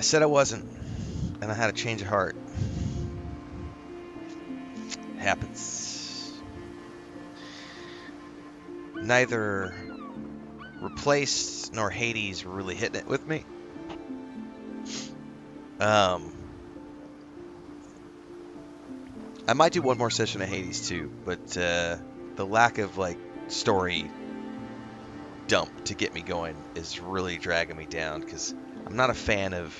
said I wasn't, and I had a change of heart. It happens. Neither Replaced nor Hades were really hitting it with me. Um, I might do one more session of Hades too, but the lack of like story dump to get me going is really dragging me down because I'm not a fan of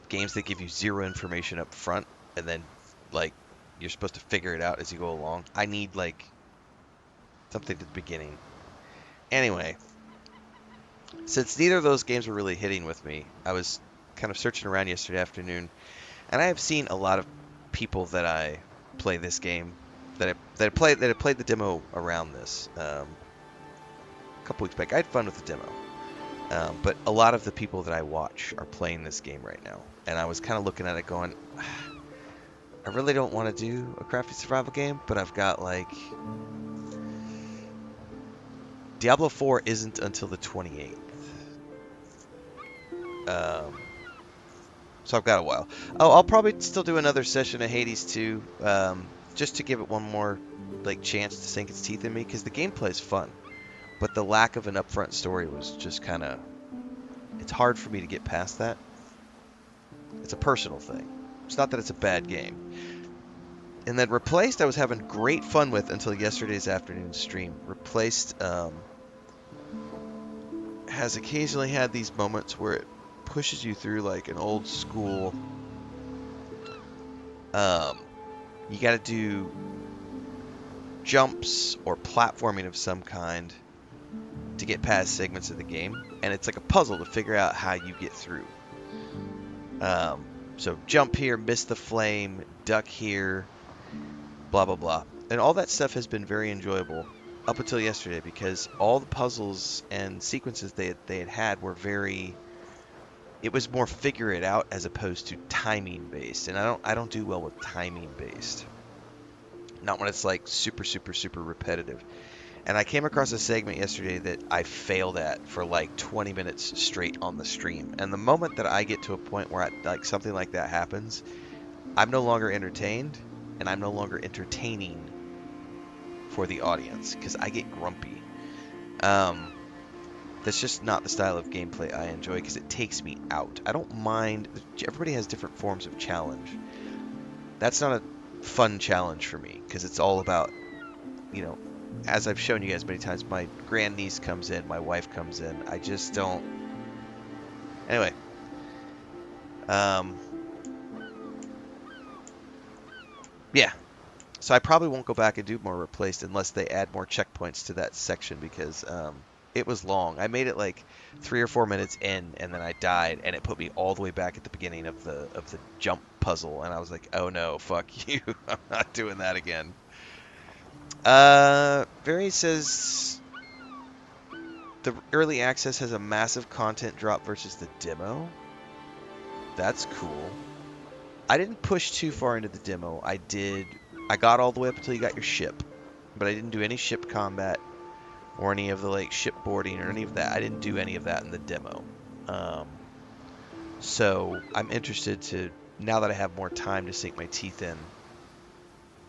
games that give you zero information up front and then like you're supposed to figure it out as you go along. I need like something at the beginning. Anyway, since neither of those games were really hitting with me, I was kind of searching around yesterday afternoon, and I have seen a lot of people that I play this game that have played the demo around this a couple weeks back. I had fun with the demo, but a lot of the people that I watch are playing this game right now, and I was kind of looking at it going, I really don't want to do a crafty survival game, but I've got like Diablo 4 isn't until the 28th. So I've got a while. Oh, I'll probably still do another session of Hades 2, just to give it one more like chance to sink its teeth in me, because the gameplay is fun, but the lack of an upfront story was just kind of, it's hard for me to get past that. It's a personal thing. It's not that it's a bad game. And then Replaced, I was having great fun with until yesterday's afternoon stream. Replaced has occasionally had these moments where it pushes you through like an old school. You got to do jumps or platforming of some kind to get past segments of the game, and it's like a puzzle to figure out how you get through. So jump here, miss the flame, duck here, blah blah blah, and all that stuff has been very enjoyable up until yesterday because all the puzzles and sequences they had were very. It was more figure it out as opposed to timing based, and I don't do well with timing based. Not when it's like super repetitive. And I came across a segment yesterday that I failed at for like 20 minutes straight on the stream. And the moment that I get to a point where like something like that happens, I'm no longer entertained, and I'm no longer entertaining for the audience because I get grumpy. That's just not the style of gameplay I enjoy because it takes me out. I don't mind. Everybody has different forms of challenge. That's not a fun challenge for me because it's all about, you know, as I've shown you guys many times, my grandniece comes in, my wife comes in. I just don't. Anyway. Yeah. So I probably won't go back and do more Replaced unless they add more checkpoints to that section because it was long. I made it like 3 or 4 minutes in, and then I died, and it put me all the way back at the beginning of the jump puzzle, and I was like, oh no, fuck you, I'm not doing that again. Very says the early access has a massive content drop versus the demo. That's cool. I didn't push too far into the demo. I got all the way up until you got your ship, but I didn't do any ship combat or any of the like shipboarding or any of that. I didn't do any of that in the demo. So I'm interested to, now that I have more time to sink my teeth in,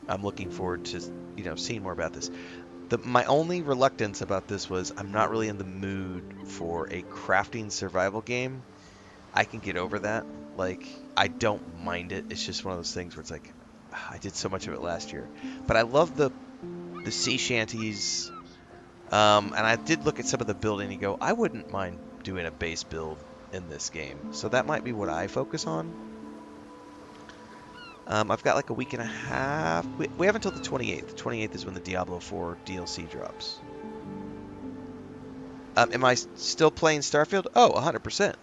I'm looking forward to, seeing more about this. My only reluctance about this was I'm not really in the mood for a crafting survival game. I can get over that. Like, I don't mind it. It's just one of those things where it's like, I did so much of it last year. But I love the sea shanties. And I did look at some of the building and go, I wouldn't mind doing a base build in this game. So that might be what I focus on. I've got like a week and a half. We have until the 28th. The 28th is when the Diablo 4 DLC drops. Am I still playing Starfield? Oh, 100%.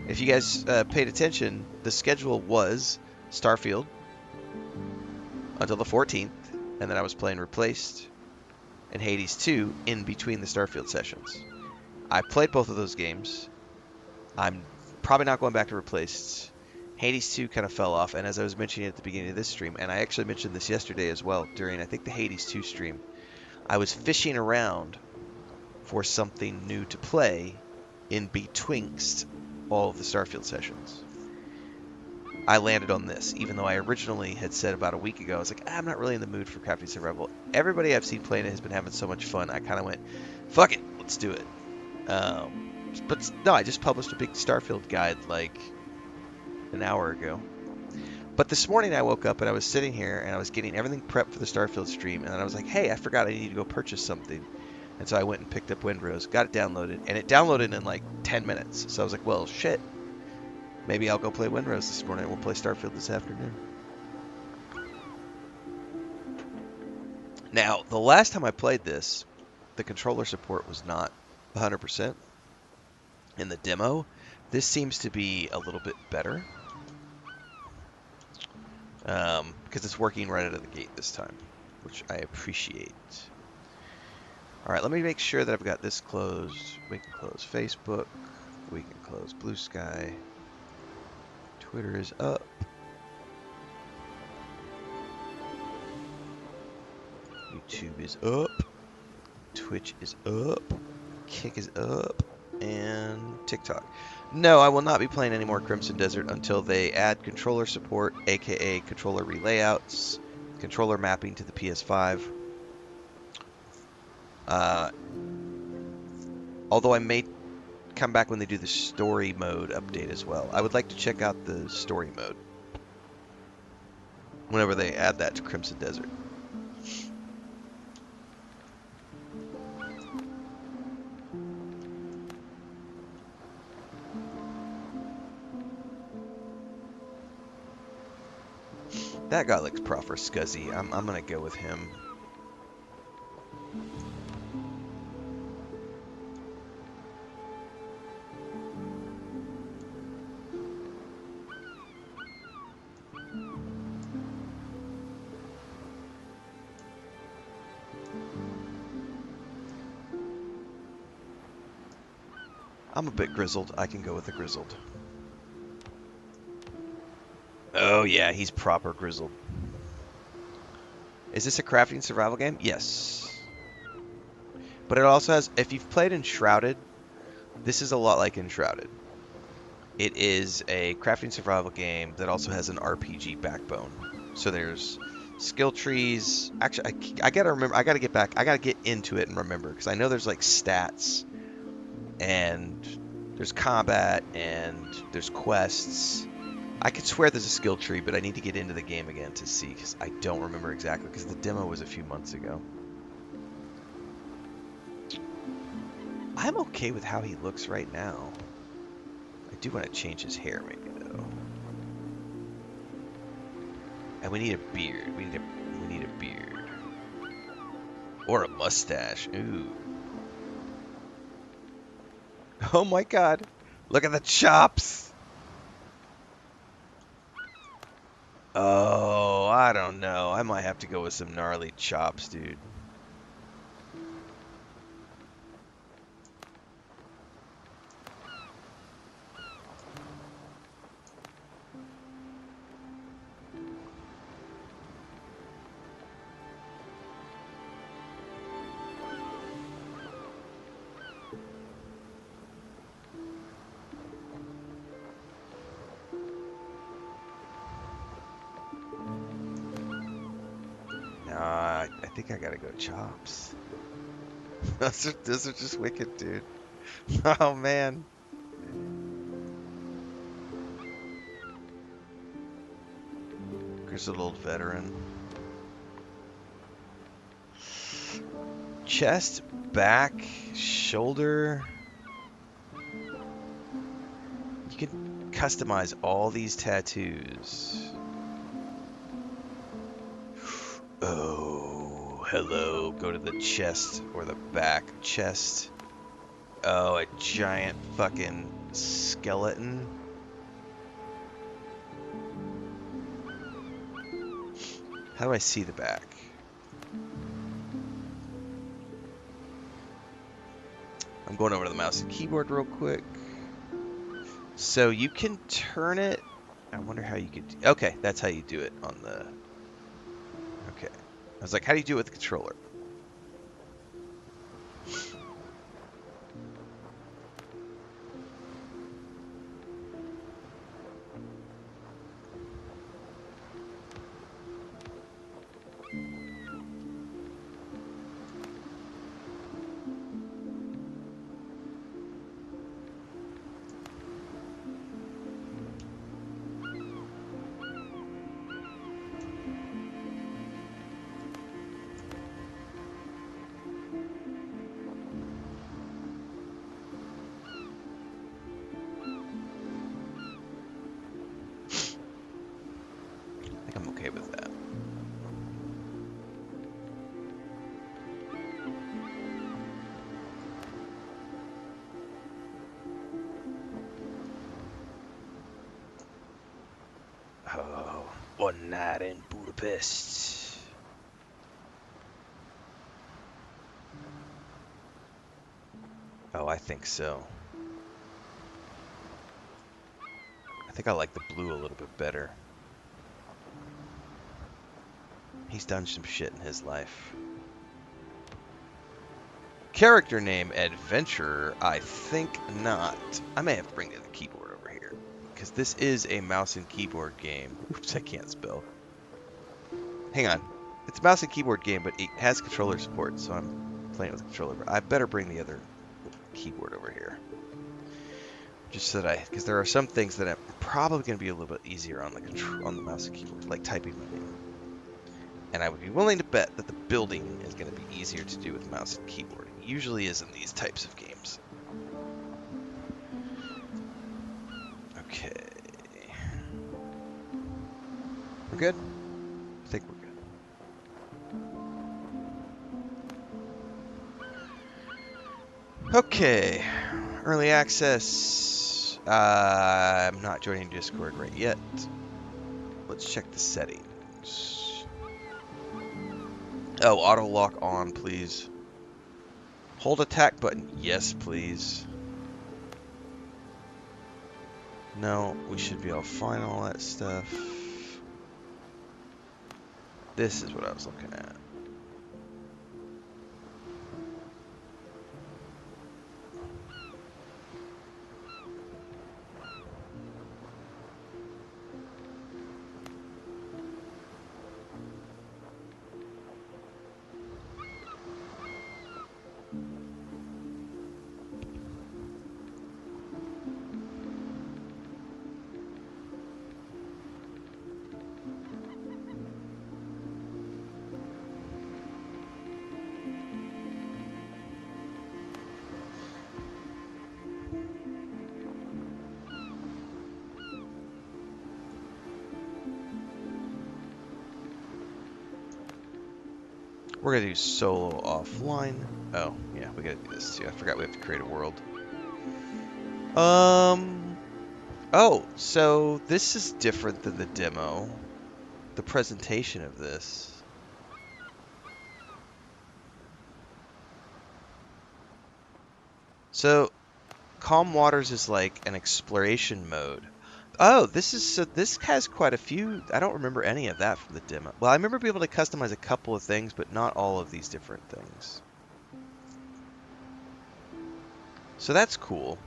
If you guys paid attention, the schedule was Starfield until the 14th, and then I was playing Replaced and Hades 2 in between the Starfield sessions. I played both of those games. I'm probably not going back to Replaced. Hades 2 kind of fell off, and as I was mentioning at the beginning of this stream, and I actually mentioned this yesterday as well during, I think, the Hades 2 stream, I was fishing around for something new to play in betwixt all of the Starfield sessions. I landed on this, even though I originally had said about a week ago, I was like, I'm not really in the mood for Crafting Survival. Everybody I've seen playing it has been having so much fun. I kind of went, fuck it, let's do it. But no, I just published a big Starfield guide like an hour ago. But this morning I woke up and I was sitting here and I was getting everything prepped for the Starfield stream, and then I was like, hey, I forgot I need to go purchase something. And so I went and picked up Windrose, got it downloaded, and it downloaded in like 10 minutes. So I was like, well, shit. Maybe I'll go play Windrose this morning. We'll play Starfield this afternoon. Now, the last time I played this, the controller support was not 100% in the demo. This seems to be a little bit better because it's working right out of the gate this time, which I appreciate. All right, let me make sure that I've got this closed. We can close Facebook. We can close Blue Sky. Twitter is up. YouTube is up. Twitch is up. Kick is up. And TikTok. No, I will not be playing any more Crimson Desert until they add controller support, aka controller relayouts, controller mapping to the PS5. Although I may come back when they do the story mode update as well. I would like to check out the story mode whenever they add that to Crimson Desert. That guy looks proper scuzzy. I'm gonna go with him. I'm a bit grizzled. I can go with the grizzled. Oh yeah, he's proper grizzled. Is this a crafting survival game? Yes. But it also has, if you've played Enshrouded, this is a lot like Enshrouded. It is a crafting survival game that also has an RPG backbone. So there's skill trees. Actually, I gotta remember, I gotta get back, I gotta get into it and remember, because I know there's like stats, and there's combat, and there's quests. I could swear there's a skill tree, but I need to get into the game again to see, because I don't remember exactly, because the demo was a few months ago. I'm okay with how he looks right now. I do want to change his hair, maybe, though. And we need a beard. We need a beard. Or a mustache. Ooh. Oh my god. Look at the chops. Oh, I don't know. I might have to go with some gnarly chops, dude. I think I gotta go chops. Those are just wicked, dude. Oh man. Grizzled old veteran. Chest, back, shoulder. You can customize all these tattoos. Oh, hello. Go to the chest or the back. Chest. Oh, a giant fucking skeleton. How do I see the back? I'm going over to the mouse and keyboard real quick. So you can turn it. I wonder how you could. Okay, that's how you do it on the. Okay. I was like, how do you do it with the controller? Oh, one night in Budapest. Oh, I think so. I think I like the blue a little bit better. He's done some shit in his life. Character name, Adventurer? I think not. I may have to bring the other keyboard over here, because this is a mouse and keyboard game. Oops, I can't spell. Hang on. It's a mouse and keyboard game, but it has controller support, so I'm playing with a controller. I better bring the other keyboard over here. Just so that because there are some things that I'm probably going to be a little bit easier on the mouse and keyboard, like typing my name. And I would be willing to bet that the building is going to be easier to do with mouse and keyboard. It usually is in these types of games. Okay. We're good? I think we're good. Okay. Early access. I'm not joining Discord right yet. Let's check the settings. Oh, auto lock on, please. Hold attack button. Yes, please. No, we should be all fine, all that stuff. This is what I was looking at. We're gonna do solo offline. Oh, yeah, we gotta do this too. I forgot we have to create a world. Oh, so this is different than the demo. The presentation of this. So, Calm Waters is like an exploration mode. Oh, this has quite a few. I don't remember any of that from the demo. Well, I remember being able to customize a couple of things, but not all of these different things. So that's cool.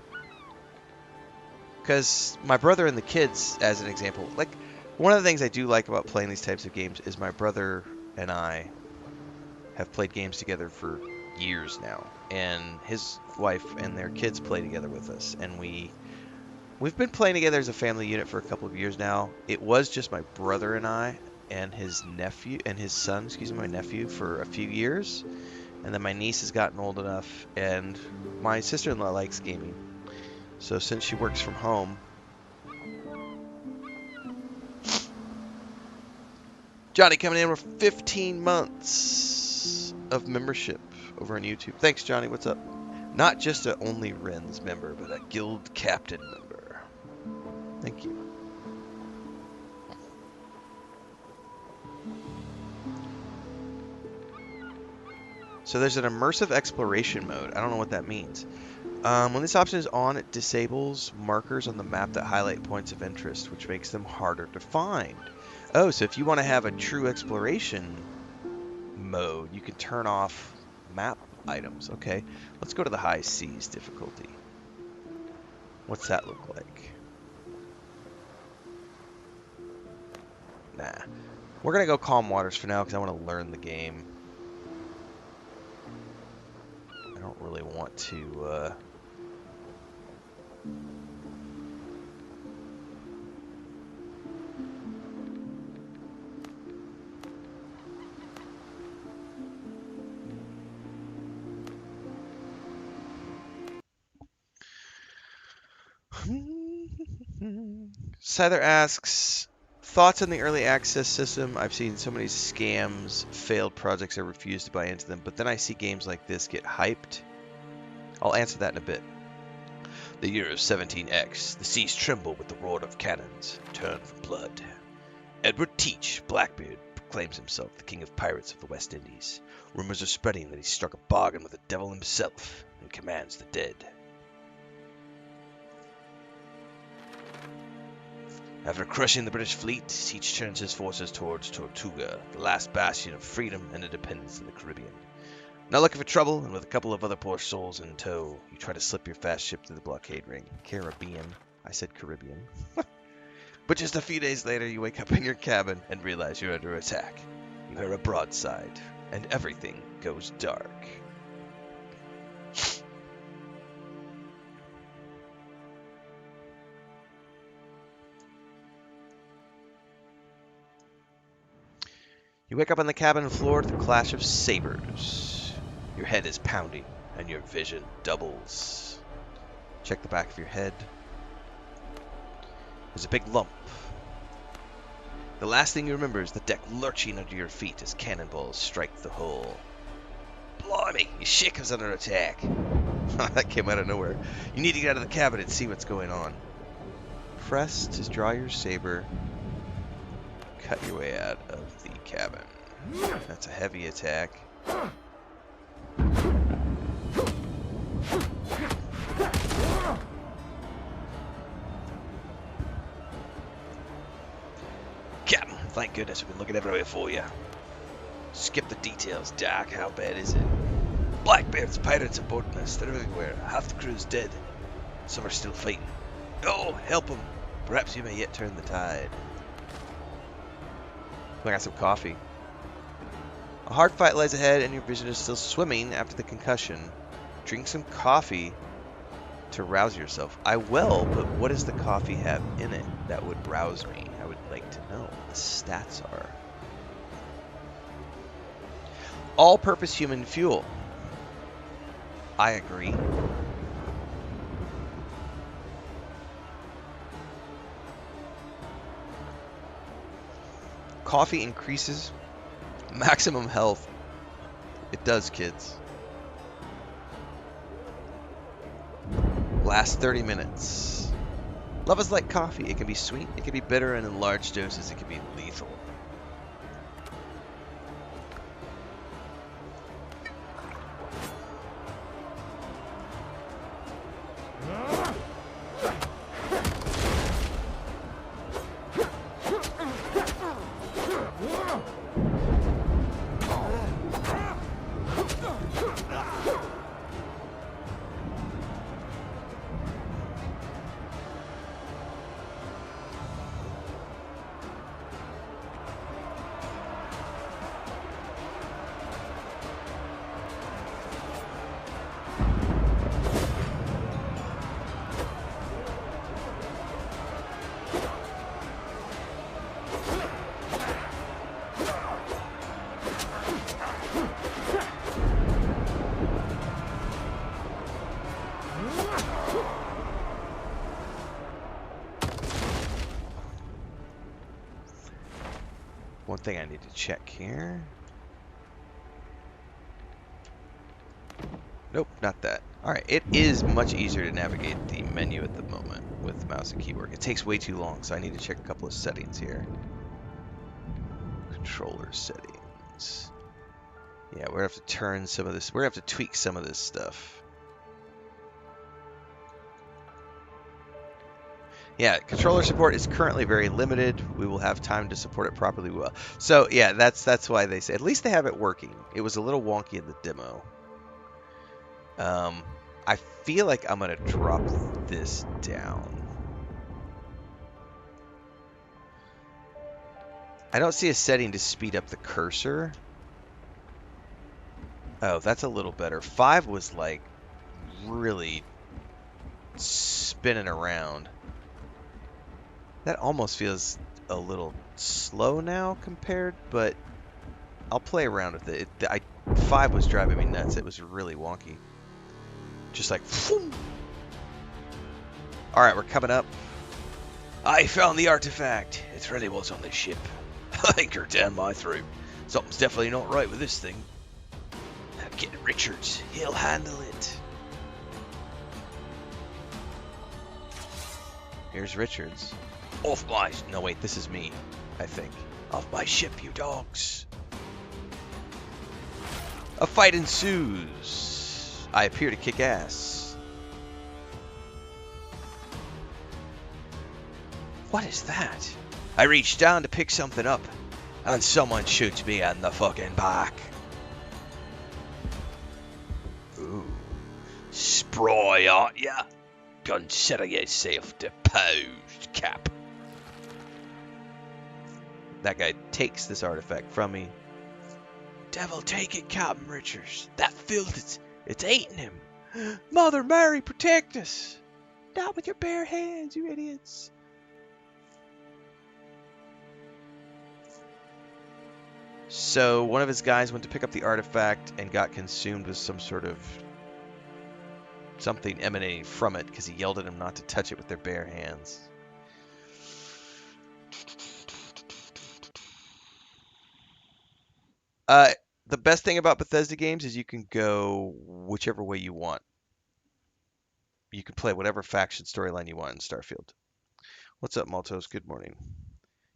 Because my brother and the kids, as an example, like one of the things I do like about playing these types of games is my brother and I have played games together for years now, and his wife and their kids play together with us, and we've been playing together as a family unit for a couple of years now. It was just my brother and I and his nephew and his son, excuse me, my nephew, for a few years, and then my niece has gotten old enough, and my sister-in-law likes gaming. So since she works from home, Johnny coming in with 15 months of membership over on YouTube. Thanks, Johnny. What's up? Not just a Only Rens member, but a Guild Captain member. Thank you. So there's an immersive exploration mode. I don't know what that means. When this option is on, it disables markers on the map that highlight points of interest, which makes them harder to find. Oh, so if you want to have a true exploration mode, you can turn off map items. Okay, let's go to the high seas difficulty. What's that look like? Nah. We're going to go Calm Waters for now because I want to learn the game. I don't really want to... Scyther asks, thoughts on the early access system? I've seen so many scams, failed projects, I refuse to buy into them, but then I see games like this get hyped. I'll answer that in a bit. The year of 17X, the seas tremble with the roar of cannons, turn from blood. Edward Teach, Blackbeard, proclaims himself the king of pirates of the West Indies. Rumors are spreading that he struck a bargain with the devil himself and commands the dead. After crushing the British fleet, Teach turns his forces towards Tortuga, the last bastion of freedom and independence in the Caribbean. Not looking for trouble, and with a couple of other poor souls in tow, you try to slip your fast ship through the blockade ring. Caribbean. I said Caribbean. But just a few days later, you wake up in your cabin and realize you're under attack. You hear a broadside, and everything goes dark. You wake up on the cabin floor to the clash of sabers. Your head is pounding, and your vision doubles. Check the back of your head. There's a big lump. The last thing you remember is the deck lurching under your feet as cannonballs strike the hull. Blimey, your ship is under attack. That came out of nowhere. You need to get out of the cabin and see what's going on. Press to draw your saber. Cut your way out of the cabin. That's a heavy attack. Captain, thank goodness we've been looking everywhere for you. Skip the details, Doc. How bad is it? Blackbeard's pirates are boarding us. They're everywhere. Half the crew's dead. Some are still fighting. Oh, help them. Perhaps you may yet turn the tide. I got some coffee. A hard fight lies ahead and your vision is still swimming after the concussion. Drink some coffee to rouse yourself. I will, but what does the coffee have in it that would rouse me? I would like to know what the stats are. All-purpose human fuel. I agree. Coffee increases maximum health. It does, kids. Last 30 minutes. Love is like coffee. It can be sweet, it can be bitter, and in large doses it can be lethal. One thing I need to check here. Nope, not that. Alright, it is much easier to navigate the menu at the moment with mouse and keyboard. It takes way too long, so I need to check a couple of settings here. Controller settings. Yeah, we're going to have to turn some of this. We're going to have to tweak some of this stuff. Yeah, controller support is currently very limited. We will have time to support it properly well. So yeah, that's why they say at least they have it working. It was a little wonky in the demo. I feel like I'm gonna drop this down. I don't see a setting to speed up the cursor. Oh, that's a little better. 5 was like really spinning around. That almost feels a little slow now compared, but I'll play around with it. 5 was driving me nuts. It was really wonky. Just like, phoom. All right, we're coming up. I found the artifact. It really was on this ship. Anchor down my throat. Something's definitely not right with this thing. I'm getting Richards. He'll handle it. Here's Richards. Off my... No, wait, this is me. I think. Off my ship, you dogs! A fight ensues. I appear to kick ass. What is that? I reach down to pick something up, and someone shoots me in the fucking back. Ooh. Spry, aren't ya? Consider yourself deposed, Cap. That guy takes this artifact from me. Devil take it, Captain Richards. That filth, it's eating him. Mother Mary, protect us. Not with your bare hands, you idiots. So one of his guys went to pick up the artifact and got consumed with some sort of something emanating from it because he yelled at him not to touch it with their bare hands. The best thing about Bethesda games is you can go whichever way you want. You can play whatever faction storyline you want in Starfield. What's up, Maltos? Good morning.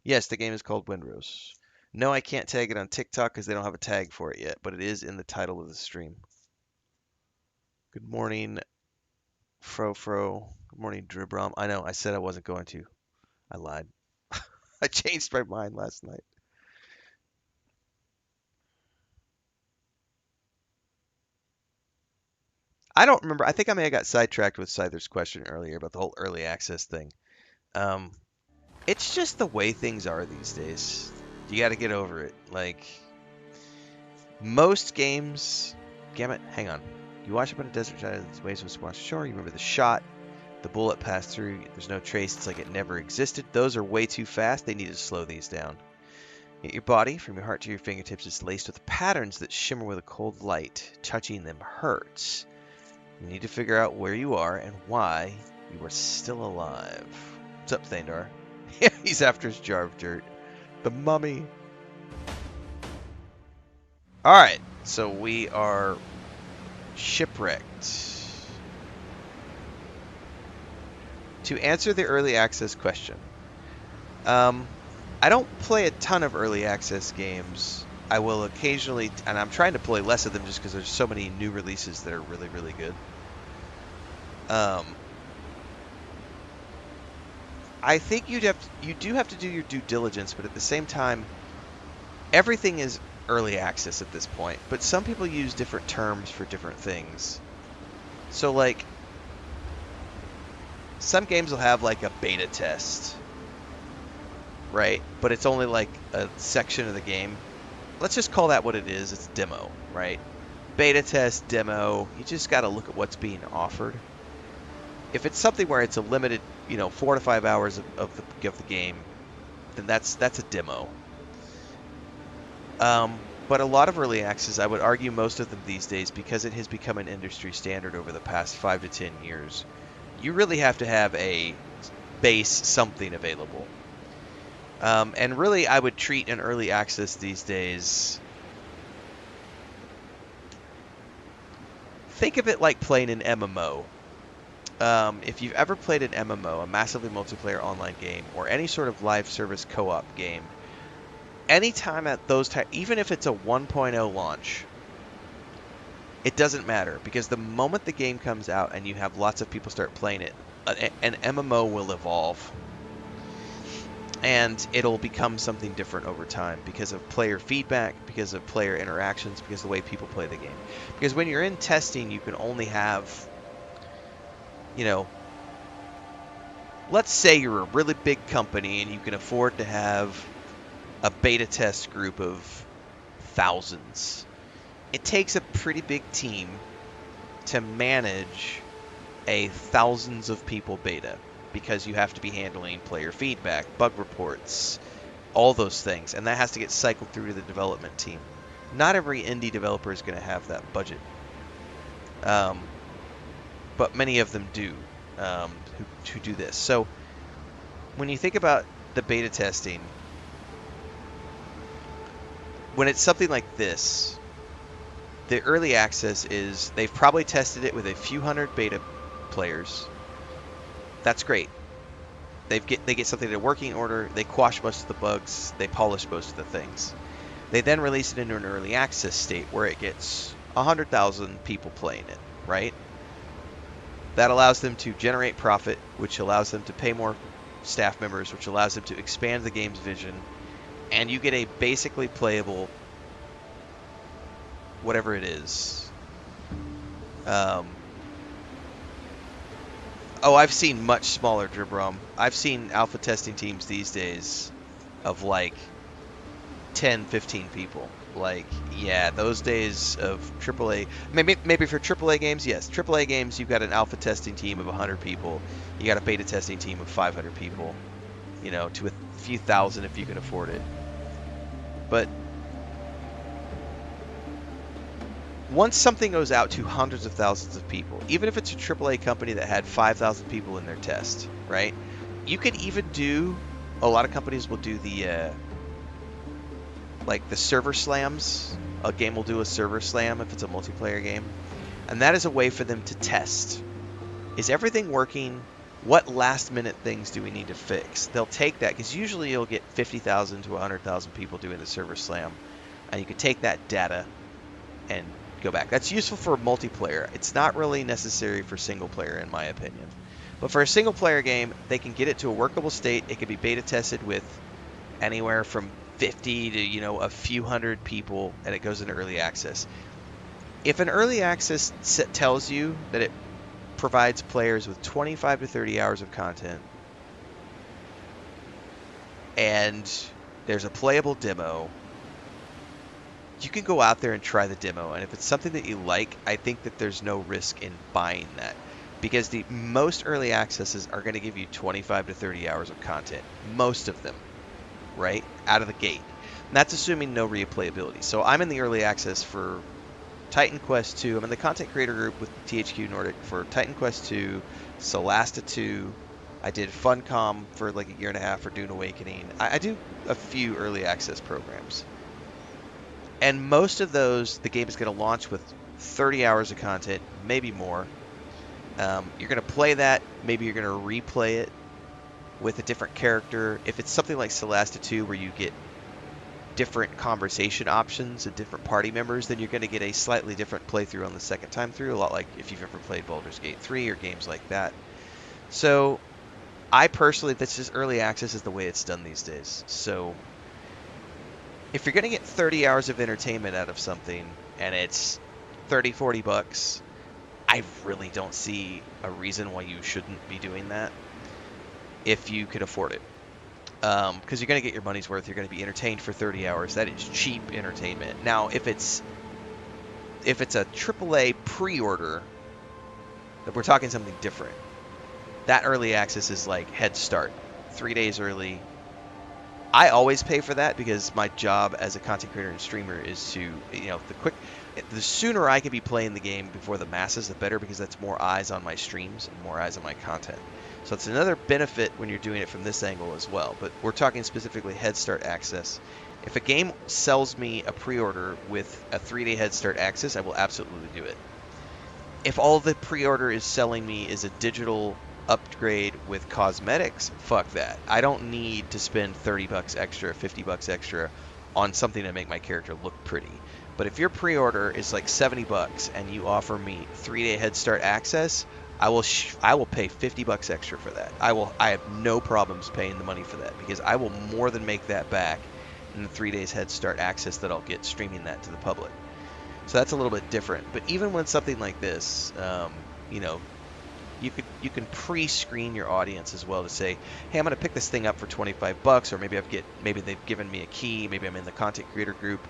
Yes, the game is called Windrose. No, I can't tag it on TikTok because they don't have a tag for it yet, but it is in the title of the stream. Good morning, Frofro. Good morning, Dribrom. I know, I said I wasn't going to. I lied. I changed my mind last night. I don't remember. I think I may have got sidetracked with Scyther's question earlier about the whole early access thing. It's just the way things are these days. You got to get over it. Like, most games... Gamut, hang on. You watch up on a desert side, these waves will splash ashore. You remember the shot, the bullet passed through. There's no trace. It's like it never existed. Those are way too fast. They need to slow these down. Yet your body, from your heart to your fingertips, is laced with patterns that shimmer with a cold light. Touching them hurts. You need to figure out where you are and why you are still alive. What's up, Thandar? He's after his jar of dirt. The mummy. Alright, so we are shipwrecked. To answer the early access question, I don't play a ton of early access games. I will occasionally, and I'm trying to play less of them just because there's so many new releases that are really, really good. I think you do have to do your due diligence, but at the same time, everything is early access at this point. But some people use different terms for different things. So, like, some games will have like a beta test, right? But it's only like a section of the game. Let's just call that what it is. It's demo, right? Beta test, demo. You just got to look at what's being offered. If it's something where it's a limited, 4 to 5 hours of the game, then that's a demo. But a lot of early access, I would argue most of them these days, because it has become an industry standard over the past 5 to 10 years, you really have to have a base something available. And really, I would treat an early access these days... Think of it like playing an MMO. If you've ever played an MMO, a massively multiplayer online game, or any sort of live service co-op game, anytime at those times, even if it's a 1.0 launch, it doesn't matter, because the moment the game comes out and you have lots of people start playing it, an MMO will evolve. And it'll become something different over time because of player feedback, because of player interactions, because of the way people play the game. Because when you're in testing, you can only have, let's say you're a really big company and you can afford to have a beta test group of thousands. It takes a pretty big team to manage a thousands of people beta, because you have to be handling player feedback, bug reports, all those things, and that has to get cycled through to the development team. Not every indie developer is going to have that budget, but many of them do, who do this. So when you think about the beta testing, when it's something like this, the early access is they've probably tested it with a few hundred beta players. That's great. They get something in working order, they quash most of the bugs, they polish most of the things. They then release it into an early access state where it gets 100,000 people playing it, right? That allows them to generate profit, which allows them to pay more staff members, which allows them to expand the game's vision, and you get a basically playable whatever it is. I've seen much smaller Dribrom. I've seen alpha testing teams these days of like 10, 15 people. Like, yeah, those days of AAA, maybe for AAA games, yes. AAA games, you've got an alpha testing team of 100 people. You got a beta testing team of 500 people, to a few thousand if you can afford it. But once something goes out to hundreds of thousands of people, even if it's a AAA company that had 5,000 people in their test, right? You could even do, a lot of companies will do the server slams. A game will do a server slam if it's a multiplayer game. And that is a way for them to test. Is everything working? What last minute things do we need to fix? They'll take that, because usually you'll get 50,000 to 100,000 people doing the server slam. And you can take that data and go back. That's useful for multiplayer. It's not really necessary for single player, in my opinion. But for a single player game, they can get it to a workable state. It can be beta tested with anywhere from 50 to, a few hundred people, and it goes into early access. If an early access set tells you that it provides players with 25 to 30 hours of content, and there's a playable demo, you can go out there and try the demo, and if it's something that you like, I think that there's no risk in buying that, because the most early accesses are going to give you 25 to 30 hours of content, most of them, right, out of the gate. And that's assuming no replayability. So I'm in the early access for Titan Quest 2. I'm in the content creator group with THQ Nordic for Titan Quest 2, Solasta 2. I did Funcom for like a year and a half for Dune Awakening. I do a few early access programs. And most of those, the game is going to launch with 30 hours of content, maybe more. You're going to play that. Maybe you're going to replay it with a different character. If it's something like Solasta 2 where you get different conversation options and different party members, then you're going to get a slightly different playthrough on the second time through, a lot like if you've ever played Baldur's Gate 3 or games like that. So I personally, this is early access is the way it's done these days. So if you're going to get 30 hours of entertainment out of something and it's 30, 40 bucks, I really don't see a reason why you shouldn't be doing that if you could afford it. Because you're going to get your money's worth. You're going to be entertained for 30 hours. That is cheap entertainment. Now, if it's a AAA pre-order, we're talking something different. That early access is like head start, 3 days early. I always pay for that because my job as a content creator and streamer is to, the sooner I can be playing the game before the masses, the better, because that's more eyes on my streams and more eyes on my content. So it's another benefit when you're doing it from this angle as well. But we're talking specifically head start access. If a game sells me a pre-order with a 3-day head start access, I will absolutely do it. If all the pre-order is selling me is a digital upgrade with cosmetics, fuck that. I don't need to spend 30 bucks extra, 50 bucks extra on something to make my character look pretty. But if your pre-order is like 70 bucks and you offer me 3-day head start access, I will pay 50 bucks extra for that. I have no problems paying the money for that, because I will more than make that back in the 3 days head start access that I'll get streaming that to the public. So that's a little bit different. But even when something like this, you can pre-screen your audience as well to say, hey, I'm going to pick this thing up for 25 bucks, or maybe they've given me a key, maybe I'm in the content creator group.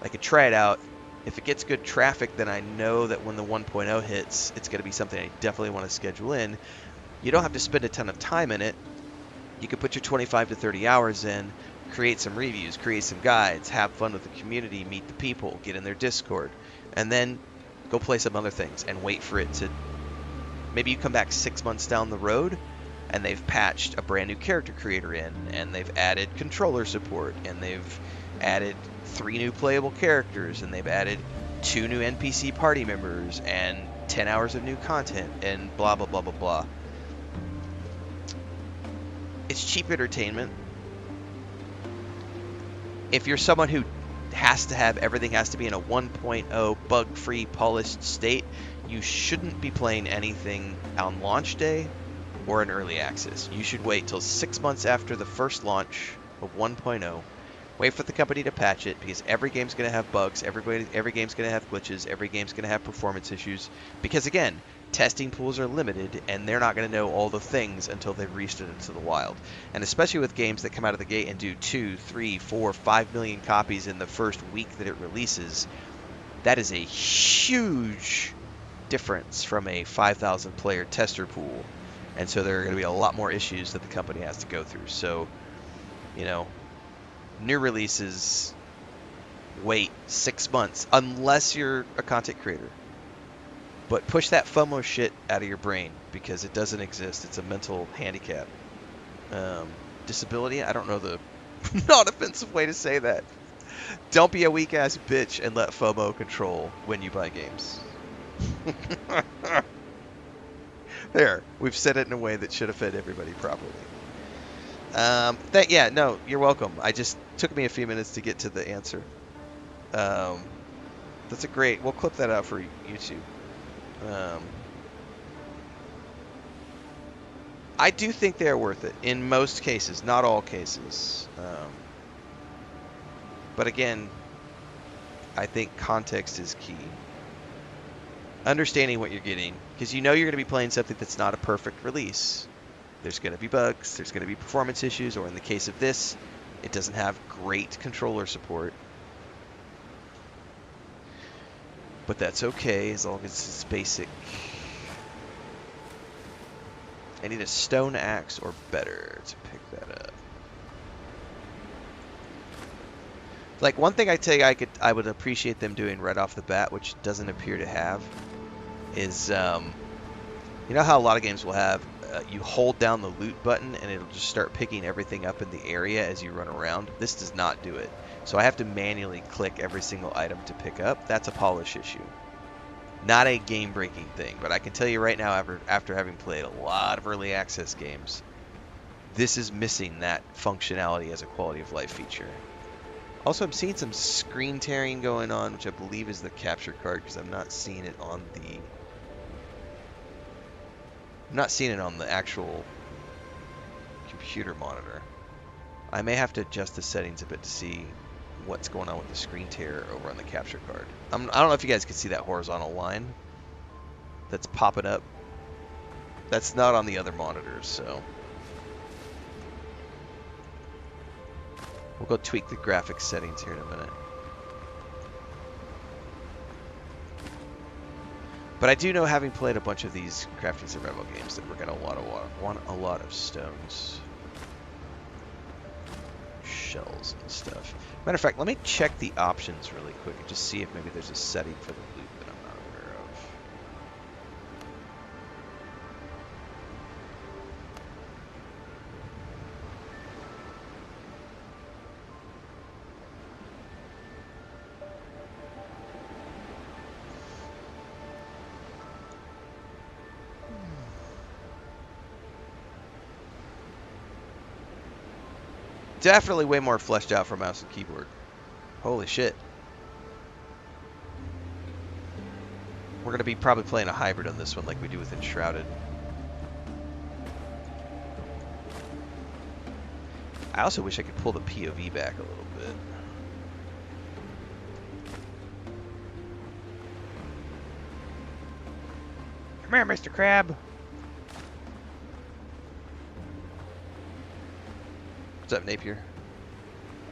I could try it out. If it gets good traffic, then I know that when the 1.0 hits, it's going to be something I definitely want to schedule in. You don't have to spend a ton of time in it. You can put your 25 to 30 hours in, create some reviews, create some guides, have fun with the community, meet the people, get in their Discord, and then go play some other things and wait for it to... Maybe you come back 6 months down the road and they've patched a brand new character creator in, and they've added controller support, and they've added 3 new playable characters, and they've added 2 new NPC party members and 10 hours of new content and blah blah blah blah blah. it's cheap entertainment. If you're someone who has to have everything has to be in a 1.0 bug-free polished state, you shouldn't be playing anything on launch day or in early access. You should wait till 6 months after the first launch of 1.0. Wait for the company to patch it, because every game's going to have bugs, every game's going to have glitches, every game's going to have performance issues. Because again, testing pools are limited, and they're not going to know all the things until they've released it into the wild. And especially with games that come out of the gate and do 2, 3, 4, 5 million copies in the first week that it releases, that is a huge difference from a 5,000 player tester pool. And so there are going to be a lot more issues that the company has to go through. So, you know, new releases, wait 6 months, unless you're a content creator. But push that FOMO shit out of your brain, because it doesn't exist. It's a mental handicap. Disability? I don't know the non-offensive way to say that. Don't be a weak-ass bitch and let FOMO control when you buy games. There, we've said it in a way that should have fed everybody properly. Yeah, no, you're welcome. I just took me a few minutes to get to the answer. That's a great. We'll clip that out for YouTube. I do think they're worth it in most cases, not all cases. But again, I think context is key. Understanding what you're getting, because you know you're going to be playing something that's not a perfect release. There's going to be bugs, there's going to be performance issues, or in the case of this, it doesn't have great controller support. But that's okay, as long as it's basic. I need a stone axe or better to pick that up. Like, one thing I tell you I would appreciate them doing right off the bat, which doesn't appear to have, is, you know how a lot of games will have, you hold down the loot button and it'll just start picking everything up in the area as you run around? This does not do it. So I have to manually click every single item to pick up. That's a polish issue. Not a game-breaking thing, but I can tell you right now, after having played a lot of early access games, this is missing that functionality as a quality of life feature. Also, I'm seeing some screen tearing going on, which I believe is the capture card, because I'm not seeing it on the... I'm not seeing it on the actual computer monitor. I may have to adjust the settings a bit to see what's going on with the screen tear over on the capture card. I don't know if you guys can see that horizontal line that's popping up. That's not on the other monitors, so... We'll go tweak the graphics settings here in a minute. But I do know, having played a bunch of these crafting survival games, that we're going to want a lot of stones. Shells and stuff. Matter of fact, let me check the options really quick and just see if maybe there's a setting for the loot that I'm not aware of. Definitely way more fleshed out for mouse and keyboard. Holy shit. We're going to be probably playing a hybrid on this one like we do with Enshrouded. I also wish I could pull the POV back a little bit. Come here, Mr. Crab. What's up, Napier?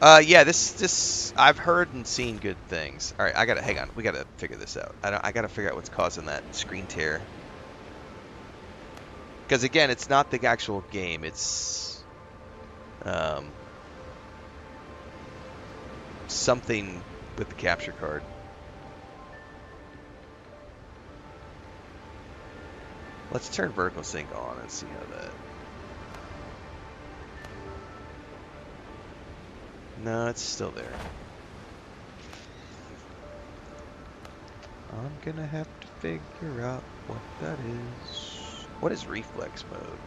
Yeah, this I've heard and seen good things. All right, hang on. We gotta figure this out. I gotta figure out what's causing that screen tear. Because again, it's not the actual game. It's something with the capture card. Let's turn vertical sync on and see how that. No, it's still there. I'm gonna have to figure out what that is. What is reflex mode?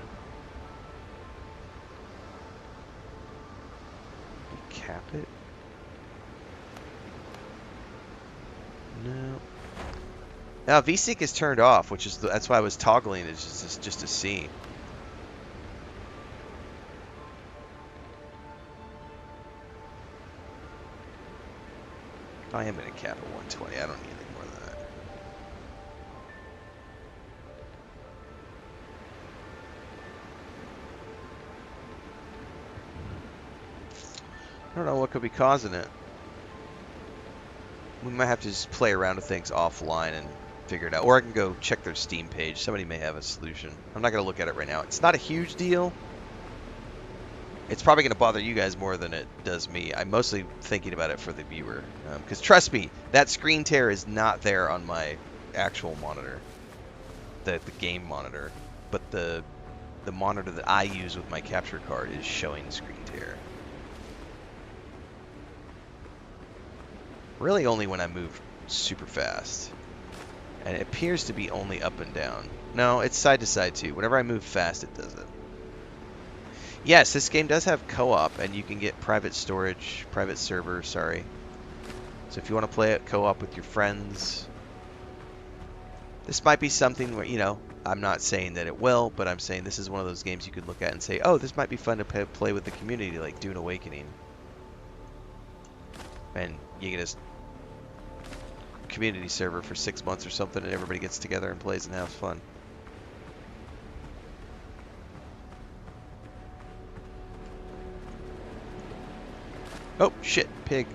cap it? No. Now VSync is turned off, which is that's why I was toggling it just to see. I am gonna cap at 120. I don't need any more than that. I don't know what could be causing it. We might have to just play around with things offline and figure it out. Or I can go check their Steam page. Somebody may have a solution. I'm not going to look at it right now. It's not a huge deal. It's probably going to bother you guys more than it does me. I'm mostly thinking about it for the viewer. Because trust me, that screen tear is not there on my actual monitor. The game monitor. But the monitor that I use with my capture card is showing the screen tear. Really only when I move super fast. And it appears to be only up and down. No, it's side to side too. Whenever I move fast, it does it. Yes, this game does have co-op, and you can get private storage, private server, sorry. So if you want to play it co-op with your friends, this might be something where, you know, I'm not saying that it will, but I'm saying this is one of those games you could look at and say, oh, this might be fun to play with the community, like Dune Awakening. And you get a community server for 6 months or something, and everybody gets together and plays and has fun. Oh, shit, pig.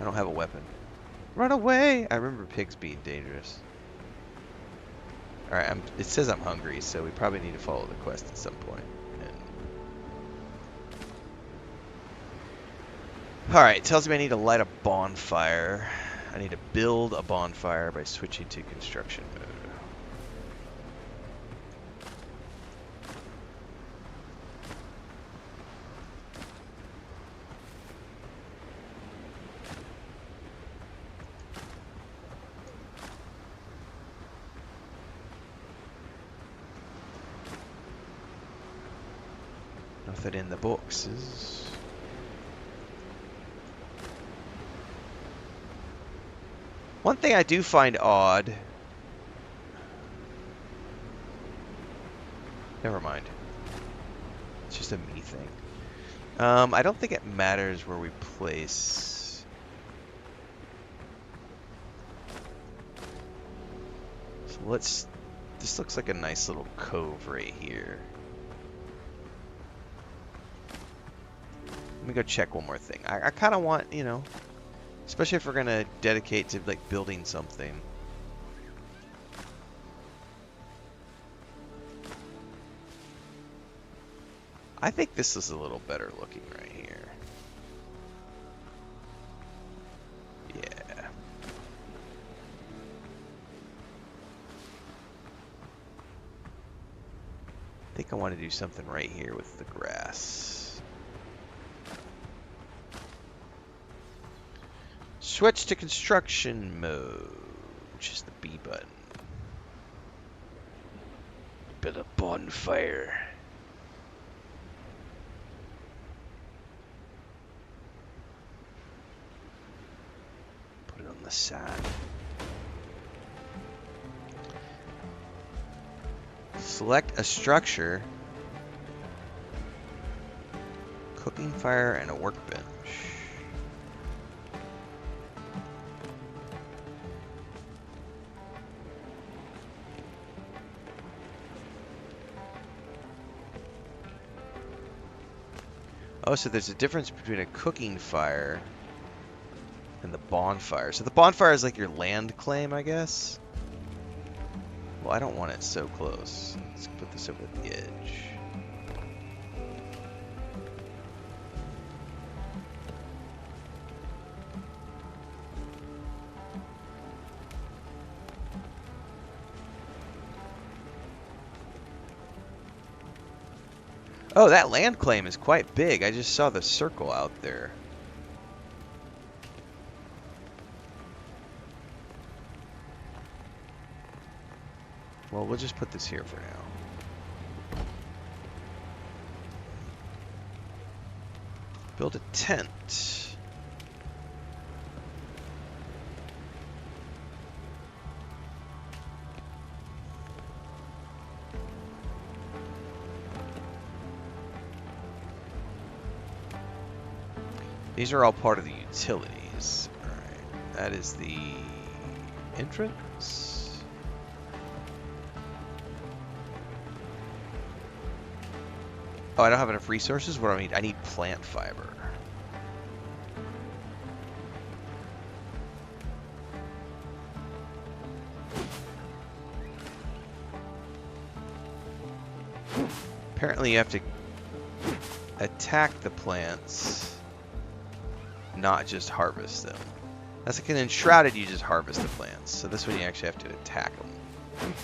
I don't have a weapon. Run away! I remember pigs being dangerous. Alright, it says I'm hungry, so we probably need to follow the quest at some point. Alright, it tells me I need to light a bonfire. I need to build a bonfire by switching to construction mode. Nothing in the boxes. One thing I do find odd... Never mind. It's just a me thing. I don't think it matters where we place... So let's... This looks like a nice little cove right here. Let me go check one more thing. I kind of want, you know... Especially if we're going to dedicate to, like, building something. I think this is a little better looking right here. Yeah. I think I want to do something right here with the grass. Switch to construction mode, which is the B button. Build a bonfire. Put it on the side. Select a structure. Cooking fire and a workbench. Oh, so there's a difference between a cooking fire and the bonfire. So the bonfire is like your land claim, I guess? Well, I don't want it so close. Let's put this over the edge. Oh, that land claim is quite big. I just saw the circle out there. Well, we'll just put this here for now. Build a tent. These are all part of the utilities. Alright, that is the entrance. Oh, I don't have enough resources? What do I need? I need plant fiber. Apparently you have to attack the plants, not just harvest them. That's like an enshrouded, you just harvest the plants. So this one you actually have to attack them.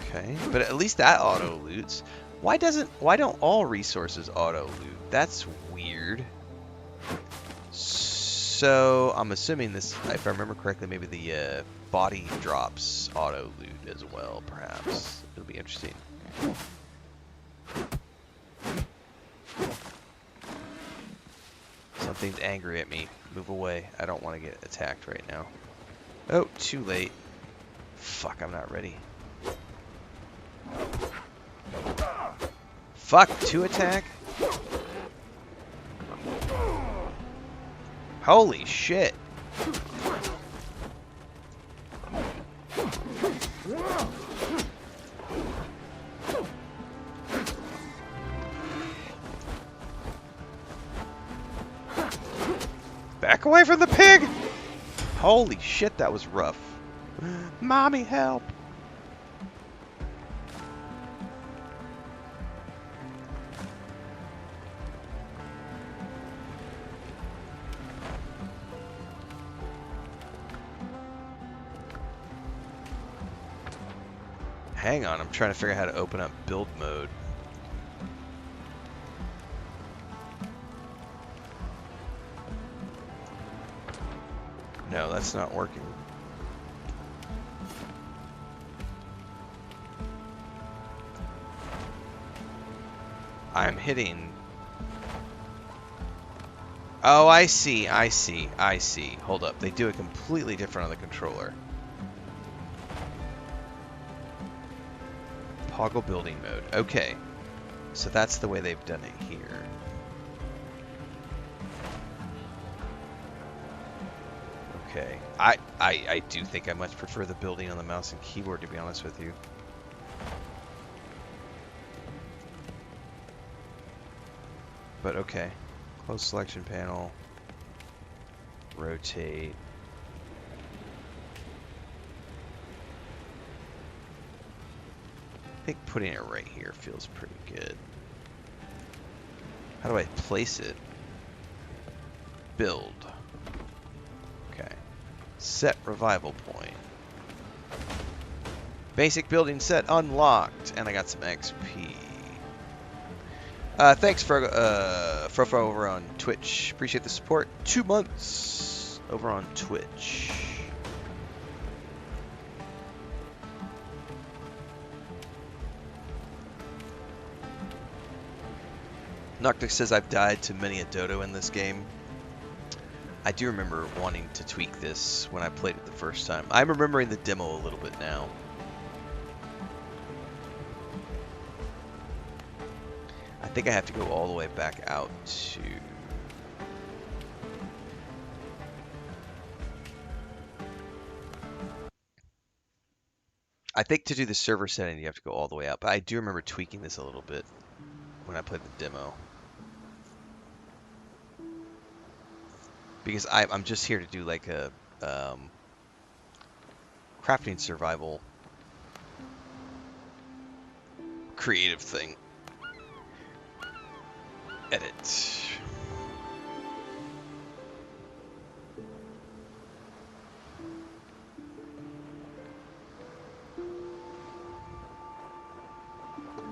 Okay, but at least that auto loots. Why don't all resources auto loot? That's weird. So I'm assuming this, if I remember correctly, maybe the body drops auto loot as well, perhaps. It'll be interesting. Something's angry at me. Move away. I don't want to get attacked right now. Oh, too late. Fuck, I'm not ready. Fuck, 2 attack? Holy shit. Back away from the pig! Holy shit, that was rough. Mommy, help! Hang on, I'm trying to figure out how to open up build mode. No, that's not working. I'm hitting... Oh, I see. Hold up. They do it completely different on the controller. Toggle building mode. Okay. So that's the way they've done it here. Okay. I do think I much prefer the building on the mouse and keyboard, to be honest with you. But okay. Close selection panel. Rotate. I think putting it right here feels pretty good. How do I place it? Build. Okay. Set revival point. Basic building set unlocked. And I got some XP. Thanks for Frofo over on Twitch. Appreciate the support. 2 months over on Twitch. Noctic says I've died to many a dodo in this game. I do remember wanting to tweak this when I played it the first time. I'm remembering the demo a little bit now. I think I have to go all the way back out to... I think to do the server setting you have to go all the way out, but I do remember tweaking this a little bit when I played the demo. Because I'm just here to do like a crafting survival creative thing. Edit.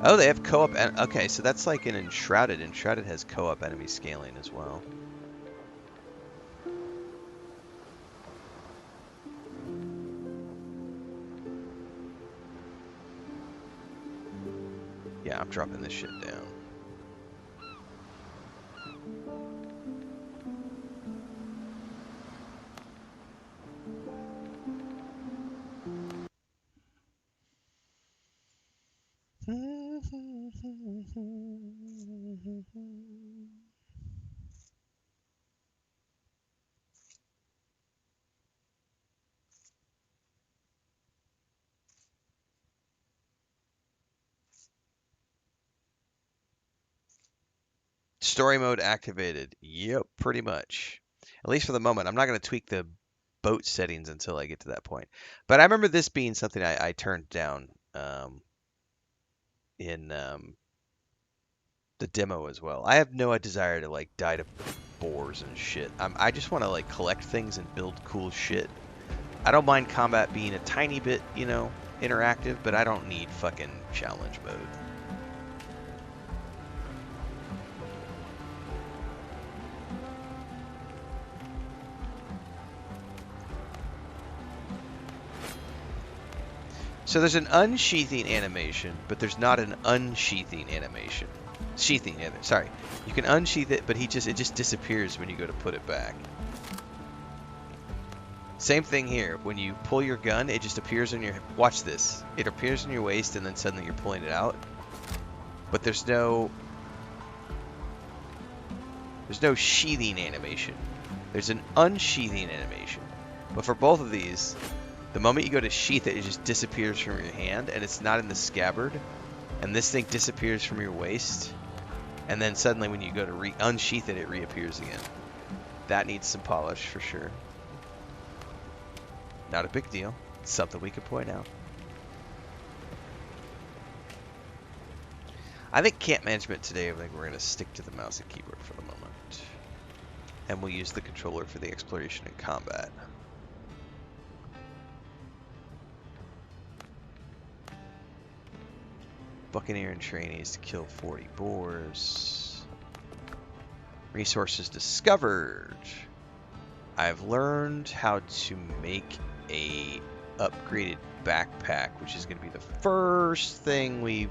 Oh, they have co-op. Okay, so that's like an Enshrouded. Enshrouded has co-op enemy scaling as well. Yeah, I'm dropping this shit down. Story mode activated. Yep, pretty much. At least for the moment. I'm not going to tweak the boat settings until I get to that point. But I remember this being something I turned down in the demo as well. I have no desire to like die to boars and shit. I just want to like collect things and build cool shit. I don't mind combat being a tiny bit, you know, interactive, but I don't need fucking challenge mode. So there's an unsheathing animation, but there's not an unsheathing animation. Sorry. You can unsheath it, but it just disappears when you go to put it back. Same thing here. When you pull your gun, it just appears on your... Watch this. It appears on your waist, and then suddenly you're pulling it out. But there's no sheathing animation. There's an unsheathing animation. But for both of these, the moment you go to sheath it, it just disappears from your hand, and it's not in the scabbard. And this thing disappears from your waist. And then suddenly when you go to unsheath it, it reappears again. That needs some polish for sure. Not a big deal. It's something we could point out. I think camp management today, I think we're going to stick to the mouse and keyboard for the moment. And we'll use the controller for the exploration and combat. Buccaneer and trainees to kill 40 boars. Resources discovered. I've learned how to make a upgraded backpack, which is going to be the first thing we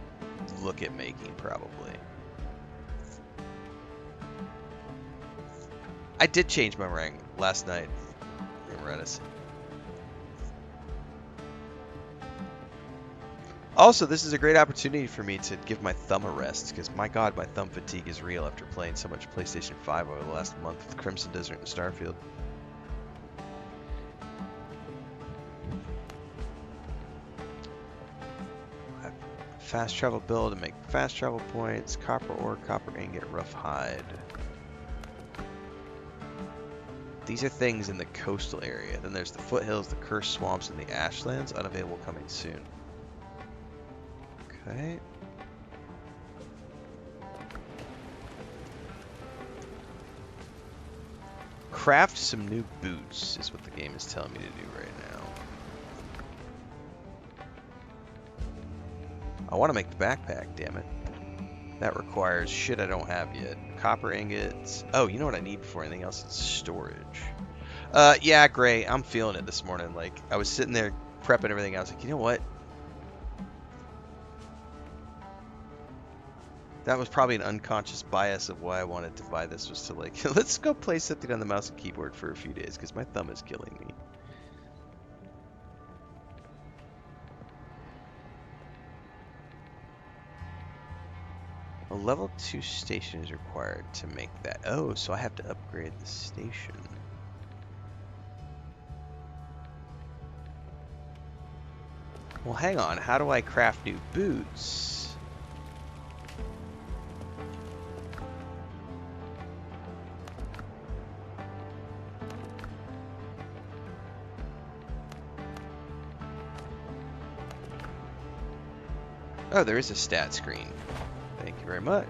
look at making, probably. I did change my rank last night in Redis. Also, this is a great opportunity for me to give my thumb a rest, because my god, my thumb fatigue is real after playing so much PlayStation 5 over the last month with Crimson Desert and Starfield. Fast travel build to make fast travel points, copper ore, copper ingot, rough hide. These are things in the coastal area. Then there's the foothills, the cursed swamps, and the ashlands, unavailable coming soon. Okay. Craft some new boots is what the game is telling me to do right now. I want to make the backpack, damn it. That requires shit I don't have yet. Copper ingots. Oh, you know what I need before anything else? It's storage. Yeah, Gray, I'm feeling it this morning. Like, I was sitting there prepping everything. I was like, you know what? That was probably an unconscious bias of why I wanted to buy this, was to like, let's go play something on the mouse and keyboard for a few days, because my thumb is killing me. A level 2 station is required to make that. Oh, so I have to upgrade the station. Well, hang on. How do I craft new boots? Oh, there is a stat screen. Thank you very much.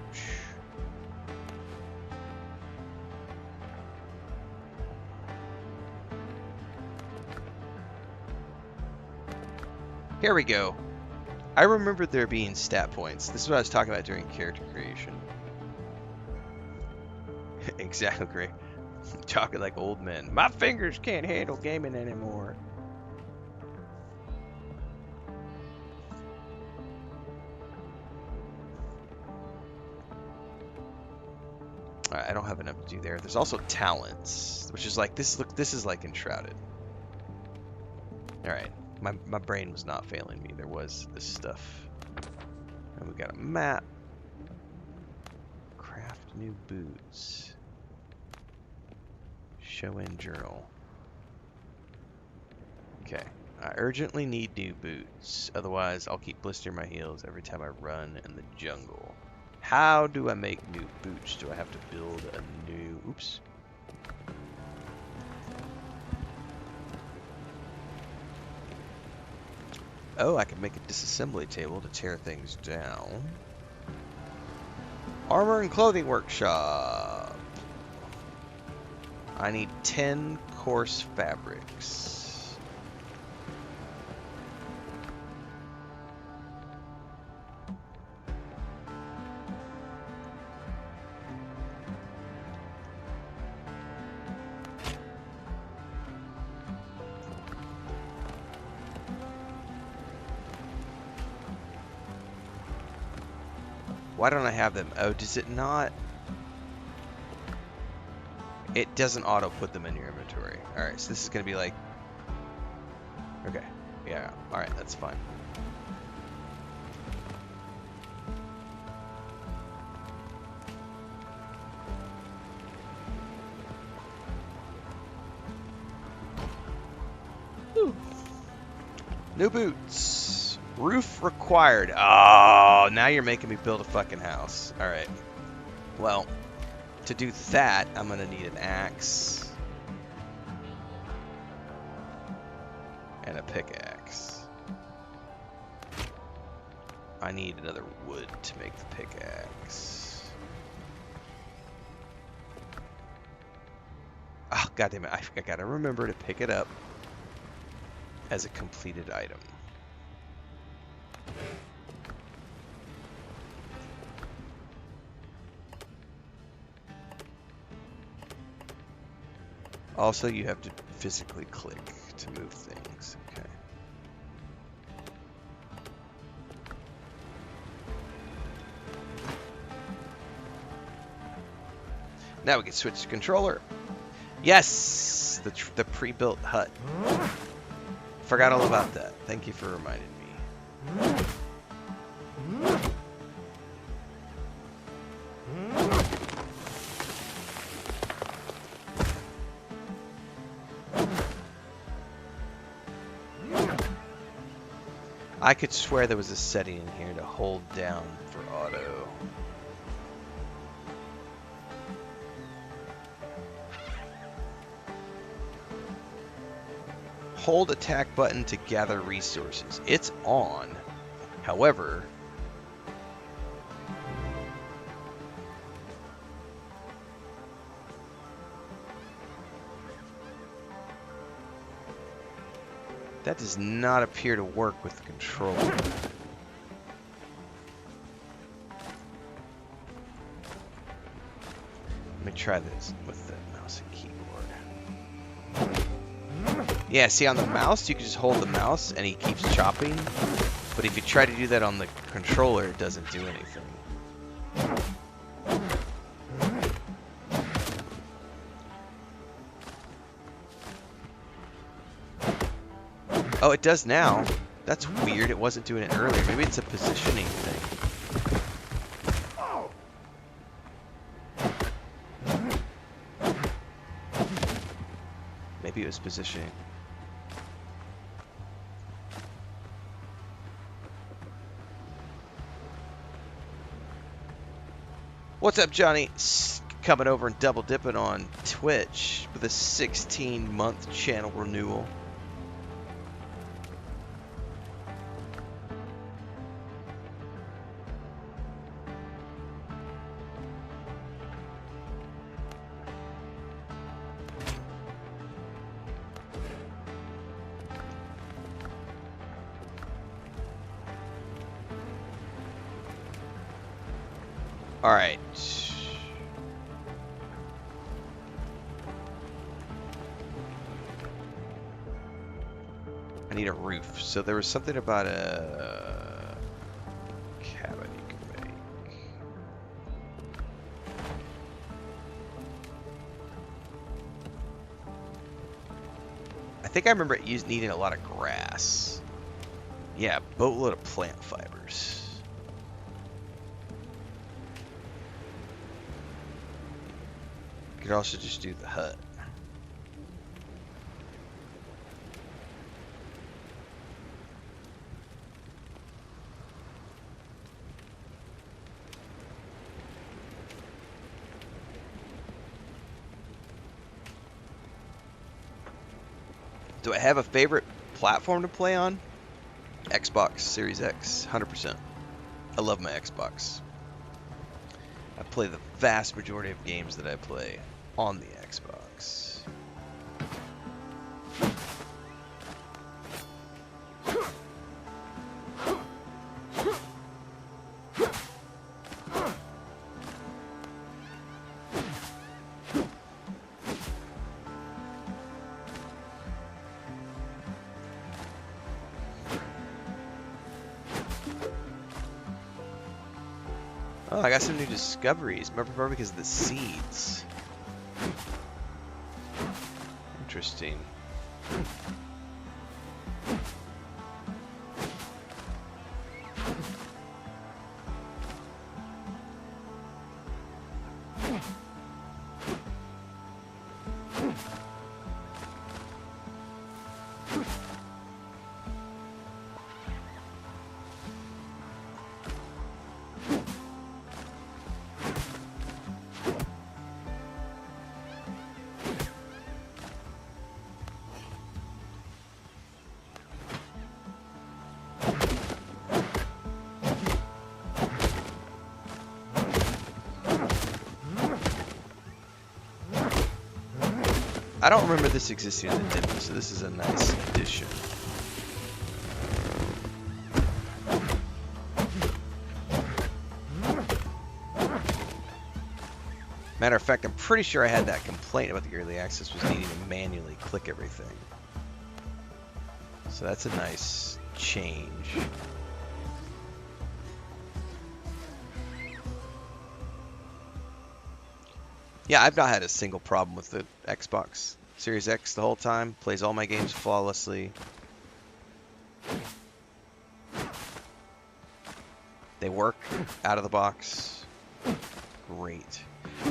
Here we go. I remember there being stat points. This is what I was talking about during character creation. Exactly. Talking like old men. My fingers can't handle gaming anymore. Alright, I don't have enough to do there. There's also talents, which is like this. Look, this is like enshrouded. All right, my brain was not failing me. There was this stuff, and we got a map. Craft new boots. Show in journal. Okay, I urgently need new boots. Otherwise, I'll keep blistering my heels every time I run in the jungle. How do I make new boots? Do I have to build a new... Oops. Oh, I can make a disassembly table to tear things down. Armor and clothing workshop. I need 10 coarse fabrics. Why don't I have them? Oh, does it not? It doesn't auto put them in your inventory. Alright, so this is going to be like... Okay. Yeah, alright, that's fine. Whew. New boots. Roof required. Oh, now you're making me build a fucking house. Alright. Well, to do that, I'm going to need an axe. And a pickaxe. I need another wood to make the pickaxe. Oh, goddammit. I gotta remember to pick it up as a completed item. Also, you have to physically click to move things. Okay. Now we can switch to controller. Yes! The pre-built hut. Forgot all about that. Thank you for reminding me. I could swear there was a setting in here to hold down for auto. Hold attack button to gather resources. It's on. However, that does not appear to work with the controller. Let me try this with the mouse and keyboard. Yeah, see on the mouse, you can just hold the mouse and he keeps chopping. But if you try to do that on the controller, it doesn't do anything. Oh, it does now. That's weird. It wasn't doing it earlier. Maybe it's a positioning thing. Maybe it was positioning. What's up, Johnny? Coming over and double dipping on Twitch with a 16-month channel renewal. All right. I need a roof. So there was something about a cabin you can make. I think I remember it needing a lot of grass. Yeah, boatload of plant fibers. You could also just do the hut. Do I have a favorite platform to play on? Xbox Series X, 100%. I love my Xbox. I play the vast majority of games that I play on the Xbox. Oh, I got some new discoveries. Remember because of the seeds. Interesting. I don't remember this existing in the demo, so this is a nice addition. Matter of fact, I'm pretty sure I had that complaint about the early access was needing to manually click everything. So that's a nice change. Yeah, I've not had a single problem with the Xbox Series X the whole time. Plays all my games flawlessly. They work out of the box. Great.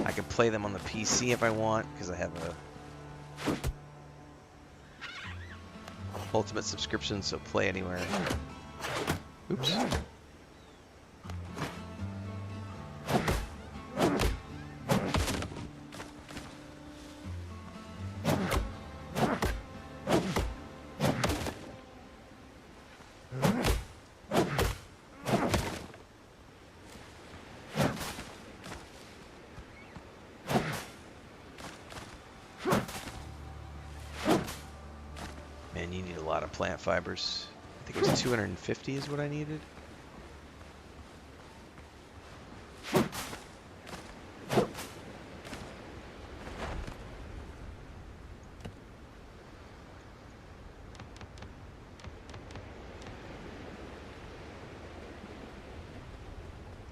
I can play them on the PC if I want, because I have a Ultimate subscription, so play anywhere. Oops. Man, you need a lot of plant fibers. I think it was 250 is what I needed.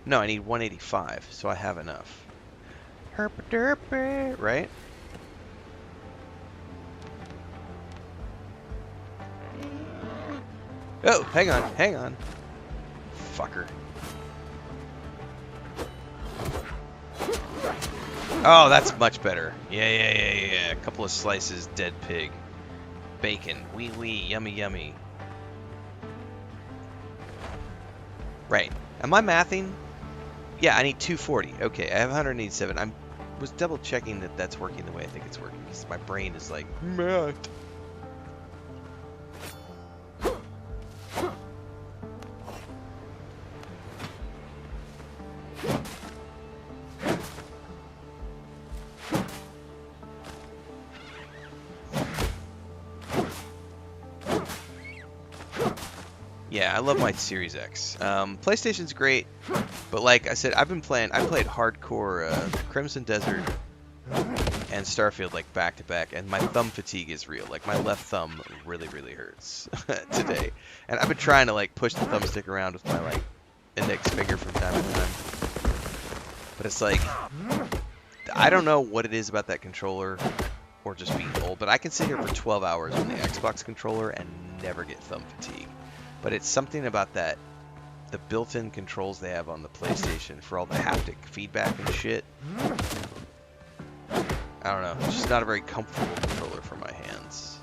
No, I need 185, so I have enough. Herpa-derpa, right? Oh, hang on, hang on. Fucker. Oh, that's much better. Yeah. A couple of slices, dead pig. Bacon, wee, yummy, yummy. Right. Am I mathing? Yeah, I need 240. Okay, I have 187. I was double checking that that's working the way I think it's working, because my brain is like, math. Yeah, I love my Series X. PlayStation's great, but like I said, I played hardcore Crimson Desert and Starfield like back to back, and my thumb fatigue is real. Like my left thumb really hurts today, and I've been trying to like push the thumbstick around with my like index finger from time to time, but it's like I don't know what it is about that controller or just being old, but I can sit here for 12 hours on the Xbox controller and never get thumb fatigue. But it's something about that, the built-in controls they have on the PlayStation for all the haptic feedback and shit. I don't know, it's just not a very comfortable controller for my hands.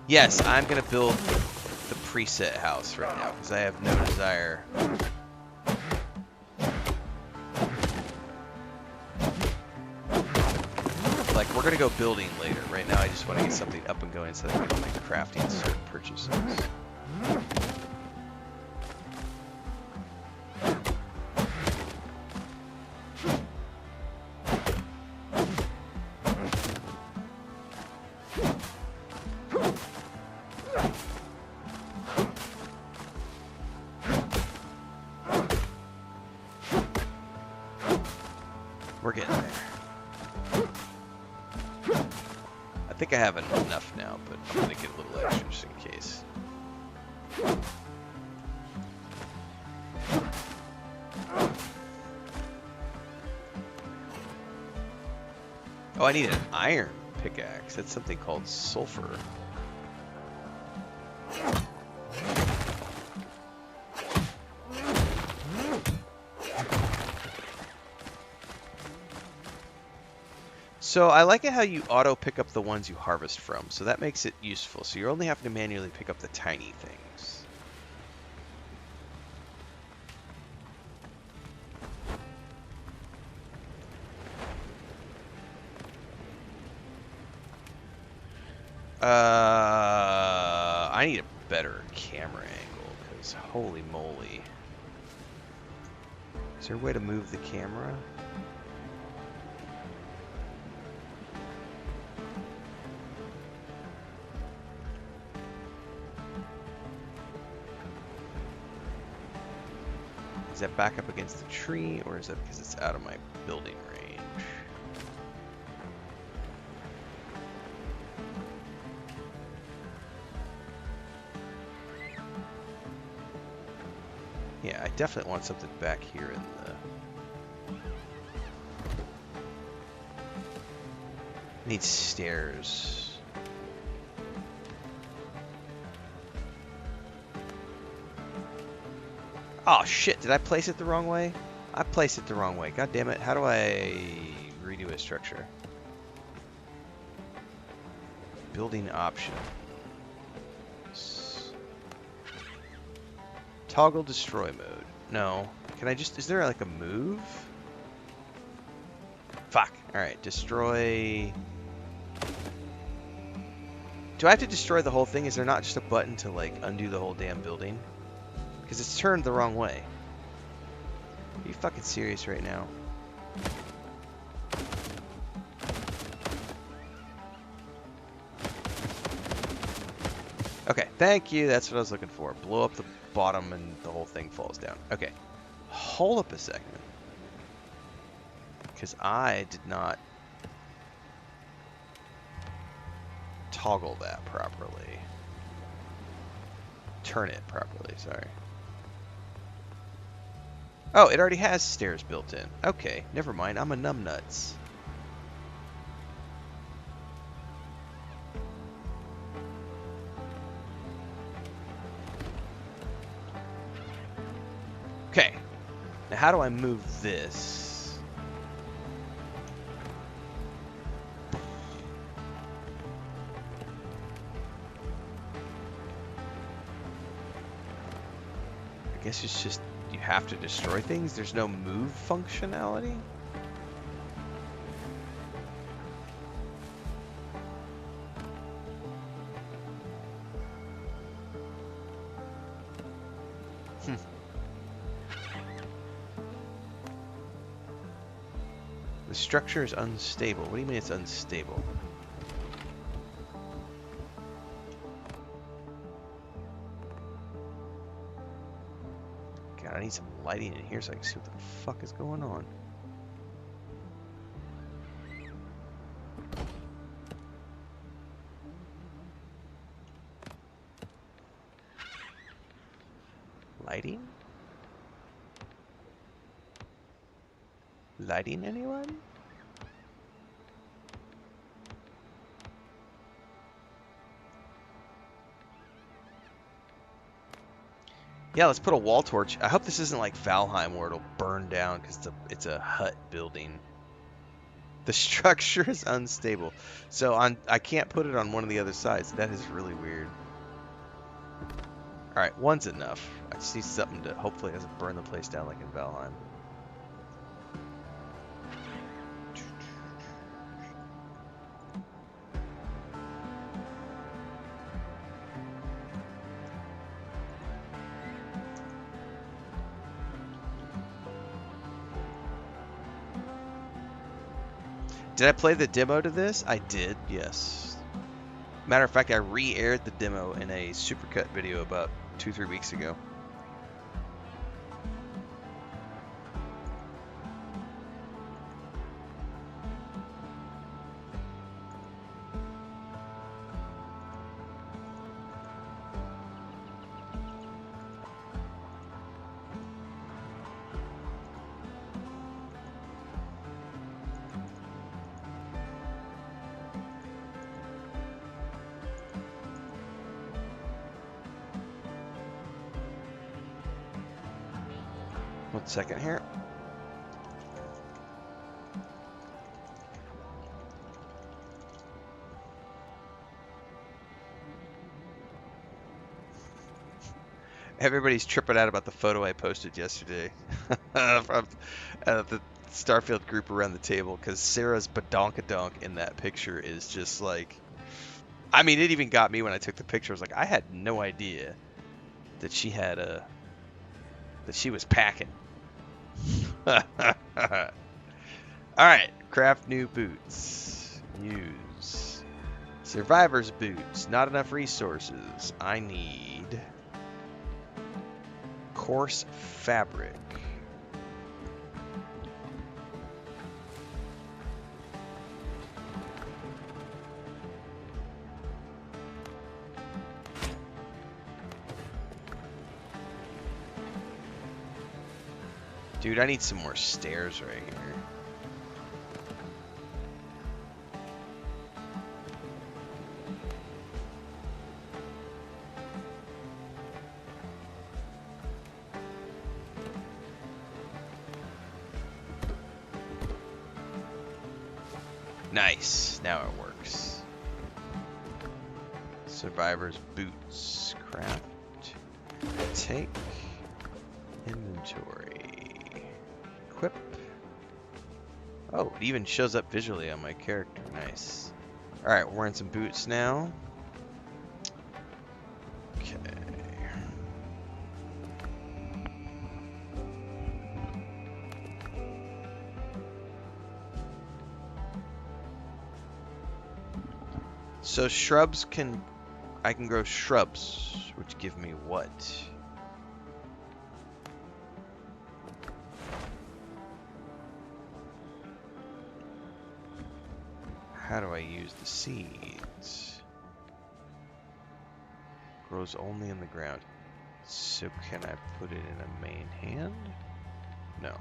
Yes, I'm gonna build the preset house right now, because I have no desire. like, we're going to go building later. Right now, I just want to get something up and going so that I can get my crafting certain purchases. We're getting there. I think I have enough now, but I'm going to get a little extra just in case. Oh, I need an iron pickaxe. That's something called sulfur. So I like it how you auto pick up the ones you harvest from, so that makes it useful. So you're only having to manually pick up the tiny things. I need a better camera angle, because holy moly. Is there a way to move the camera? Is that back up against the tree, or is that because it's out of my building range? Yeah, I definitely want something back here in the... Need stairs. Oh shit, did I place it the wrong way? I placed it the wrong way. God damn it. How do I redo a structure? Building options. Toggle destroy mode. No. Can I just... Is there like a move? Fuck. Alright, destroy... Do I have to destroy the whole thing? Is there not just a button to like undo the whole damn building? Because it's turned the wrong way. Are you fucking serious right now? Okay, thank you. That's what I was looking for. Blow up the bottom and the whole thing falls down. Okay. Hold up a second. Because I did not toggle that properly. Turn it properly, sorry. Oh, it already has stairs built in. Okay, never mind. I'm a numbnuts. Okay. Now how do I move this? I guess it's just... You have to destroy things? There's no move functionality? The structure is unstable. What do you mean it's unstable? God, I need some lighting in here so I can see what the fuck is going on. Lighting? Lighting, anyone? Yeah, let's put a wall torch. I hope this isn't like Valheim where it'll burn down because it's a hut building. The structure is unstable. So I can't put it on one of the other sides. That is really weird. Alright, one's enough. I just need something to hopefully doesn't burn the place down like in Valheim. Did I play the demo to this? I did, yes. Matter of fact, I re-aired the demo in a supercut video about 2-3 weeks ago. One second here. Everybody's tripping out about the photo I posted yesterday from the Starfield group around the table because Sarah's badonkadonk in that picture is just like, I mean, it even got me when I took the picture. I was like, I had no idea that she had that she was packing. All right, craft new boots. Use survivor's boots. Not enough resources. I need coarse fabric. Dude, I need some more stairs right here. Nice. Now it works. Survivor's boots. Craft. Take. Inventory. Equip. Oh, it even shows up visually on my character. Nice. Alright, we're wearing some boots now. Okay. So shrubs I can grow shrubs, which give me what? How do I use the seeds? Grows only in the ground. So can I put it in a main hand? No.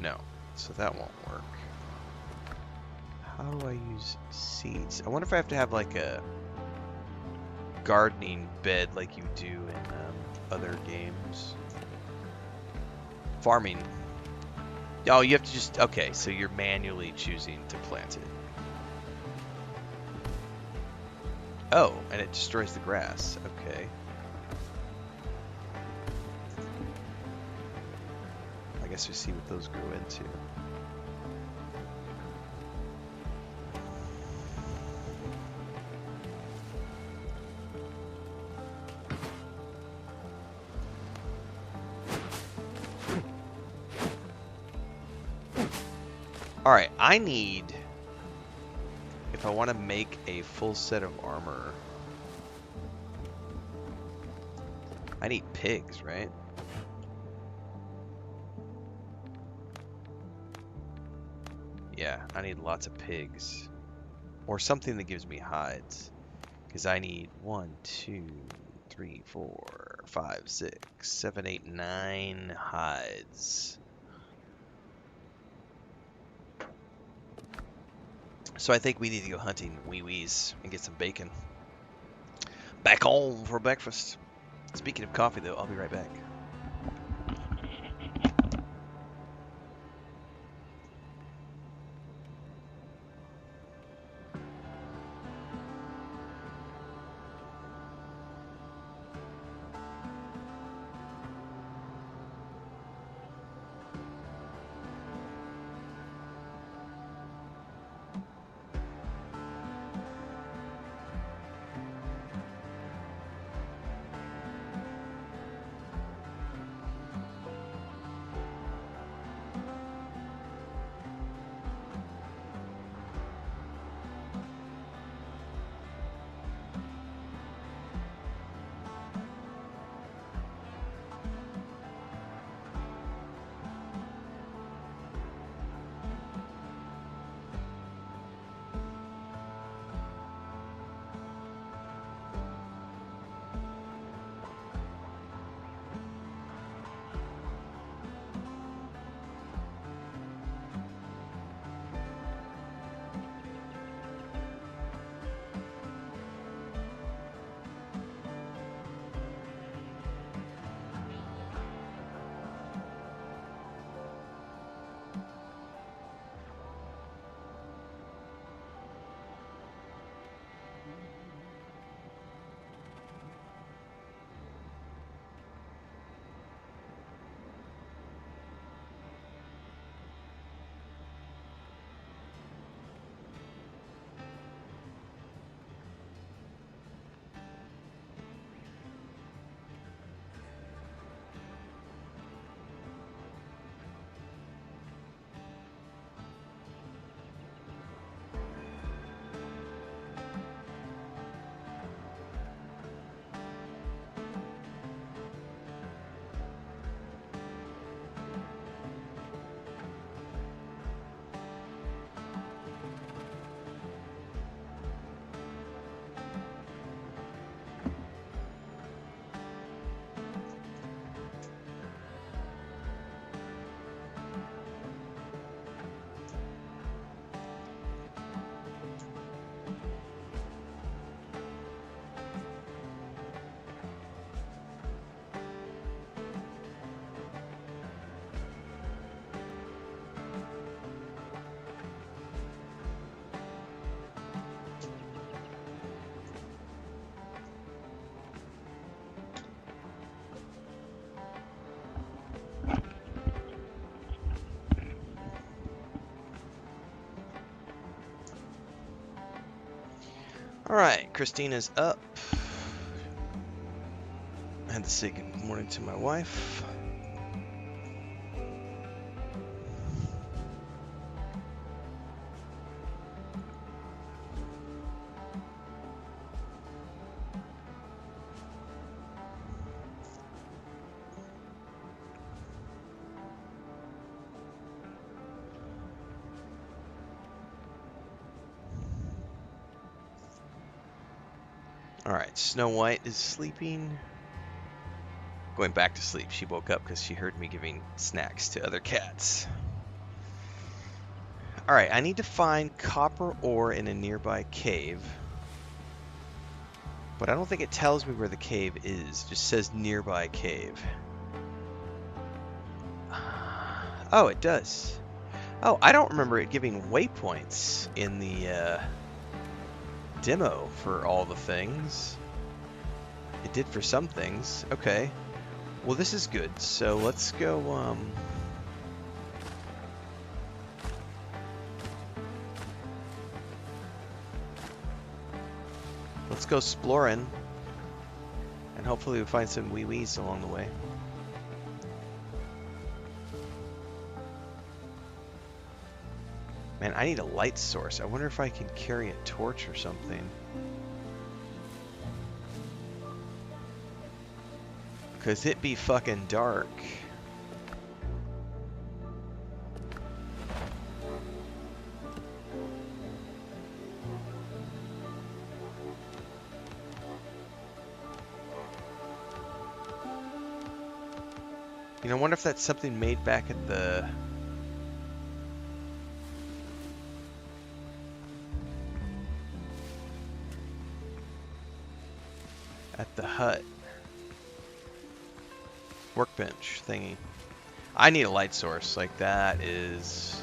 No. So that won't work. How do I use seeds? I wonder if I have to have like a gardening bed like you do in other games. Farming. Oh, you have to just... Okay, so you're manually choosing to plant it. Oh, and it destroys the grass. Okay. I guess we see what those grow into. Alright, I need... If I want to make a full set of armor... I need pigs, right? Yeah, I need lots of pigs. Or something that gives me hides. Because I need 1, 2, 3, 4, 5, 6, 7, 8, 9 hides. So I think we need to go hunting wee-wees and get some bacon. Back home for breakfast. Speaking of coffee, though, I'll be right back. Christina's up. I had to say good morning to my wife. Alright, Snow White is sleeping. Going back to sleep. She woke up because she heard me giving snacks to other cats. Alright, I need to find copper ore in a nearby cave. But I don't think it tells me where the cave is. It just says nearby cave. Oh, it does. Oh, I don't remember it giving waypoints in the demo for all the things. It did for some things. Okay. Well, this is good. So let's go, let's go exploring. And hopefully we find some wee-wees along the way. Man, I need a light source. I wonder if I can carry a torch or something. Because it be fucking dark. You know, I wonder if that's something made back at the... hut. Workbench thingy. I need a light source. Like, that is...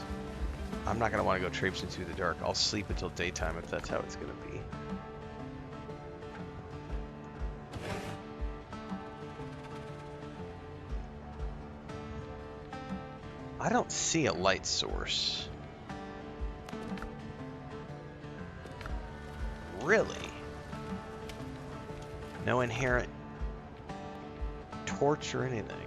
I'm not going to want to go traipsing through the dark. I'll sleep until daytime if that's how it's going to be. I don't see a light source. Really? No inherent torch or anything.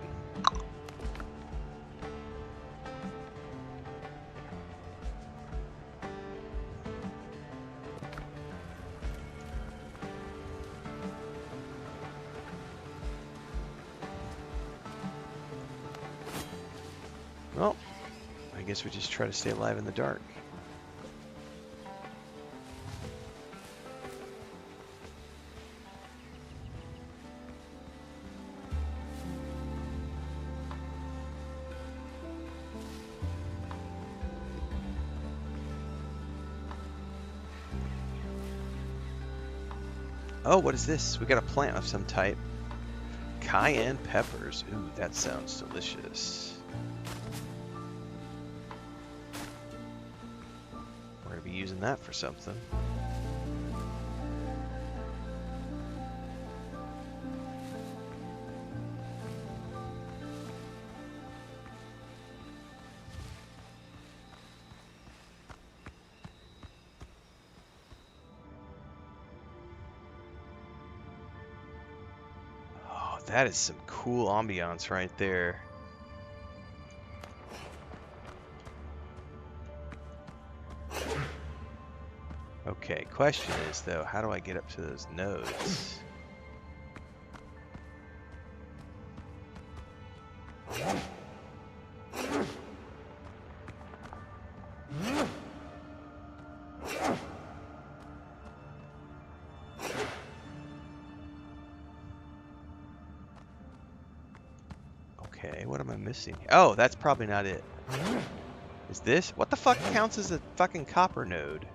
Well, I guess we just try to stay alive in the dark. Oh, what is this? We got a plant of some type. Cayenne peppers. Ooh, that sounds delicious. We're going to be using that for something. That is some cool ambiance right there. Okay, question is though, how do I get up to those nodes? Okay, what am I missing? Oh, that's probably not it. Is this? What the fuck counts as a fucking copper node?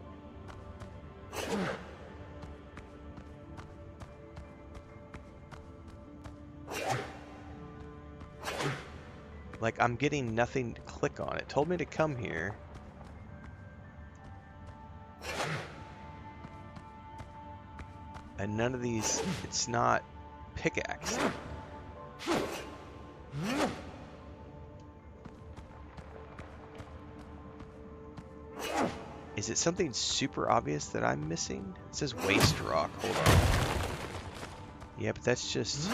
Like, I'm getting nothing to click on. It told me to come here. And none of these, it's not pickaxe. Is Is it something super obvious that I'm missing? It says waste rock. Hold on. Yeah, but that's just...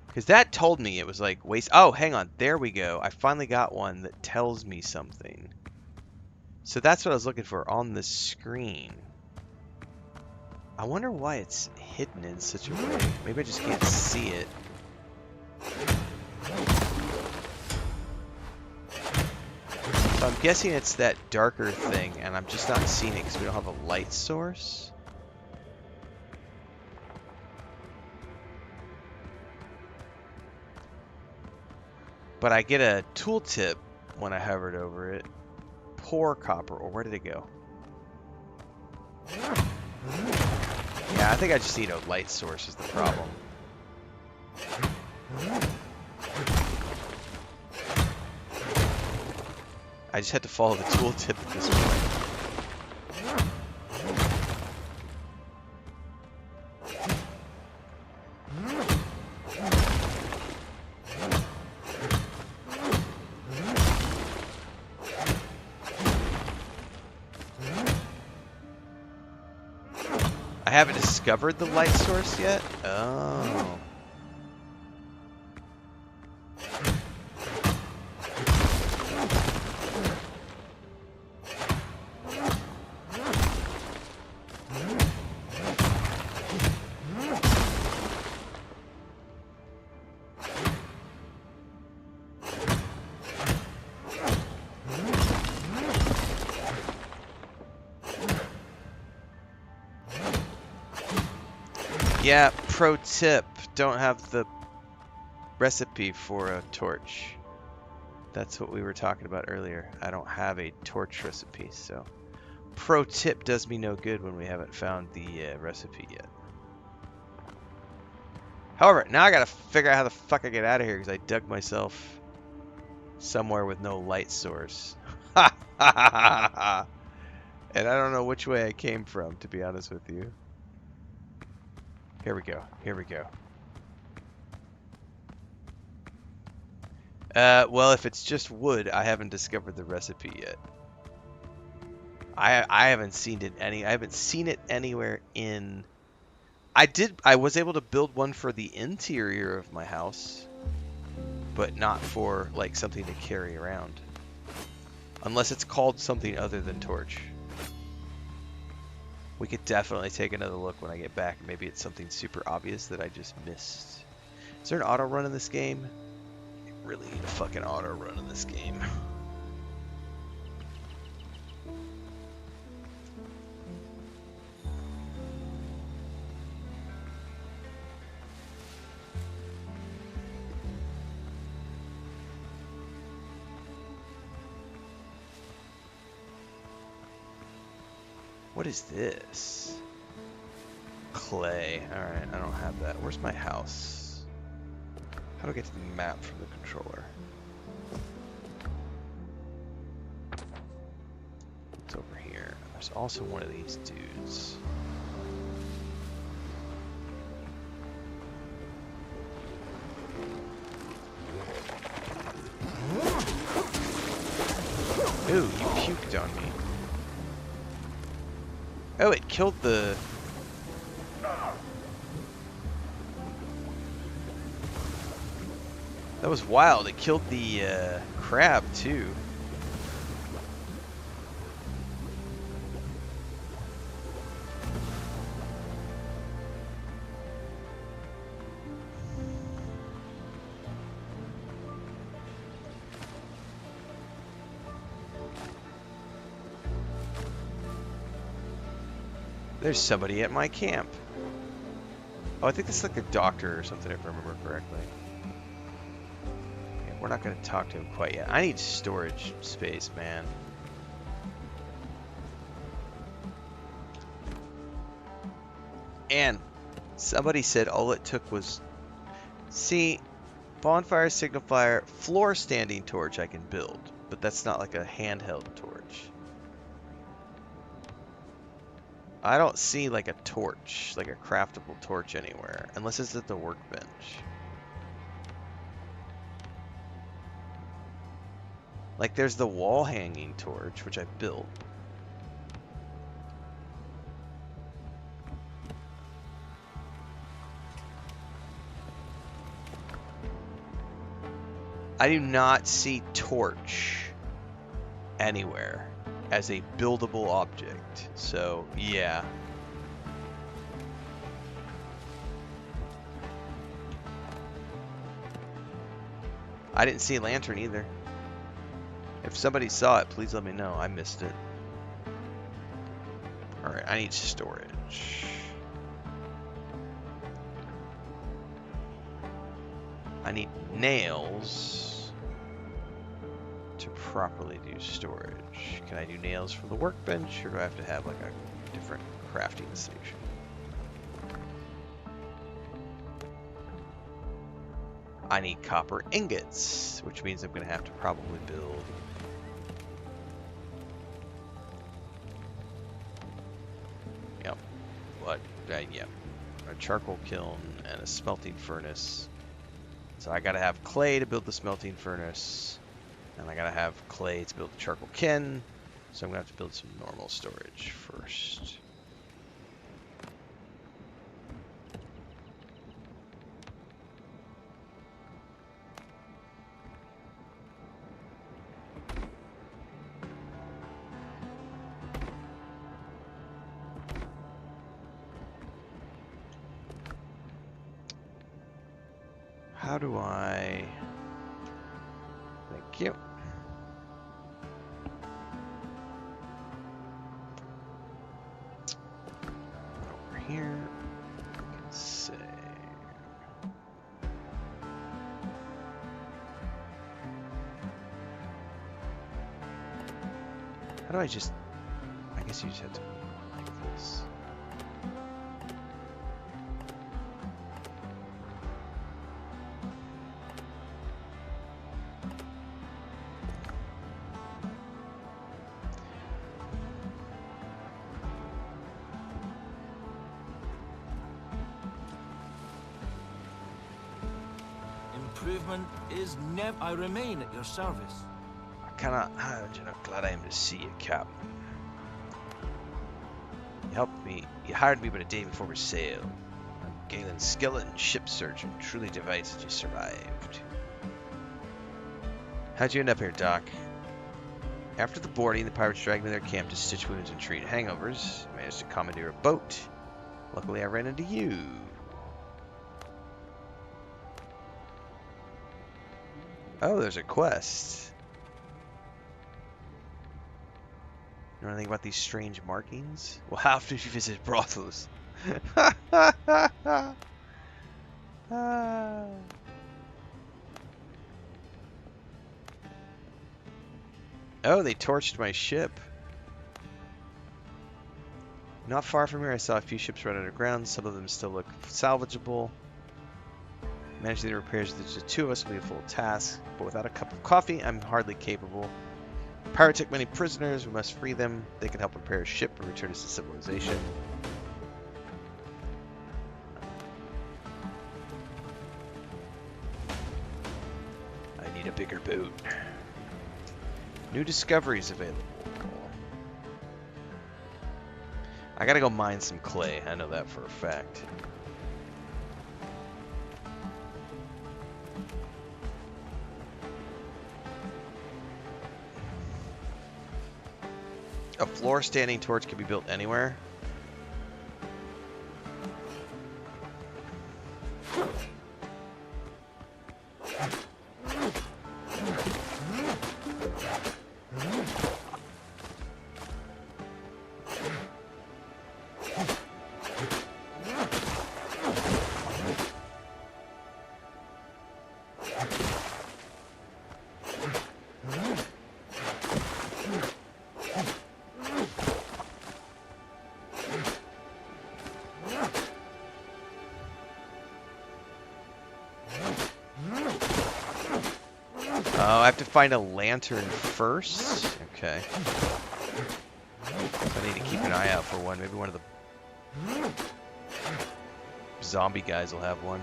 Because that told me it was like waste... Oh, hang on. There we go. I finally got one that tells me something. So that's what I was looking for on the screen. I wonder why it's hidden in such a way. Maybe I just can't see it. So I'm guessing it's that darker thing, and I'm just not seeing it because we don't have a light source. But I get a tooltip when I hovered over it. Pour copper, or where did it go? Yeah, I think I just need a light source is the problem. I just had to follow the tooltip at this point. I haven't discovered the light source yet? Oh. Yeah, pro tip, don't have the recipe for a torch. That's what we were talking about earlier. I don't have a torch recipe, so pro tip does me no good when we haven't found the recipe yet. However, now I gotta figure out how the fuck I get out of here because I dug myself somewhere with no light source. Ha ha ha ha ha! And I don't know which way I came from, to be honest with you. Here we go. Here we go. Well, if it's just wood, I haven't discovered the recipe yet. I haven't seen it I haven't seen it anywhere in... I was able to build one for the interior of my house, but not for, like, something to carry around. Unless it's called something other than torch. We could definitely take another look when I get back. Maybe it's something super obvious that I just missed. Is there an auto run in this game? I really need a fucking auto run in this game. What is this? Clay. Alright, I don't have that. Where's my house? How do I get to the map from the controller? It's over here. There's also one of these dudes. Ooh, you puked on me. Oh, it killed the... That was wild. It killed the crab, too. There's somebody at my camp. Oh, I think it's like a doctor or something, if I remember correctly. Yeah, we're not going to talk to him quite yet. I need storage space, man. And somebody said all it took was... See, bonfire, signal fire, floor standing torch I can build. But that's not like a handheld torch. I don't see like a torch, like a craftable torch anywhere, unless it's at the workbench. Like there's the wall hanging torch, which I built. I do not see torch anywhere as a buildable object. So, yeah. I didn't see a lantern either. If somebody saw it, please let me know. I missed it. Alright, I need storage. I need nails to properly do storage. Can I do nails from the workbench, or do I have to have like a different crafting station? I need copper ingots, which means I'm going to have to probably build a charcoal kiln and a smelting furnace. So I gotta have clay to build the smelting furnace, and I gotta have clay to build the charcoal kiln. So I'm gonna have to build some normal storage first. How do I... Thank you. Over here, I can say... How do I just... I guess you just have to like this. Improvement is never. I remain at your service. Glad I am to see you, Captain. You helped me. You hired me but a day before we sailed. I'm Galen Skeleton, ship surgeon. Truly delighted that you survived. How'd you end up here, Doc? After the boarding, the pirates dragged me to their camp to stitch wounds and treat hangovers. I managed to commandeer a boat. Luckily, I ran into you. Oh, there's a quest. You know anything about these strange markings? Well, how often did you visit brothels? Oh, they torched my ship. Not far from here, I saw a few ships run underground. Some of them still look salvageable. Managing the repairs with just two of us will be a full task, but without a cup of coffee, I'm hardly capable. The pirate took many prisoners. We must free them. They can help repair a ship and return us to civilization. I need a bigger boat. New discoveries available. I gotta go mine some clay. I know that for a fact. A floor standing torch can be built anywhere. Oh, I have to find a lantern first? Okay. So I need to keep an eye out for one. Maybe one of the zombie guys will have one.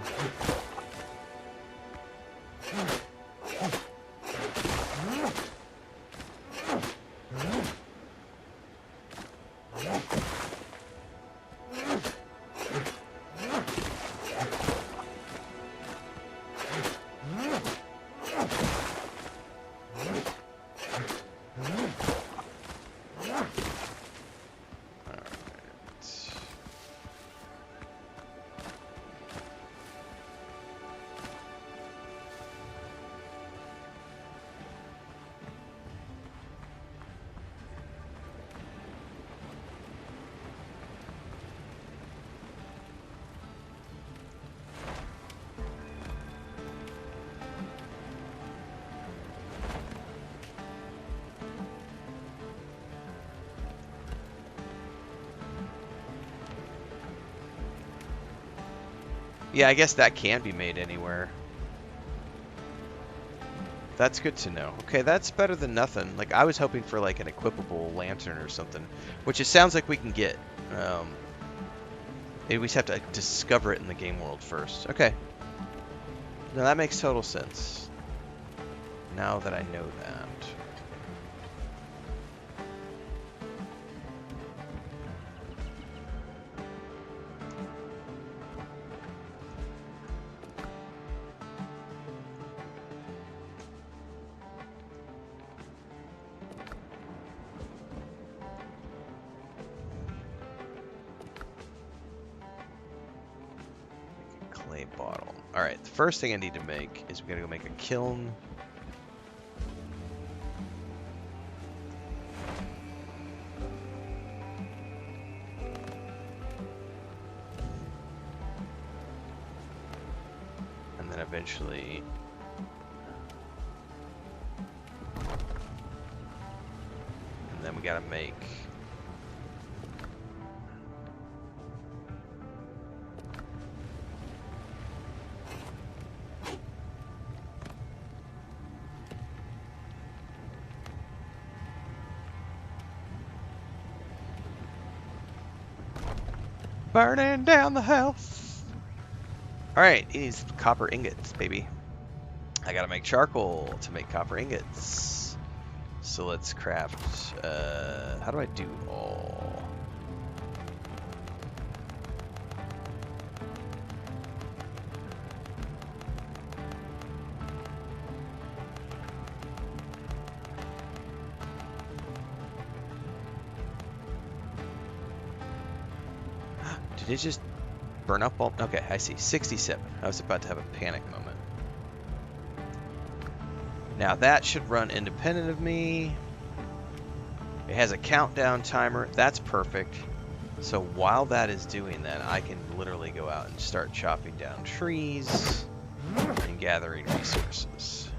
Yeah, I guess that can be made anywhere. That's good to know. Okay, that's better than nothing. Like, I was hoping for, like, an equipable lantern or something, which it sounds like we can get. Maybe we just have to discover it in the game world first. Okay. No, that makes total sense. Now that I know that. Clay bottle. Alright, the first thing I need to make is we gotta go make a kiln. And then eventually... And then we gotta make... Burning down the house. Alright, it needs copper ingots, baby. I gotta make charcoal to make copper ingots. So let's craft, how do I do all? Did it just burn up all? Okay, I see. 67. I was about to have a panic moment. Now that should run independent of me. It has a countdown timer. That's perfect. So while that is doing that, I can literally go out and start chopping down trees and gathering resources.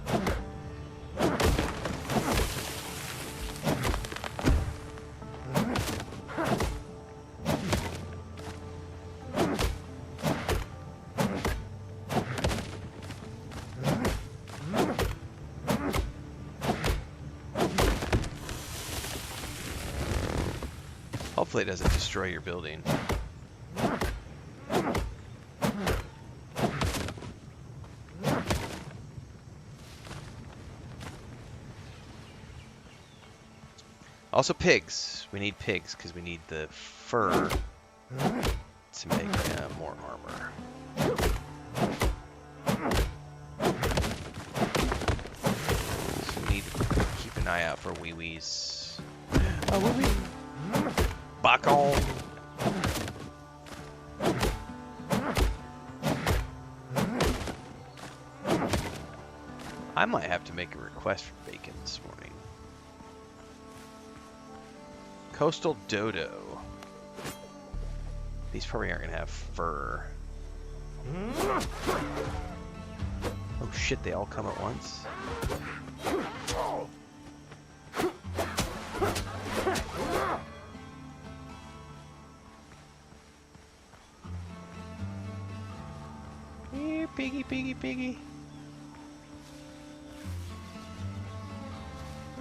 Hopefully it doesn't destroy your building. Also pigs. We need pigs because we need the fur to make more armor. So we need to keep an eye out for wee-wees. Oh, wee-wee! Back on! I might have to make a request for bacon this morning. Coastal dodo. These probably aren't gonna have fur. Oh shit, they all come at once? Here, piggy, piggy, piggy.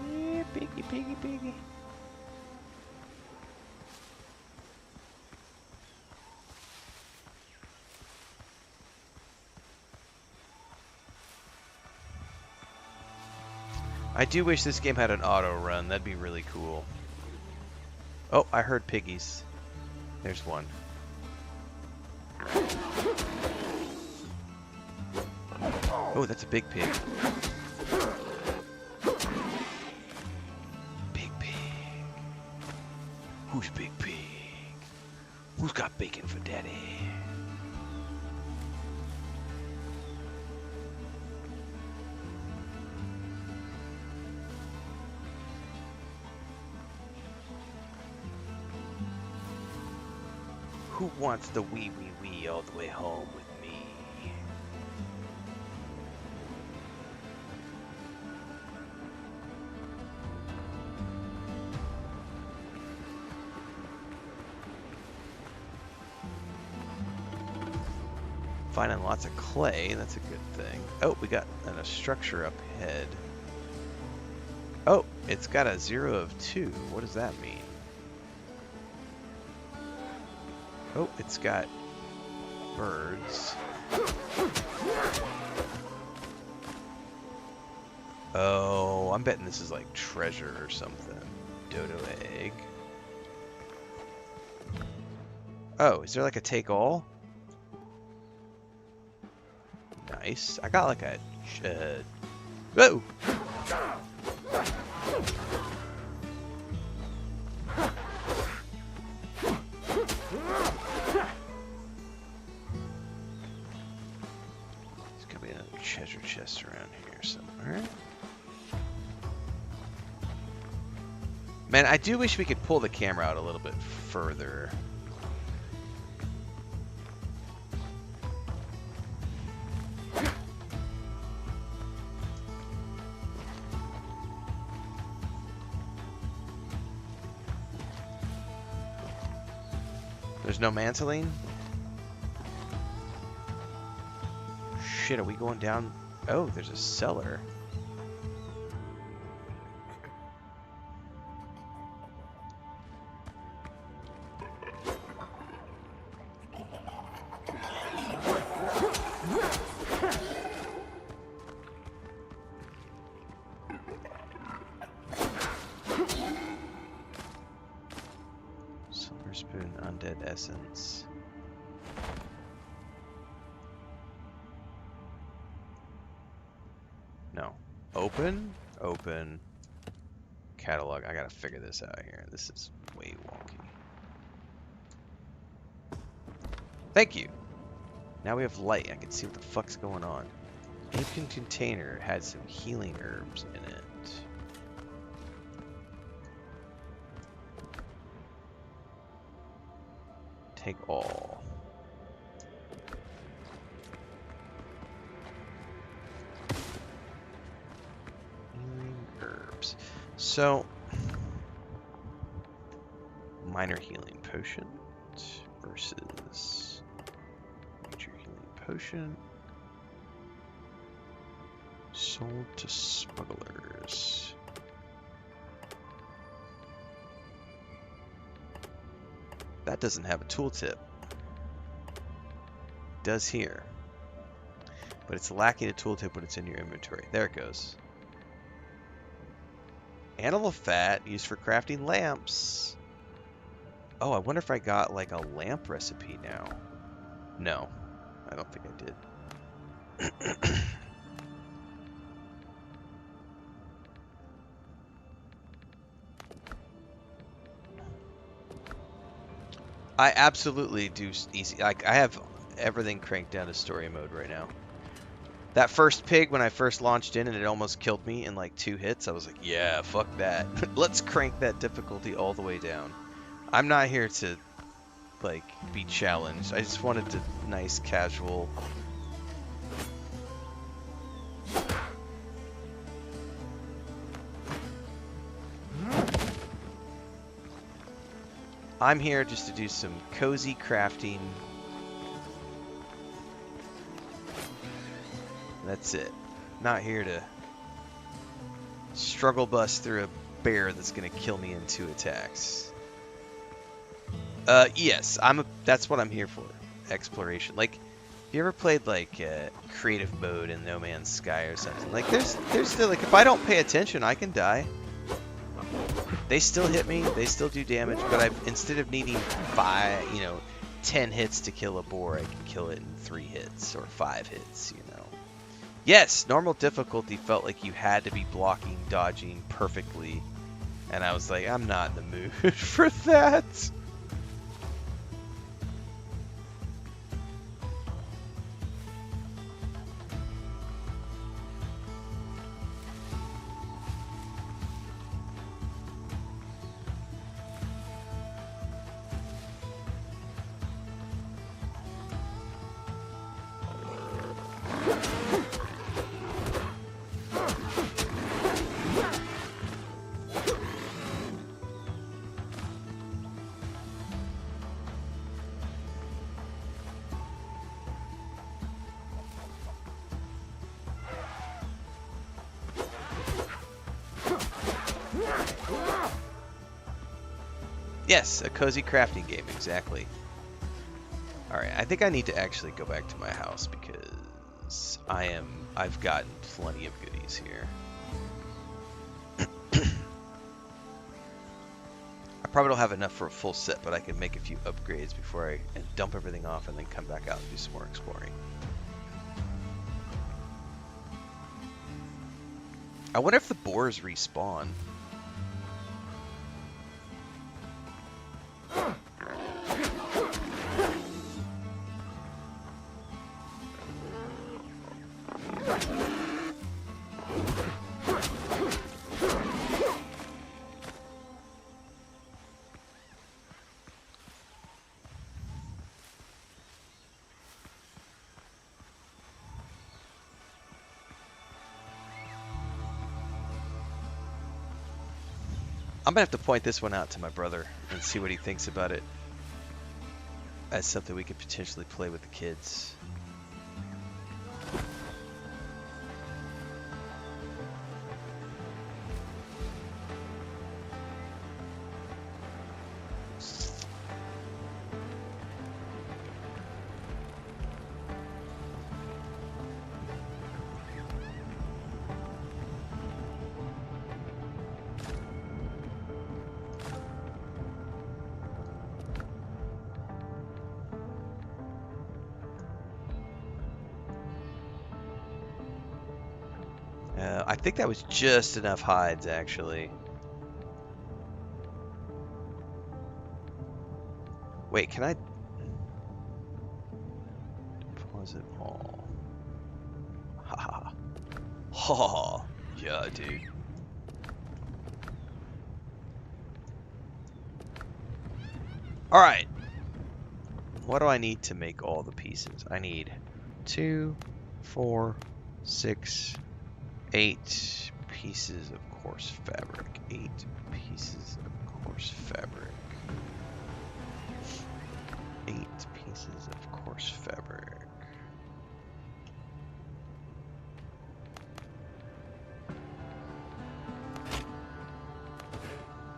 Here, piggy, piggy, piggy. I do wish this game had an auto run. That'd be really cool. Oh, I heard piggies. There's one. Oh, that's a big pig. Big pig. Who's big pig? Who's got bacon for daddy? Who wants the wee wee wee all the way home with me? Finding lots of clay, that's a good thing. Oh, we got a structure up ahead. Oh, it's got a 0 of 2. What does that mean? Oh, it's got birds. Oh, I'm betting this is like treasure or something. Dodo egg. Oh, is there like a take all? Nice. I got like a... whoa! There's gotta be another treasure chest around here somewhere. Man, I do wish we could pull the camera out a little bit further. There's no mantling? Shit, are we going down? Oh, there's a cellar. Spoon, undead essence. No. Open? Open. Catalog. I gotta figure this out here. This is way wonky. Thank you! Now we have light. I can see what the fuck's going on. Ancient container had some healing herbs in it. Take all. Healing herbs. So, minor healing potion versus major healing potion. Sold to smugglers. That doesn't have a tooltip. It does here. But it's lacking a tooltip when it's in your inventory. There it goes. Animal fat used for crafting lamps. Oh, I wonder if I got like a lamp recipe now. No, I don't think I did. I absolutely do easy. Like, I have everything cranked down to story mode right now. That first pig, when I first launched in and it almost killed me in like 2 hits, I was like, yeah, fuck that. Let's crank that difficulty all the way down. I'm not here to, like, be challenged. I just wanted to nice, casual... I'm here just to do some cozy crafting. That's it. Not here to struggle bust through a bear that's gonna kill me in 2 attacks. Yes, that's what I'm here for. Exploration. Like, you ever played like creative mode in No Man's Sky or something? Like, there's still, like, if I don't pay attention, I can die. They still hit me, they still do damage, but instead of needing 10 hits to kill a boar, I can kill it in 3 hits or 5 hits, you know. Yes, normal difficulty felt like you had to be blocking, dodging perfectly, and I was like, I'm not in the mood for that. Yes, a cozy crafting game, exactly. Alright, I think I need to actually go back to my house because I've gotten plenty of goodies here. I probably don't have enough for a full set, but I can make a few upgrades before I dump everything off and then come back out and do some more exploring. I wonder if the boars respawn. I'm gonna have to point this one out to my brother and see what he thinks about it as something we could potentially play with the kids. I think that was just enough hides, actually. Wait, can I deposit all? Ha ha ha. Yeah, dude. Alright. What do I need to make all the pieces? I need 2, 4, 6, 8 pieces of coarse fabric. 8 pieces of coarse fabric. 8 pieces of coarse fabric.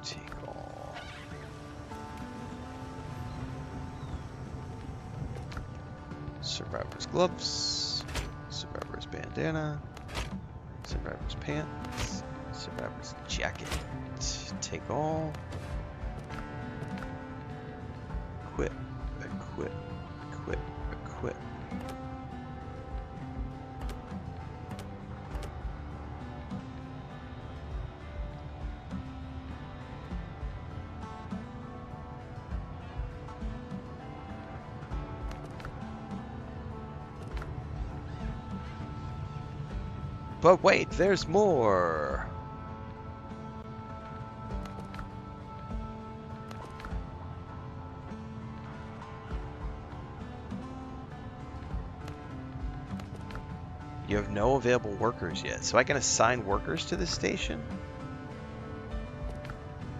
Take all. Survivor's gloves. Survivor's bandana. Survivor's pants. Survivor's jacket. Take all. Equip. Equip. Equip. Equip. But wait, there's more! You have no available workers yet, so I can assign workers to this station?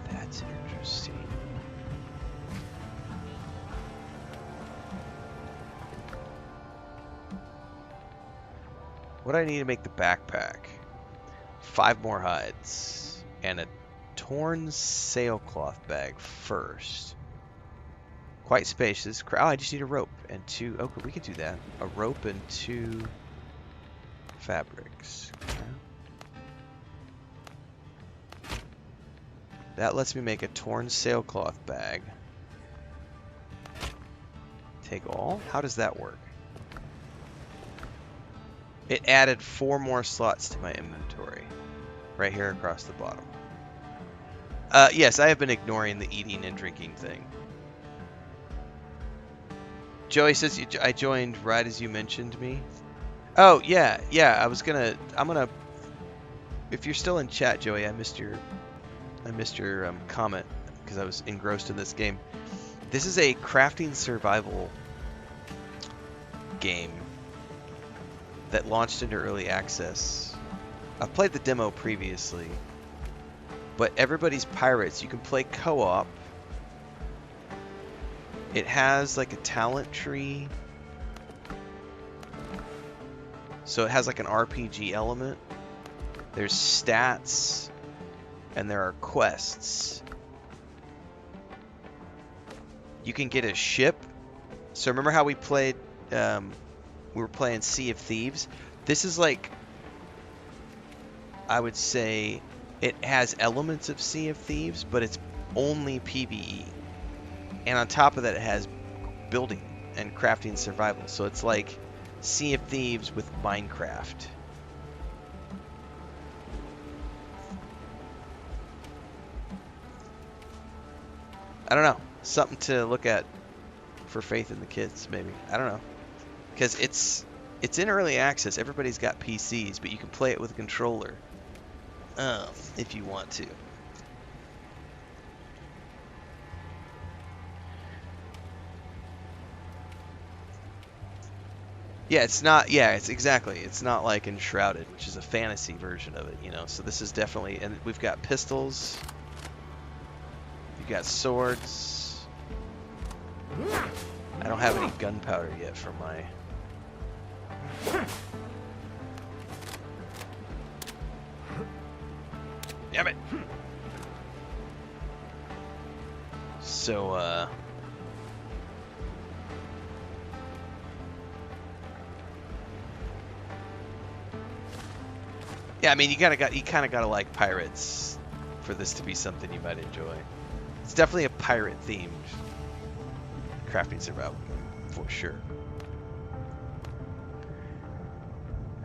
That's interesting. What do I need to make the backpack? 5 more hides. And a torn sailcloth bag first. Quite spacious. Oh, I just need a rope and 2... Okay, we can do that. A rope and 2 fabrics. Okay. That lets me make a torn sailcloth bag. Take all? How does that work? It added 4 more slots to my inventory. Right here across the bottom. Yes, I have been ignoring the eating and drinking thing. Joey says I joined right as you mentioned me. Oh, yeah, I'm gonna, if you're still in chat, Joey, I missed your comment because I was engrossed in this game. This is a crafting survival game that launched into early access. I've played the demo previously, but everybody's pirates. You can play co-op. It has like a talent tree, so it has like an RPG element. There's stats, and there are quests. you can get a ship. So remember how we played, we were playing Sea of Thieves? This is like, I would say, it has elements of Sea of Thieves, but it's only PvE. And on top of that, it has building and crafting survival. So it's like Sea of Thieves with Minecraft. I don't know. Something to look at for Faith in the Kids, maybe. I don't know. Because it's in early access. Everybody's got PCs, but you can play it with a controller if you want to. Yeah, it's not. Yeah, it's exactly. It's not like Enshrouded, which is a fantasy version of it, you know. So this is definitely, and we've got pistols. You've got swords. I don't have any gunpowder yet for my. Damn it. So, yeah, I mean, you kind of gotta like pirates for this to be something you might enjoy. It's definitely a pirate themed crafting survival for sure.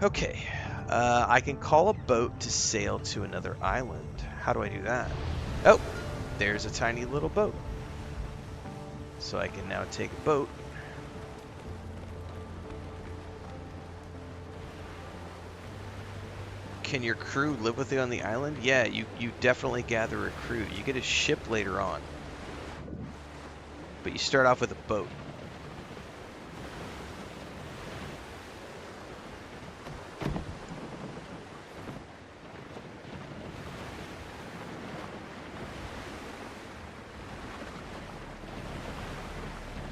Okay, I can call a boat to sail to another island. How do I do that? Oh, there's a tiny little boat. So I can now take a boat. Can your crew live with you on the island? Yeah, you definitely gather a crew. You get a ship later on. But you start off with a boat.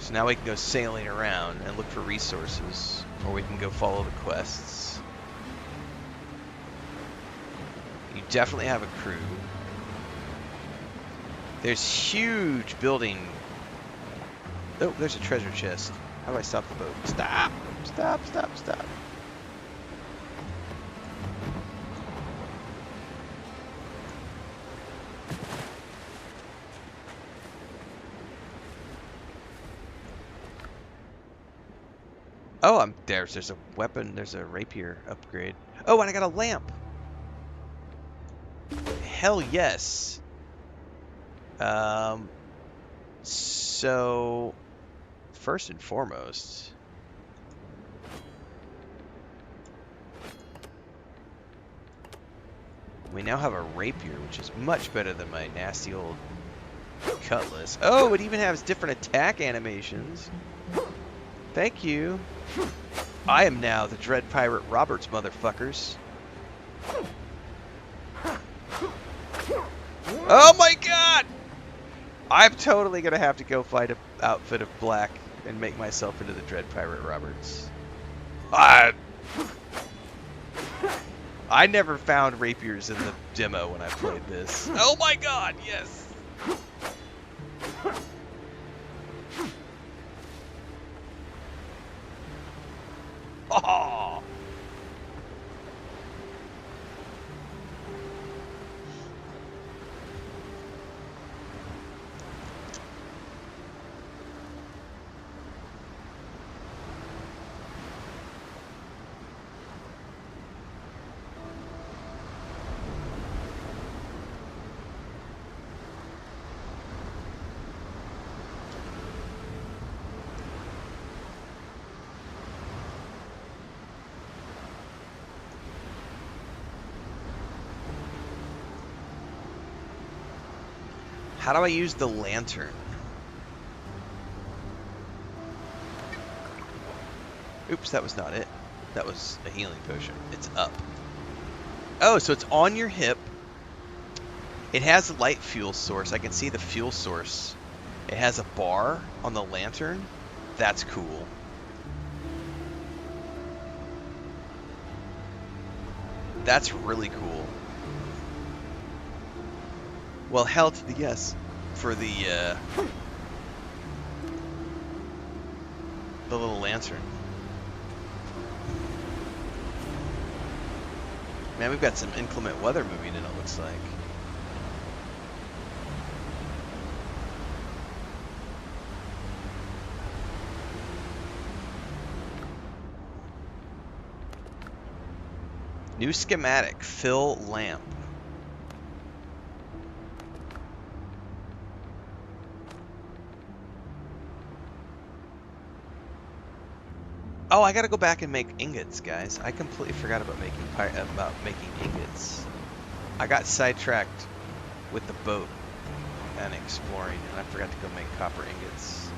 So now we can go sailing around and look for resources, or we can go follow the quests. You definitely have a crew. There's huge building. Oh, there's a treasure chest. How do I stop the boat? Stop! Stop, stop, stop. Oh, there's a weapon, there's a rapier upgrade. Oh, and I got a lamp. Hell yes. So first and foremost, we now have a rapier, which is much better than my nasty old cutlass. Oh, it even has different attack animations. Thank you. I am now the Dread Pirate Roberts, motherfuckers. Oh my god! I'm totally gonna have to go find an outfit of black and make myself into the Dread Pirate Roberts. I never found rapiers in the demo when I played this. Oh my god, yes! Oh! How do I use the lantern? Oops, that was not it. That was a healing potion. It's up. Oh, so it's on your hip. It has a light fuel source. I can see the fuel source. It has a bar on the lantern. That's cool. That's really cool. Well, hell to the yes for the The little lantern. Man, we've got some inclement weather moving in, it looks like. New schematic, fill lamp. Oh, I gotta go back and make ingots, guys. I completely forgot about making ingots. I got sidetracked with the boat and exploring, and I forgot to go make copper ingots.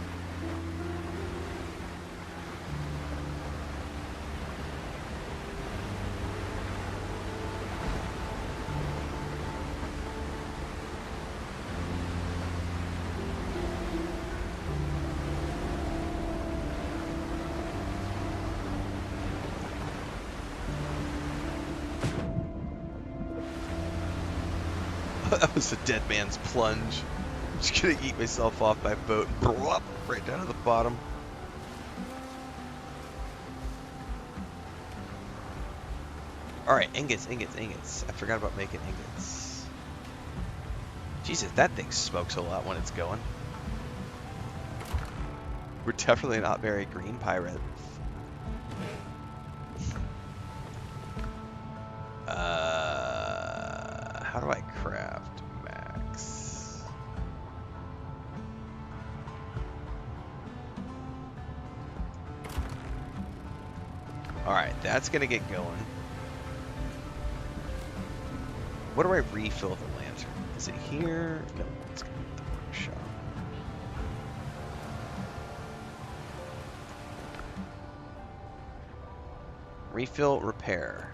That was a dead man's plunge. Just gonna eat myself off by boat. Blop, right down to the bottom. Alright, ingots. I forgot about making ingots. Jesus, that thing smokes a lot when it's going. We're definitely not very green pirates. How do I craft max? Alright, that's gonna get going. What do I refill the lantern? Is it here? No, it's gonna be at the workshop. Refill, repair.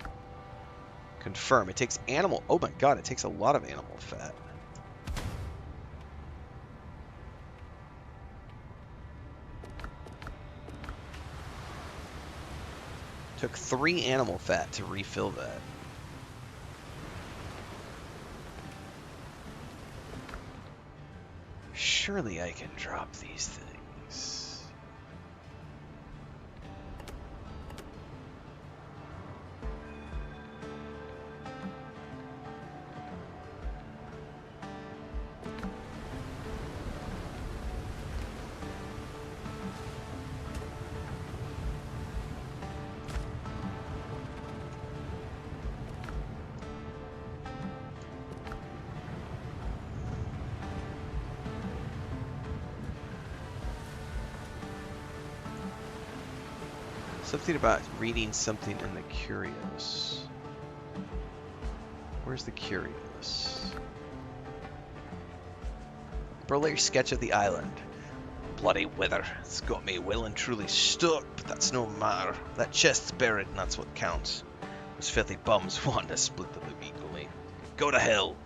Confirm. It takes animal. Oh my god, it takes a lot of animal fat. Took 3 animal fat to refill that. Surely I can drop these things. Something about reading something in the Curious. Where's the Curious? Burlary sketch of the island. Bloody weather. It's got me well and truly stuck, but that's no matter. That chest's buried and that's what counts. Those filthy bums want to split the loot equally. Go to hell.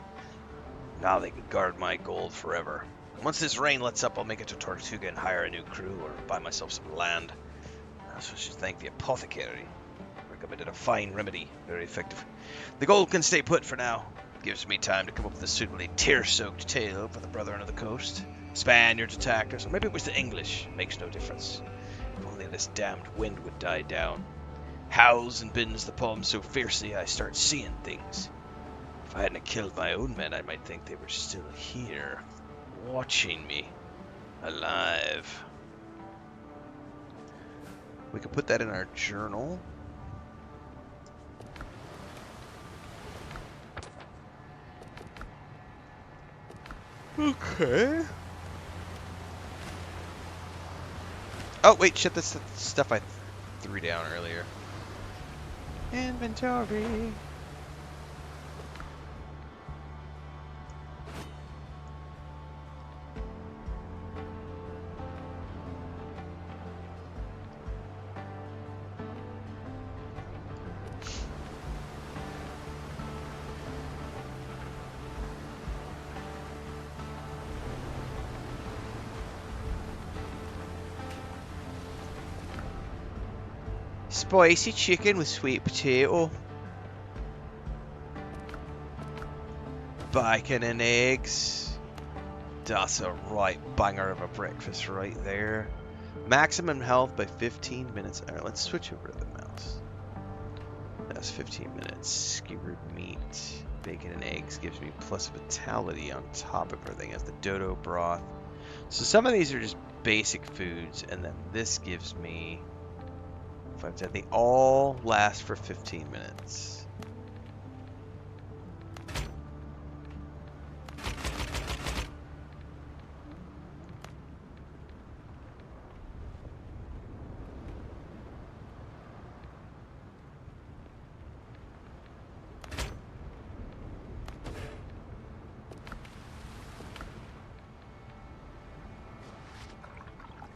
Now they can guard my gold forever. Once this rain lets up, I'll make it to Tortuga and hire a new crew or buy myself some land. I also should thank the apothecary. Recommended a fine remedy, very effective. The gold can stay put for now. Gives me time to come up with a suitably tear-soaked tale for the brethren of the coast. Spaniards attacked us, or maybe it was the English. Makes no difference. If only this damned wind would die down. Howls and bends the palm so fiercely I start seeing things. If I hadn't killed my own men, I might think they were still here, watching me, alive. We could put that in our journal. Okay. Oh, wait, shit, that's the stuff I threw down earlier. Inventory. Spicy chicken with sweet potato. Bacon and eggs. That's a right banger of a breakfast right there. Maximum health by 15 minutes. All right, let's switch over to the mouse. That's 15 minutes. Skewered meat, bacon and eggs gives me plus vitality on top of everything as the dodo broth. So some of these are just basic foods, and then this gives me 5 10. They all last for 15 minutes.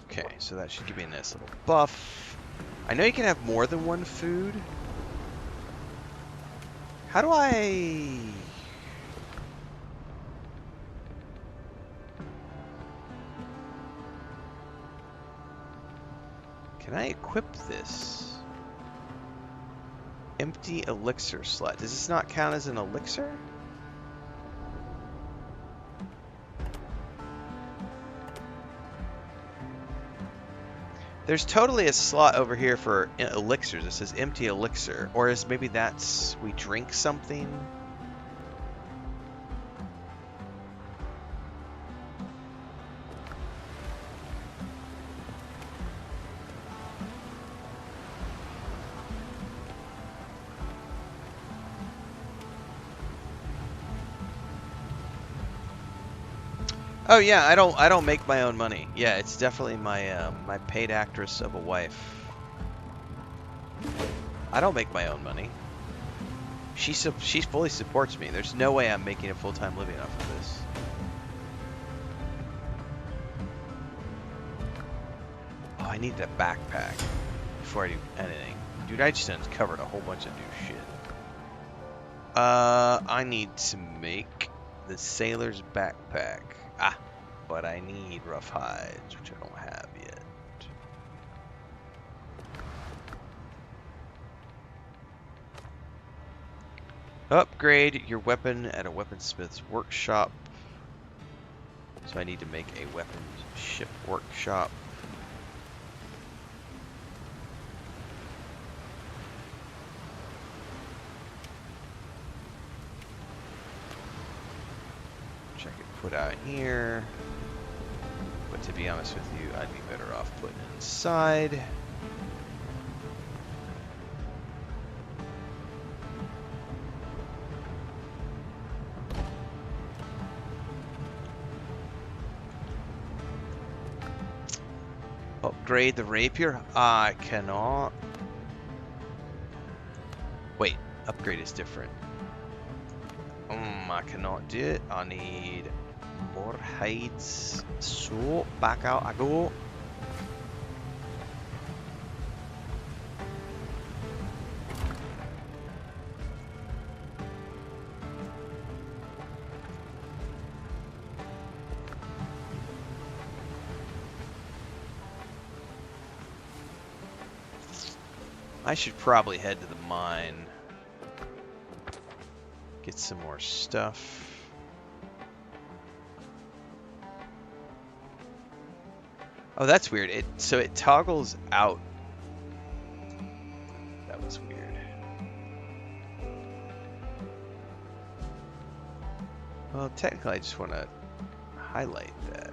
Okay, so that should give me a nice little buff. I know you can have more than one food. How do I... Can I equip this? Empty elixir slot. Does this not count as an elixir? There's totally a slot over here for elixirs. It says empty elixir. Or is maybe that's we drink something? Oh yeah, I don't make my own money. Yeah, it's definitely my my paid actress of a wife. I don't make my own money. She fully supports me. There's no way I'm making a full-time living off of this. Oh, I need a backpack before I do anything. Dude, I just uncovered a whole bunch of new shit. I need to make the sailor's backpack. Ah, but I need rough hides, which I don't have yet. Upgrade your weapon at a weaponsmith's workshop. So I need to make a weaponship workshop. Which I could put out here. But to be honest with you, I'd be better off putting it inside. Upgrade the rapier? I cannot. Wait, upgrade is different. I cannot do it. I need more hides. So, back out I go. I should probably head to the mine. Get some more stuff. Oh, that's weird. So it toggles out. That was weird. Well, technically I just want to highlight that.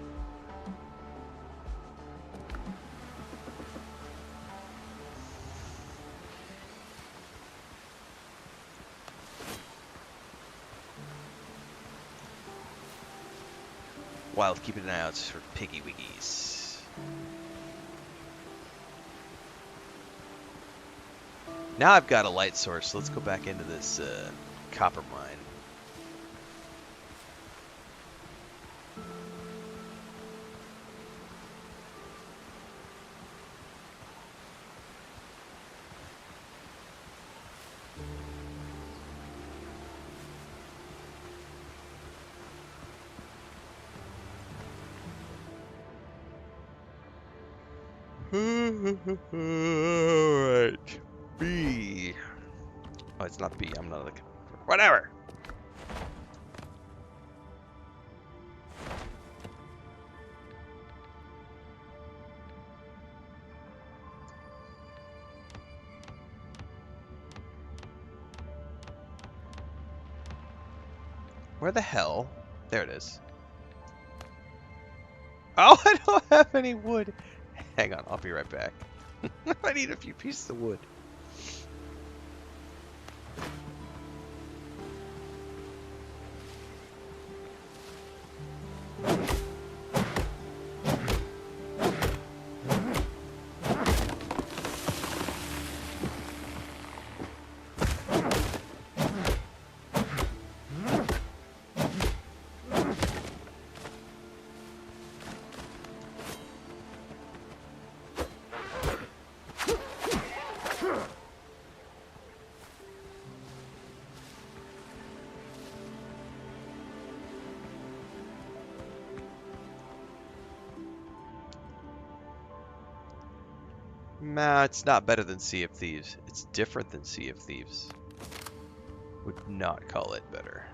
While keeping an eye out for piggy wiggies. Now I've got a light source, so let's go back into this copper mine. Alright. B. Oh, it's not B. I'm not looking for. Whatever. Where the hell? There it is. Oh, I don't have any wood. Hang on, I'll be right back. I need a few pieces of wood. Nah, it's not better than Sea of Thieves. It's different than Sea of Thieves. Would not call it better.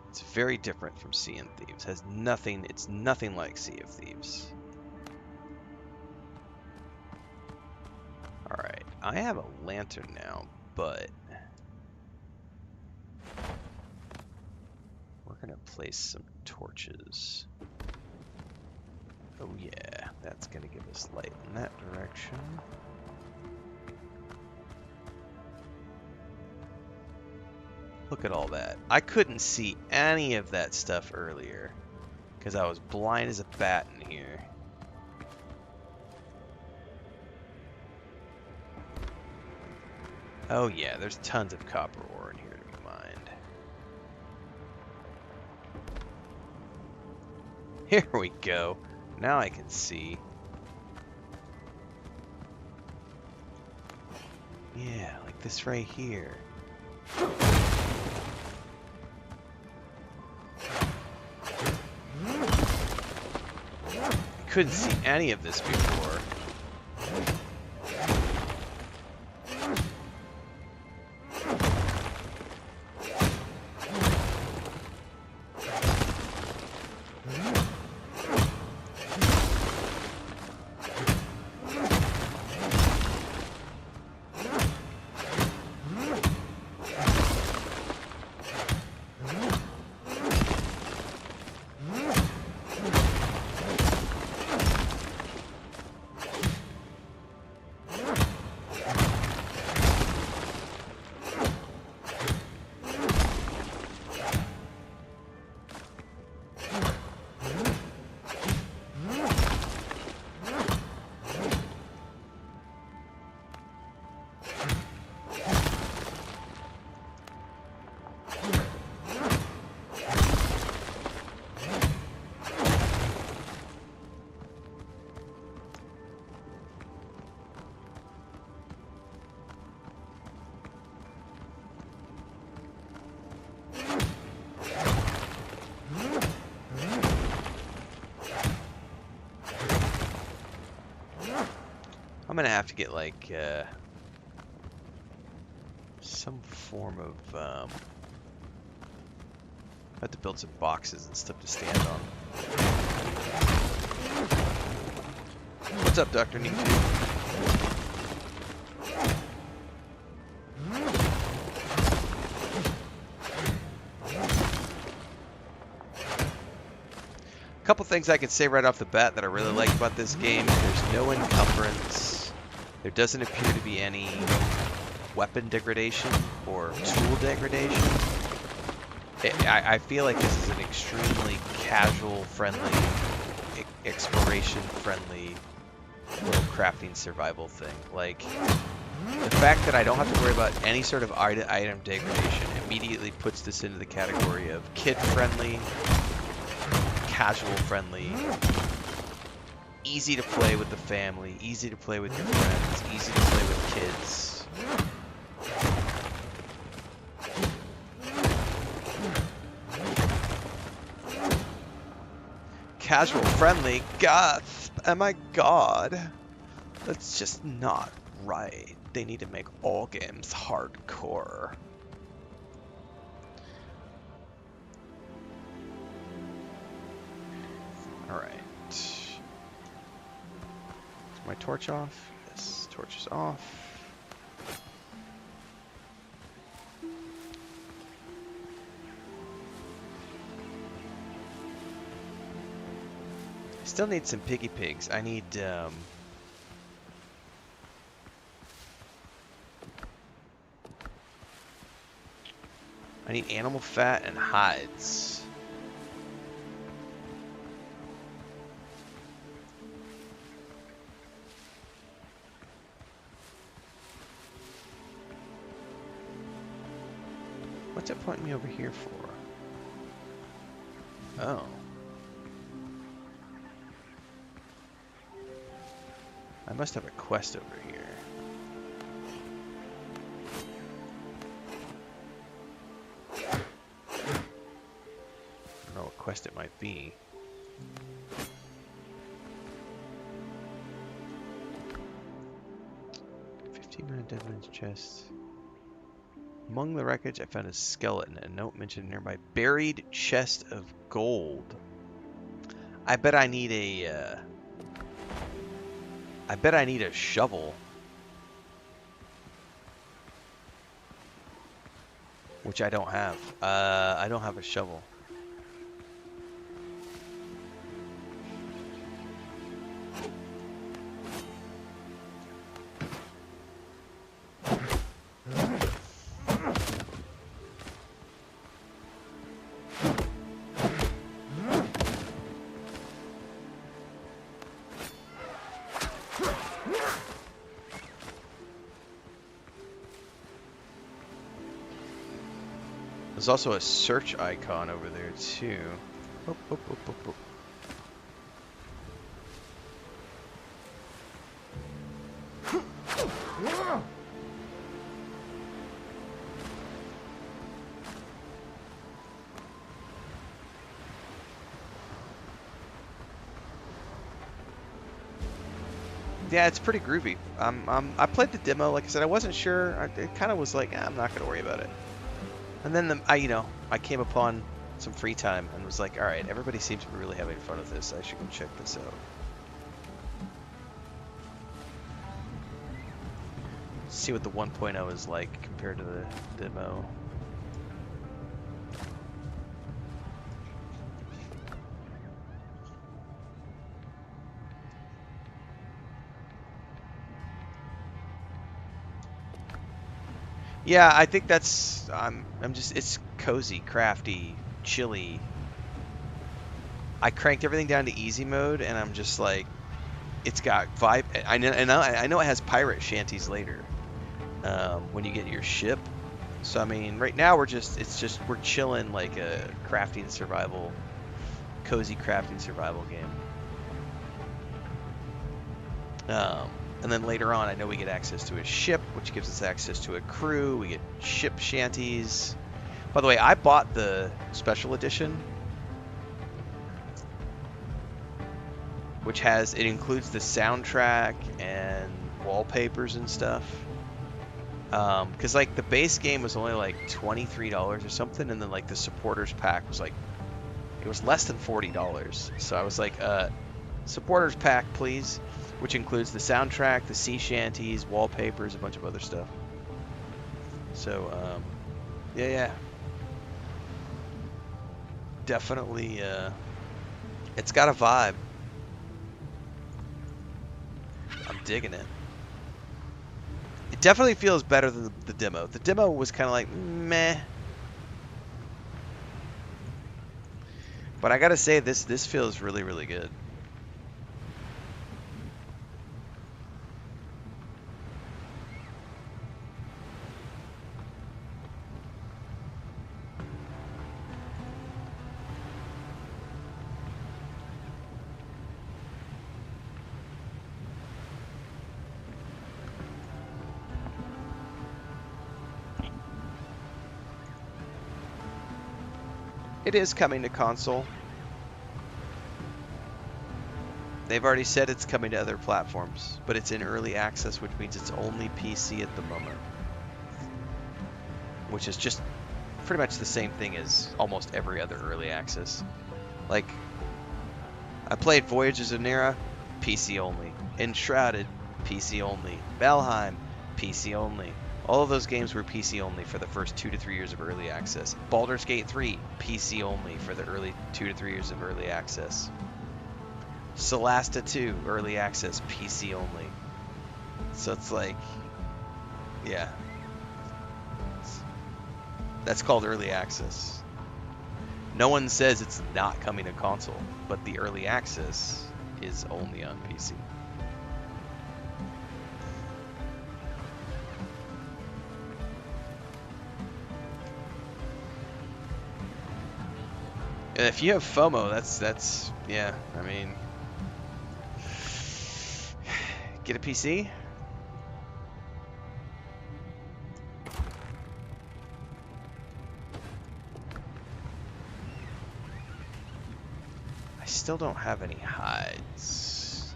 It's very different from Sea and Thieves. Has nothing. It's nothing like Sea of Thieves. All right, I have a lantern now, but we're gonna place some torches. Oh yeah, that's gonna give us light in that direction. Look at all that. I couldn't see any of that stuff earlier because I was blind as a bat in here. Oh yeah, there's tons of copper ore in here to be mined. Here we go. Now I can see. Yeah, like this right here. I couldn't see any of this before. I'm gonna have to get like some form of I have to build some boxes and stuff to stand on. What's up, Dr. Need Couple things I can say right off the bat that I really like about this game. There's no encumbrance. There doesn't appear to be any weapon degradation or tool degradation. I feel like this is an extremely casual, friendly, exploration-friendly little crafting survival thing. Like, the fact that I don't have to worry about any sort of item degradation immediately puts this into the category of kid-friendly, casual-friendly, easy to play with the family, easy to play with your friends, easy to play with kids. Casual friendly, gasp, oh my god. That's just not right. They need to make all games hardcore. Alright. My torch off? Yes, torch is off. Still need some piggy pigs. I need animal fat and hides. What's it pointing me over here for? Oh. I must have a quest over here. I don't know what quest it might be. $15 dead man's chest. Among the wreckage, I found a skeleton. A note mentioned nearby. Buried chest of gold. I bet I need a shovel. Which I don't have. I don't have a shovel. There's also a search icon over there too. Oop, oop, oop, oop, oop. Yeah, it's pretty groovy. I played the demo. Like I said, I wasn't sure. It kind of was like, I'm not gonna worry about it. And then I came upon some free time and was like, all right, everybody seems to be really having fun with this. I should go check this out. See what the 1.0 is like compared to the demo. Yeah, I think that's I'm just it's cozy, crafty, chilly. I cranked everything down to easy mode and I'm just like it's got vibe. I know it has pirate shanties later. When you get your ship. So I mean, right now we're chilling like a crafting survival, cozy crafting survival game. And then later on, I know we get access to a ship, which gives us access to a crew. We get ship shanties. By the way, I bought the special edition, which it includes the soundtrack and wallpapers and stuff. Because like the base game was only like $23 or something, and then like the supporters pack was like it was less than $40. So I was like, supporters pack, please. Which includes the soundtrack, the sea shanties, wallpapers, a bunch of other stuff. So, yeah. Definitely, it's got a vibe. I'm digging it. It definitely feels better than the demo. The demo was kind of like, meh. But I gotta say, this feels really, really good. It is coming to console. They've already said it's coming to other platforms, but it's in early access, which means it's only PC at the moment. Which is just pretty much the same thing as almost every other early access. Like, I played Voyages of Nera, PC only. Enshrouded, PC only. Valheim, PC only. All of those games were PC only for the first 2 to 3 years of early access. Baldur's Gate 3, PC only for the early 2 to 3 years of early access. Solasta 2, early access, PC only. So it's like, yeah. That's called early access. No one says it's not coming to console, but the early access is only on PC. And if you have FOMO, that's yeah, I mean, get a PC. I still don't have any hides.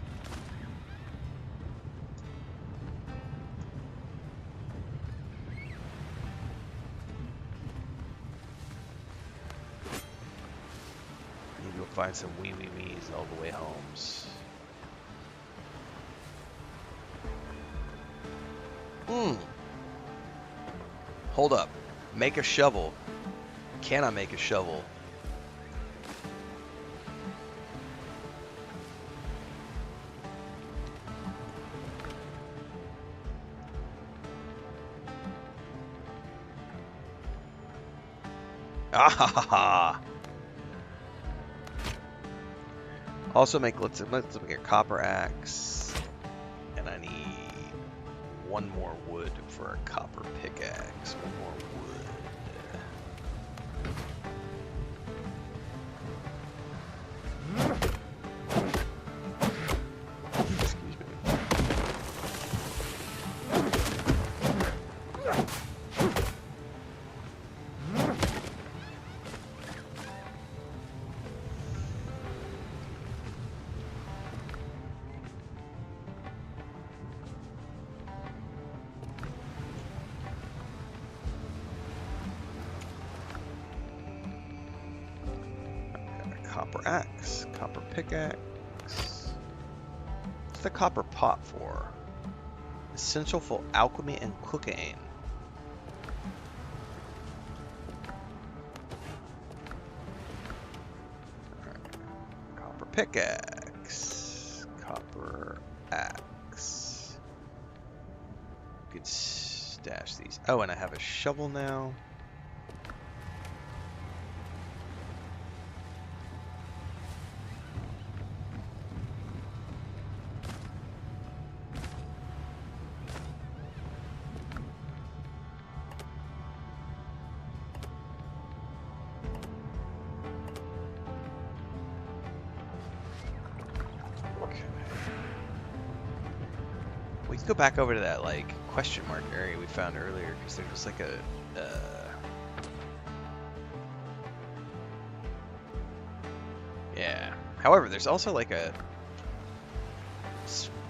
Need to go find some wee me's all the way homes. Hold up. Make a shovel. Can I make a shovel? Ah! Also make let's make a copper axe, and I need one more wood for a copper pickaxe. One more wood. Excuse me. Copper axe, copper pickaxe. What's the copper pot for? Essential for alchemy and cooking. Copper pickaxe, copper axe. You could stash these. Oh, and I have a shovel now. We can go back over to that like question mark area we found earlier because there was like a yeah. However, there's also like a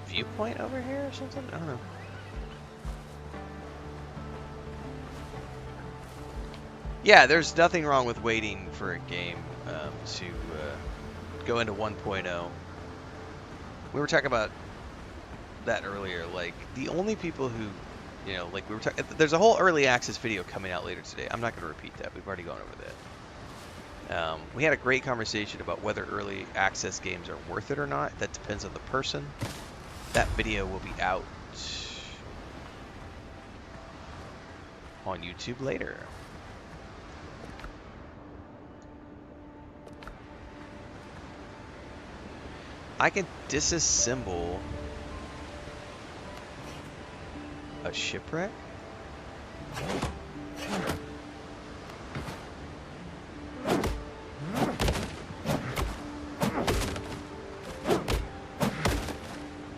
viewpoint over here or something. I don't know. Yeah, there's nothing wrong with waiting for a game to go into 1.0. We were talking about that earlier. Like the only people who, you know, like we were talking. There's a whole early access video coming out later today. I'm not going to repeat that. We've already gone over that. We had a great conversation about whether early access games are worth it or not. That depends on the person. That video will be out on YouTube later. I can disassemble a shipwreck?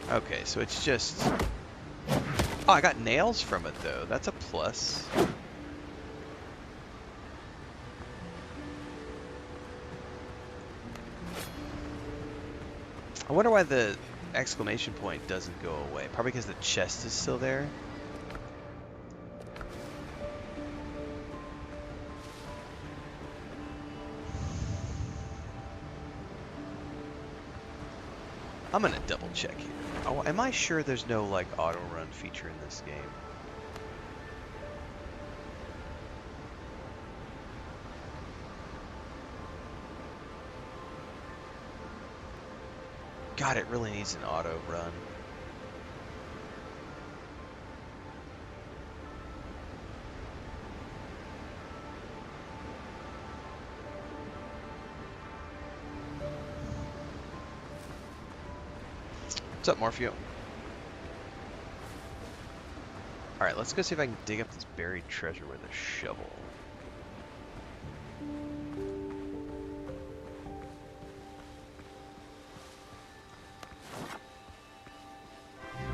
Okay, so it's just... Oh, I got nails from it, though. That's a plus. I wonder why the exclamation point doesn't go away. Probably because the chest is still there. I'm gonna double check here. Oh, am I sure there's no like auto run feature in this game? God, it really needs an auto run. What's up, Morpheo? Alright, let's go see if I can dig up this buried treasure with a shovel.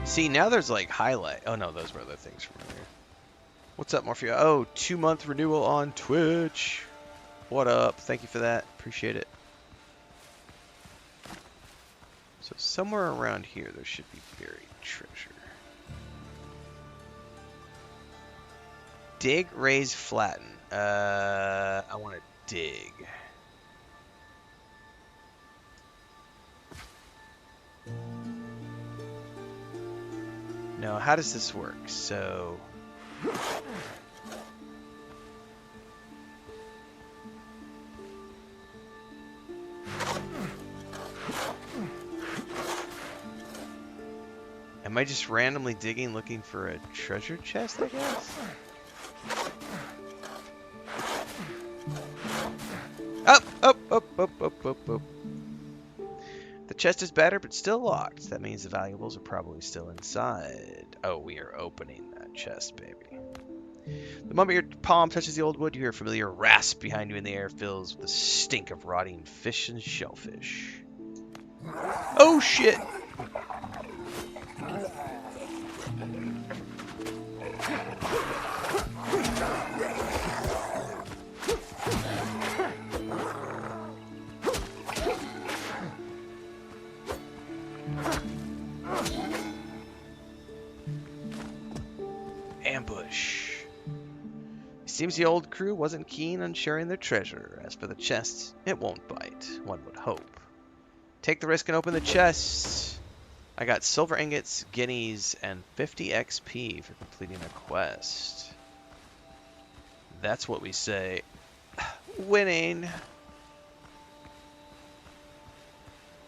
See, now there's like highlight. Oh no, those were other things from earlier. What's up, Morpheo? Oh, 2-month renewal on Twitch. What up? Thank you for that. Appreciate it. So somewhere around here there should be buried treasure. Dig, raise, flatten. I want to dig. No, how does this work? So... Am I just randomly digging looking for a treasure chest, I guess? Up, up, up, up, up, up, up. The chest is battered, but still locked. That means the valuables are probably still inside. Oh, we are opening that chest, baby. The moment your palm touches the old wood, you hear a familiar rasp behind you, and the air fills with the stink of rotting fish and shellfish. Oh, shit! Ambush. Seems the old crew wasn't keen on sharing their treasure. As for the chest, it won't bite, one would hope. Take the risk and open the chest. I got silver ingots, guineas, and 50 XP for completing a quest. That's what we say. Winning.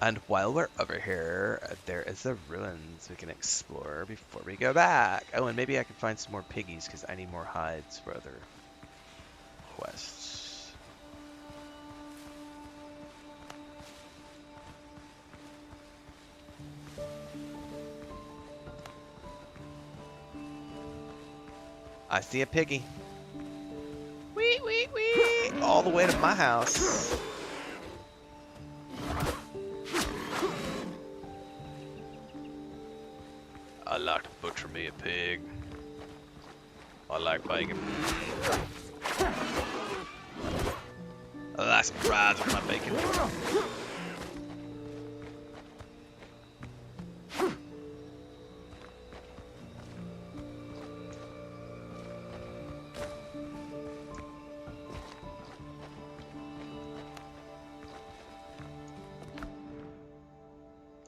And while we're over here, there is the ruins we can explore before we go back. Oh, and maybe I can find some more piggies because I need more hides for other quests. I see a piggy. Wee, wee, wee! All the way to my house. I like to butcher me a pig. I like bacon. I like some fries with my bacon.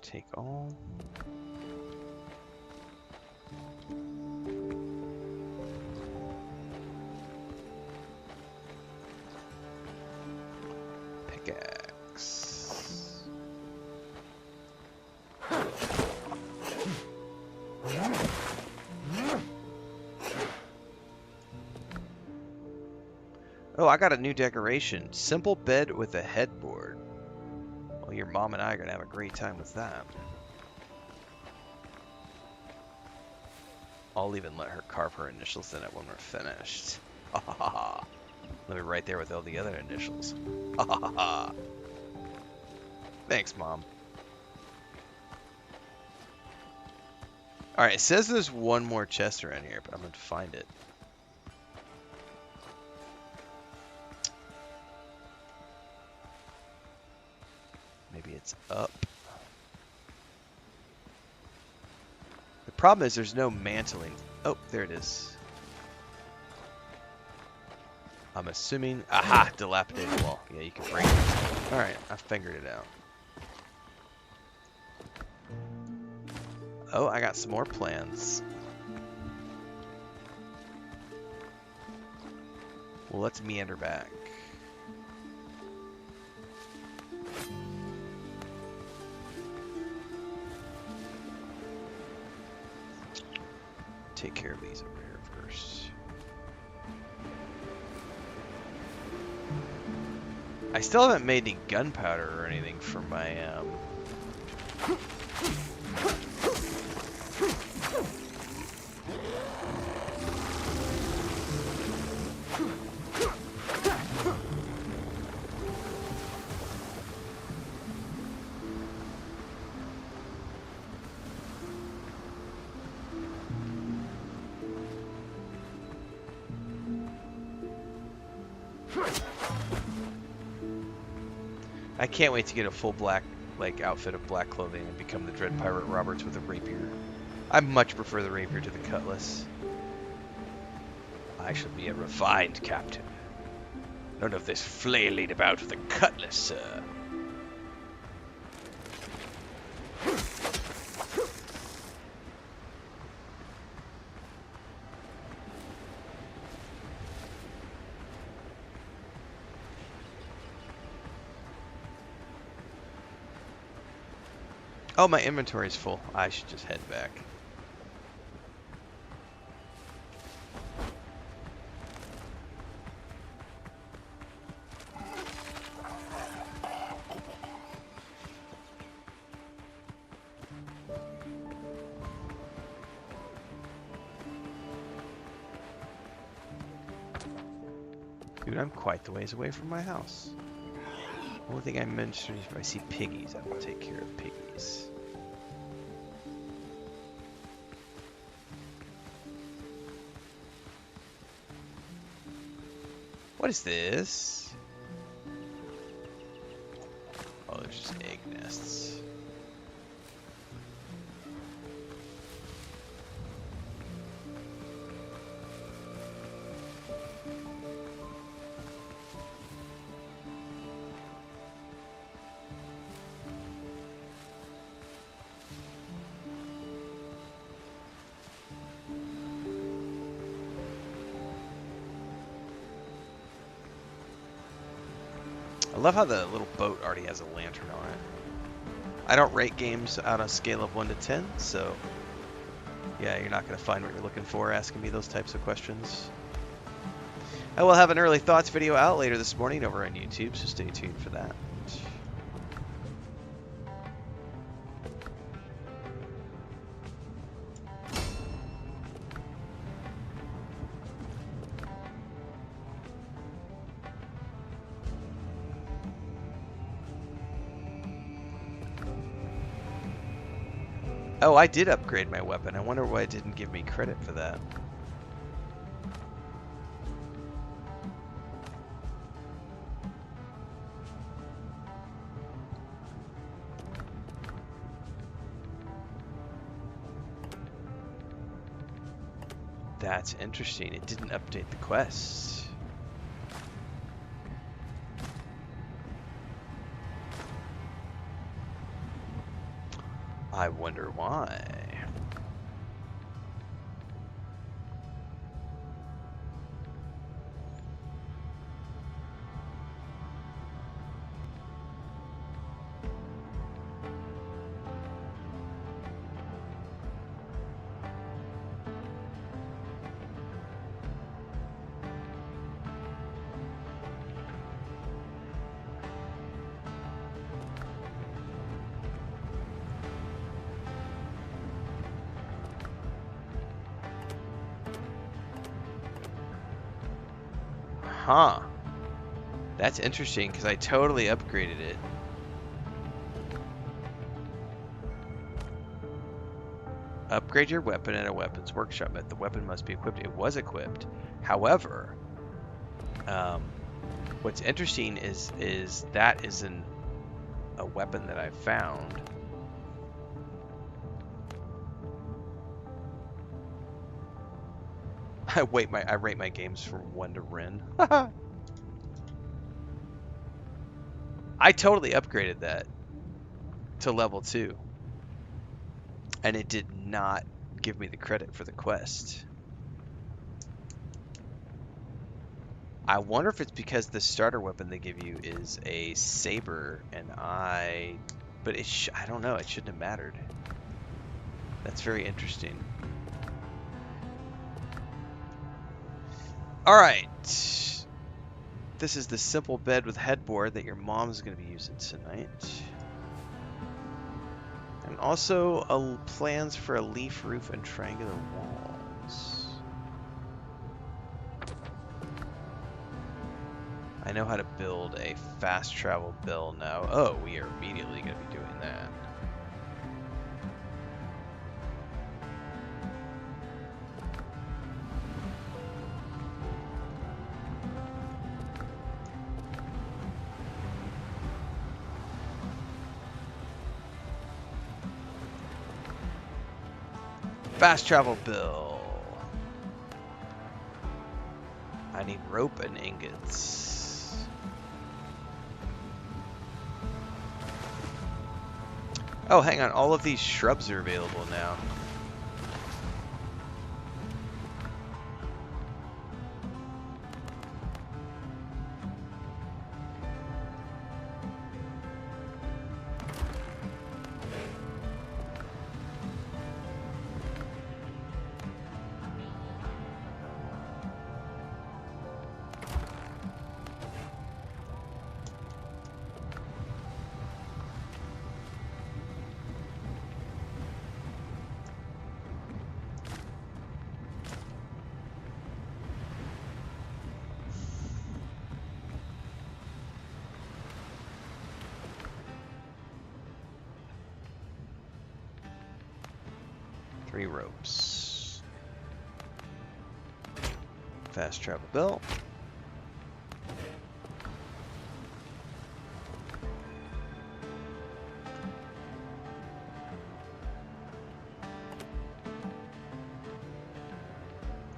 Take all. Pickaxe. Oh, I got a new decoration. Simple bed with a headboard. Well, your mom and I are going to have a great time with that. I'll even let her carve her initials in it when we're finished. Ha ha ha. Let me right there with all the other initials. Ha ha ha. Thanks, Mom. Alright, it says there's one more chest around here, but I'm going to find it. Maybe it's up. The problem is there's no mantling. Oh, there it is. I'm assuming... Aha! Dilapidated wall. Yeah, you can break it. Alright, I figured it out. Oh, I got some more plans. Well, let's meander back. take care of these over here first. I still haven't made any gunpowder or anything for my I can't wait to get a full black outfit of black clothing and become the Dread Pirate Roberts with a rapier. I much prefer the rapier to the cutlass. I shall be a refined captain. None of this flailing about with a cutlass, sir. Oh, my inventory's full. I should just head back. Dude, I'm quite the ways away from my house. Only thing I mentioned is if I see piggies, I will take care of piggies. What is this? Oh, there's just egg nests. I love how the little boat already has a lantern on it. I don't rate games on a scale of 1 to 10, so yeah, you're not going to find what you're looking for asking me those types of questions. I will have an early thoughts video out later this morning over on YouTube, so stay tuned for that. Oh, I did upgrade my weapon. I wonder why it didn't give me credit for that. That's interesting. It didn't update the quests. I wonder why. Huh. That's interesting because I totally upgraded it. Upgrade your weapon at a weapons workshop. The weapon must be equipped. It was equipped. However, what's interesting is that isn't a weapon that I found. I rate my games from 1 to Ren. I totally upgraded that to level 2. And it did not give me the credit for the quest. I wonder if it's because the starter weapon they give you is a saber and I don't know, it shouldn't have mattered. That's very interesting. Alright. This is the simple bed with headboard that your mom's going to be using tonight. And also plans for a leaf roof and triangular walls. I know how to build a fast travel bill now. Oh, we are immediately going to be doing that. Fast travel bill. I need rope and ingots. Oh, hang on. All of these shrubs are available now. Three ropes. Fast travel bill.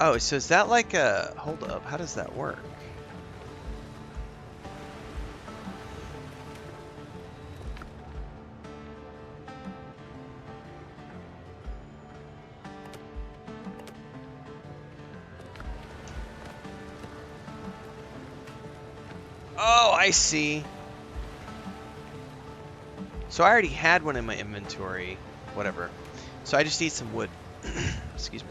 Oh, so is that like a... Hold up, how does that work? Oh, I see. So I already had one in my inventory. Whatever. So I just need some wood. Excuse me.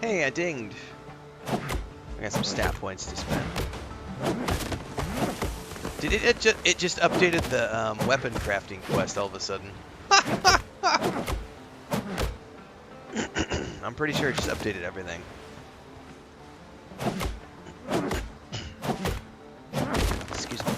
Hey, I dinged. I got some stat points to spend. Did it just updated the weapon crafting quest all of a sudden? I'm pretty sure it just updated everything. Excuse me.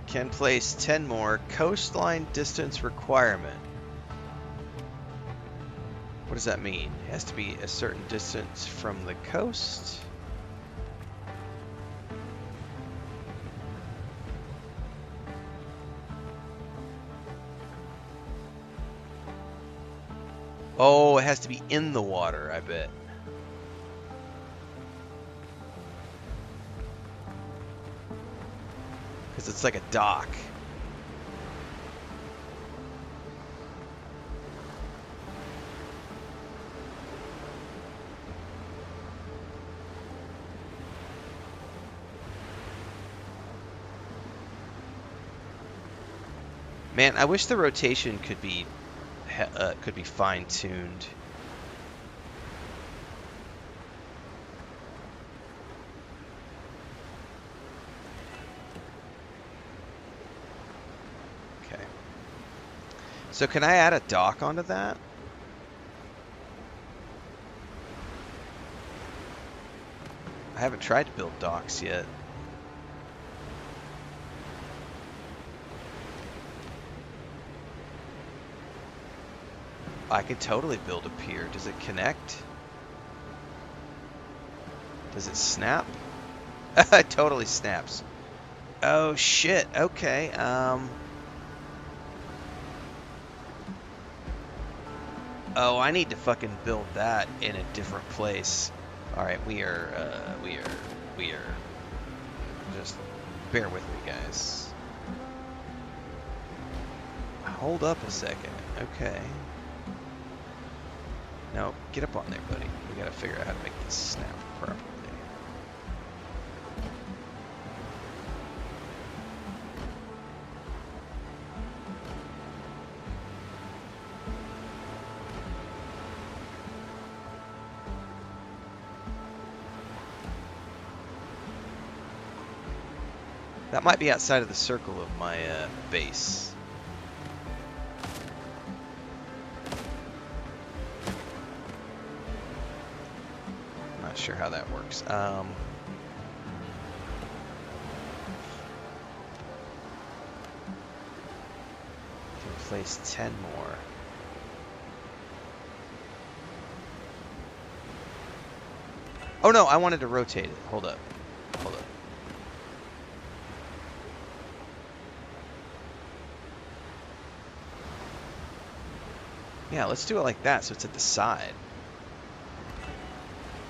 Can place 10 more. Coastline distance requirement. What does that mean? It has to be a certain distance from the coast? Oh, it has to be in the water, I bet. Because it's like a dock. Man, I wish the rotation could be fine-tuned. Okay. So can I add a dock onto that? I haven't tried to build docks yet. I could totally build a pier. Does it connect? Does it snap? It totally snaps. Oh shit. Okay. Oh, I need to fucking build that in a different place. All right, we are. Just bear with me, guys. Hold up a second. Okay. No, get up on there, buddy. We gotta figure out how to make this snap properly. That might be outside of the circle of my base. I'm not sure how that works. Can place 10 more. Oh no, I wanted to rotate it. Hold up. Hold up. Yeah, let's do it like that so it's at the side.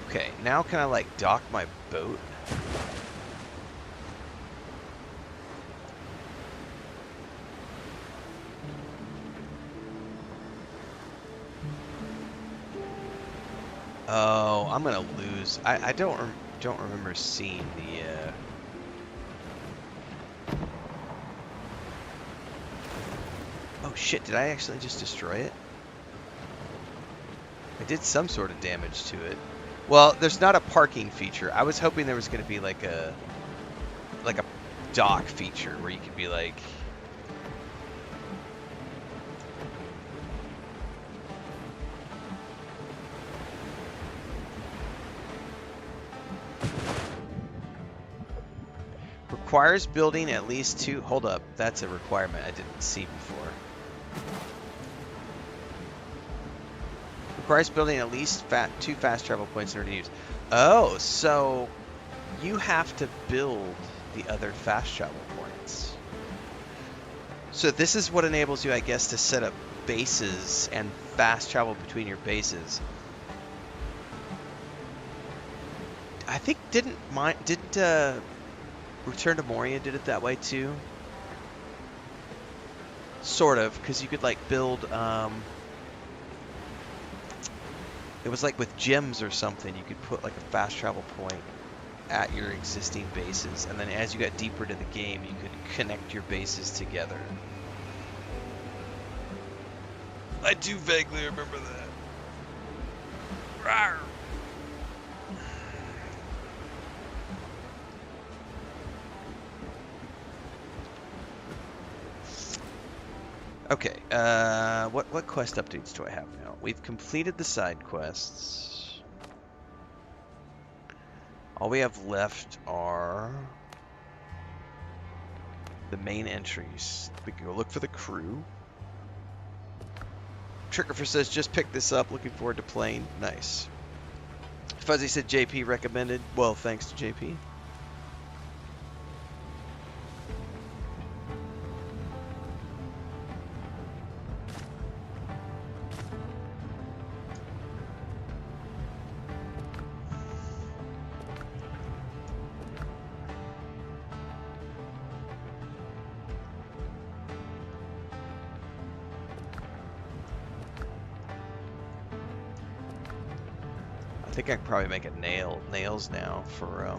Okay, now can I like dock my boat? Oh, I'm gonna lose. I don't remember seeing the. Oh shit! Did I actually just destroy it? I did some sort of damage to it. Well, there's not a parking feature. I was hoping there was going to be like a dock feature where you could be like. Requires building at least 2. Hold up, that's a requirement I didn't see before. Requires building at least 2 fast travel points in order to use. Oh, so you have to build the other fast travel points. So this is what enables you, I guess, to set up bases and fast travel between your bases. I think didn't Return to Moria did it that way too? Sort of, because you could like build it was like with gems or something, you could put like a fast travel point at your existing bases, and then as you got deeper into the game, you could connect your bases together. I do vaguely remember that. Rawr. Okay, what quest updates do I have now? We've completed the side quests. All we have left are the main entries. We can go look for the crew. Triggerfer says, just pick this up. Looking forward to playing. Nice. Fuzzy said JP recommended. Well, thanks to JP. I think I can probably make a nails now for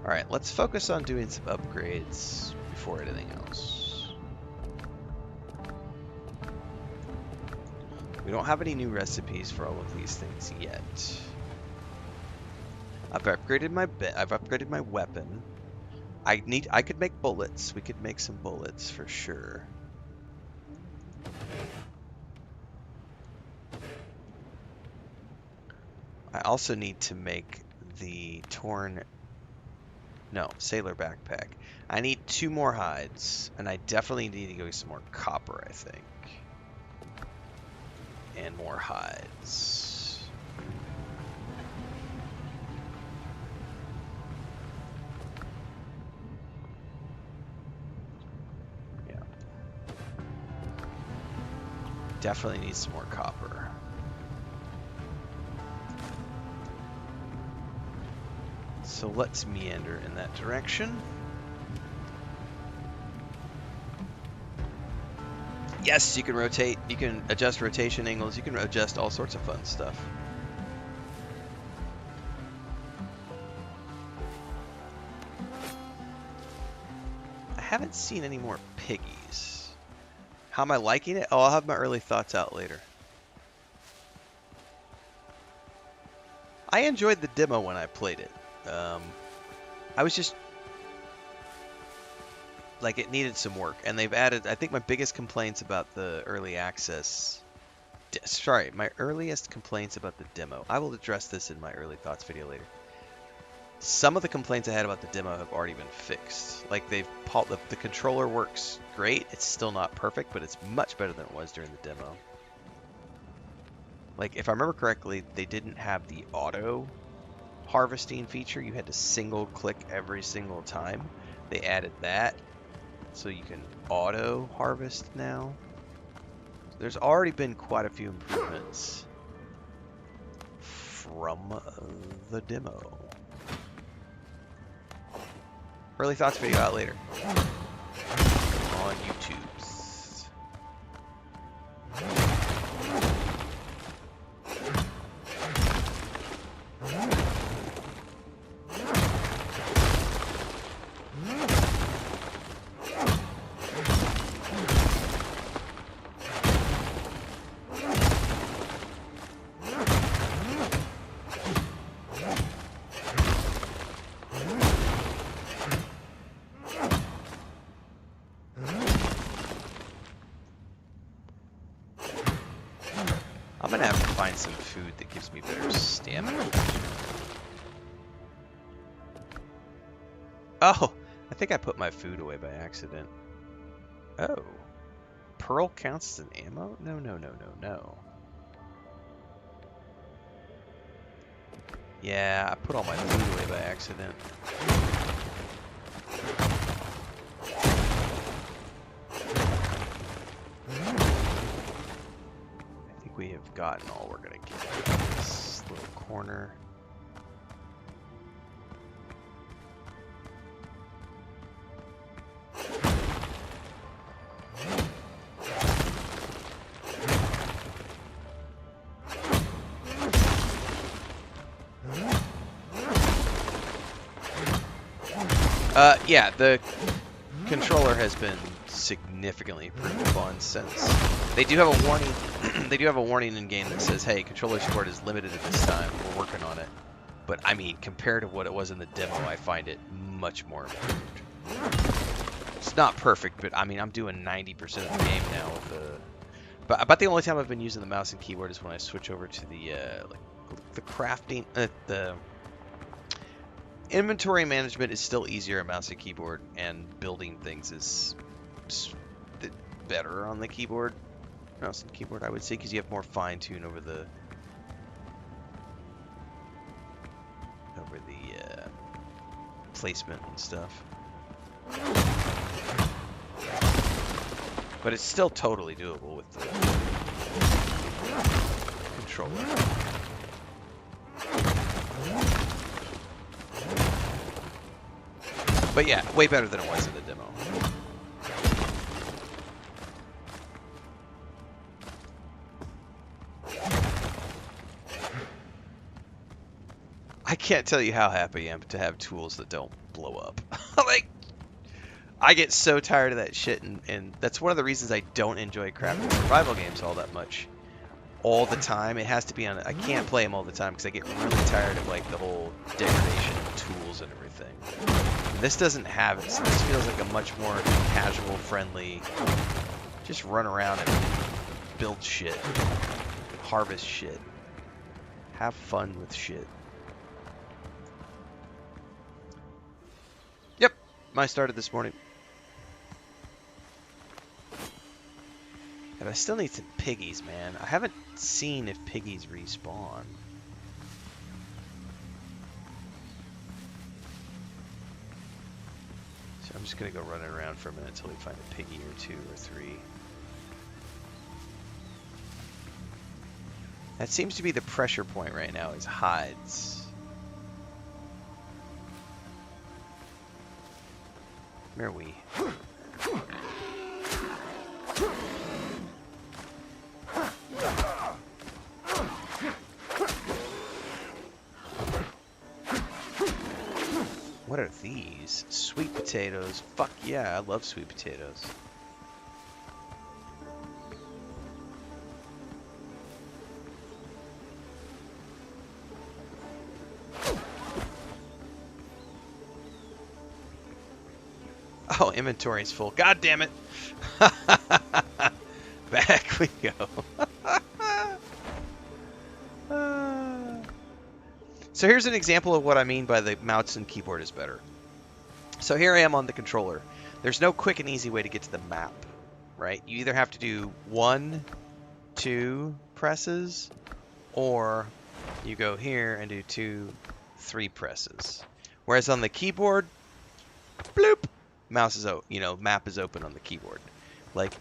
Alright, let's focus on doing some upgrades before anything else. We don't have any new recipes for all of these things yet. I've upgraded my weapon. I could make bullets. We could make some bullets for sure. I also need to make the sailor backpack. I need 2 more hides, and I definitely need to go get some more copper, I think. And more hides. Yeah. Definitely need some more copper. So let's meander in that direction. Yes, you can rotate, you can adjust rotation angles, you can adjust all sorts of fun stuff. I haven't seen any more piggies. How am I liking it? Oh, I'll have my early thoughts out later. I enjoyed the demo when I played it. I was just like, it needed some work, and they've added, I think my biggest complaints about the early access, sorry, my earliest complaints about the demo, I will address this in my early thoughts video later. Some of the complaints I had about the demo have already been fixed. Like, the controller works great, it's still not perfect, but it's much better than it was during the demo. Like, if I remember correctly, they didn't have the auto harvesting feature. You had to single click every single time. They added that, so you can auto harvest now. There's already been quite a few improvements from the demo. Early thoughts video out later on YouTube. I'm gonna have to find some food that gives me better stamina. Oh, I think I put my food away by accident. Oh, pearl counts as an ammo? No, no, no, no, no. Yeah, I put all my food away by accident. We have gotten all we're gonna get in this little corner. Yeah, the controller has been significantly improved upon since. They do have a warning. They do have a warning in game that says, "Hey, controller support is limited at this time. We're working on it." But I mean, compared to what it was in the demo, I find it much more improved. It's not perfect, but I mean, I'm doing 90% of the game now with the. But about the only time I've been using the mouse and keyboard is when I switch over to the the crafting, the inventory management is still easier on mouse and keyboard, and building things is better on the keyboard. Mouse and keyboard, I would say, because you have more fine-tune over the placement and stuff. But it's still totally doable with the controller. But yeah, way better than it was in the demo. I can't tell you how happy I am to have tools that don't blow up. Like, I get so tired of that shit, and that's one of the reasons I don't enjoy crafting survival games all that much. All the time, it has to be on. I can't play them all the time because I get really tired of like the whole degradation of tools tools and everything. This doesn't have it, so this feels like a much more casual, friendly, just run around and build shit, harvest shit, have fun with shit. Yep, I started this morning. And I still need some piggies, man. I haven't seen if piggies respawn. So I'm just going to go running around for a minute until we find a piggy or 2 or 3. That seems to be the pressure point right now, is hides. Where are we? What are these? Sweet potatoes. Fuck yeah, I love sweet potatoes. Oh, inventory's full. God damn it. Back we go. So here's an example of what I mean by the mouse and keyboard is better. So here I am on the controller. There's no quick and easy way to get to the map, right? You either have to do 1, 2 presses, or you go here and do 2, 3 presses. Whereas on the keyboard, bloop, mouse is map is open on the keyboard. Like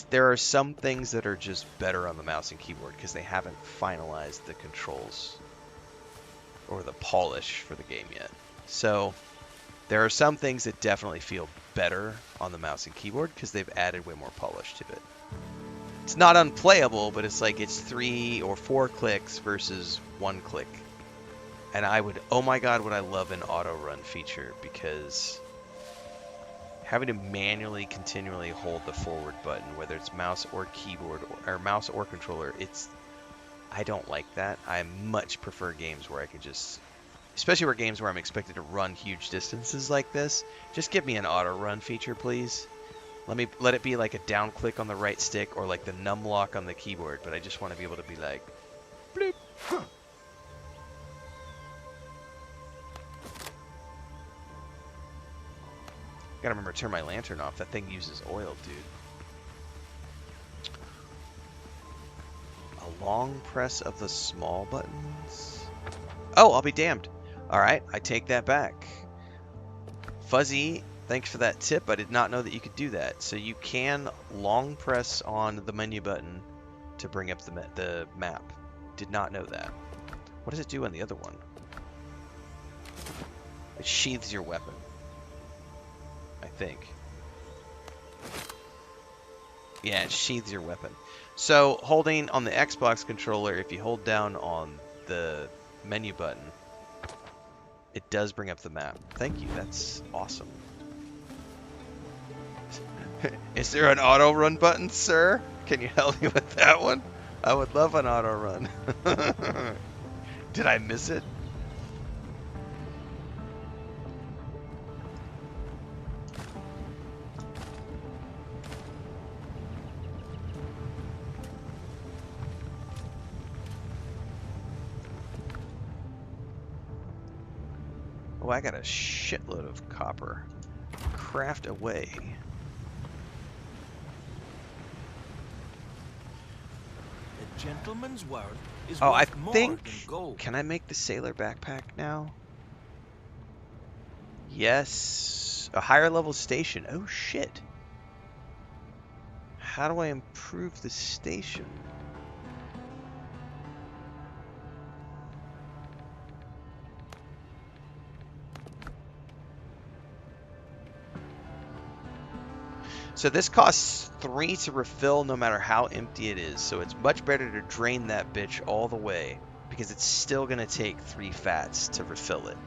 there are some things that are just better on the mouse and keyboard because they haven't finalized the controls or the polish for the game yet. So there are some things that definitely feel better on the mouse and keyboard because they've added way more polish to it. It's not unplayable, but it's like it's 3 or 4 clicks versus 1 click. And oh my god, would I love an auto run feature, because having to manually continually hold the forward button, whether it's mouse or keyboard or mouse or controller, I don't like that. I much prefer games where I can just, especially games where I'm expected to run huge distances like this, just give me an auto run feature, please. Let it be like a down click on the right stick or like the num lock on the keyboard, but I just want to be able to be like, bloop. Gotta remember to turn my lantern off. That thing uses oil, dude. A long press of the small buttons. Oh, I'll be damned. Alright, I take that back. Fuzzy, thanks for that tip. I did not know that you could do that. So you can long press on the menu button to bring up the map. Did not know that. What does it do on the other one? It sheathes your weapon, I think. Yeah, it sheathes your weapon. So holding on the Xbox controller, if you hold down on the menu button, it does bring up the map. Thank you, that's awesome. Is there an auto run button, sir? Can you help me with that one? I would love an auto run. Did I miss it? Oh, I got a shitload of copper. Craft away. A gentleman's word is Oh, I worth more think... than gold. Can I make the sailor backpack now? Yes. A higher level station. Oh, shit. How do I improve the station? So this costs 3 to refill no matter how empty it is. So it's much better to drain that bitch all the way, because it's still going to take 3 fats to refill it.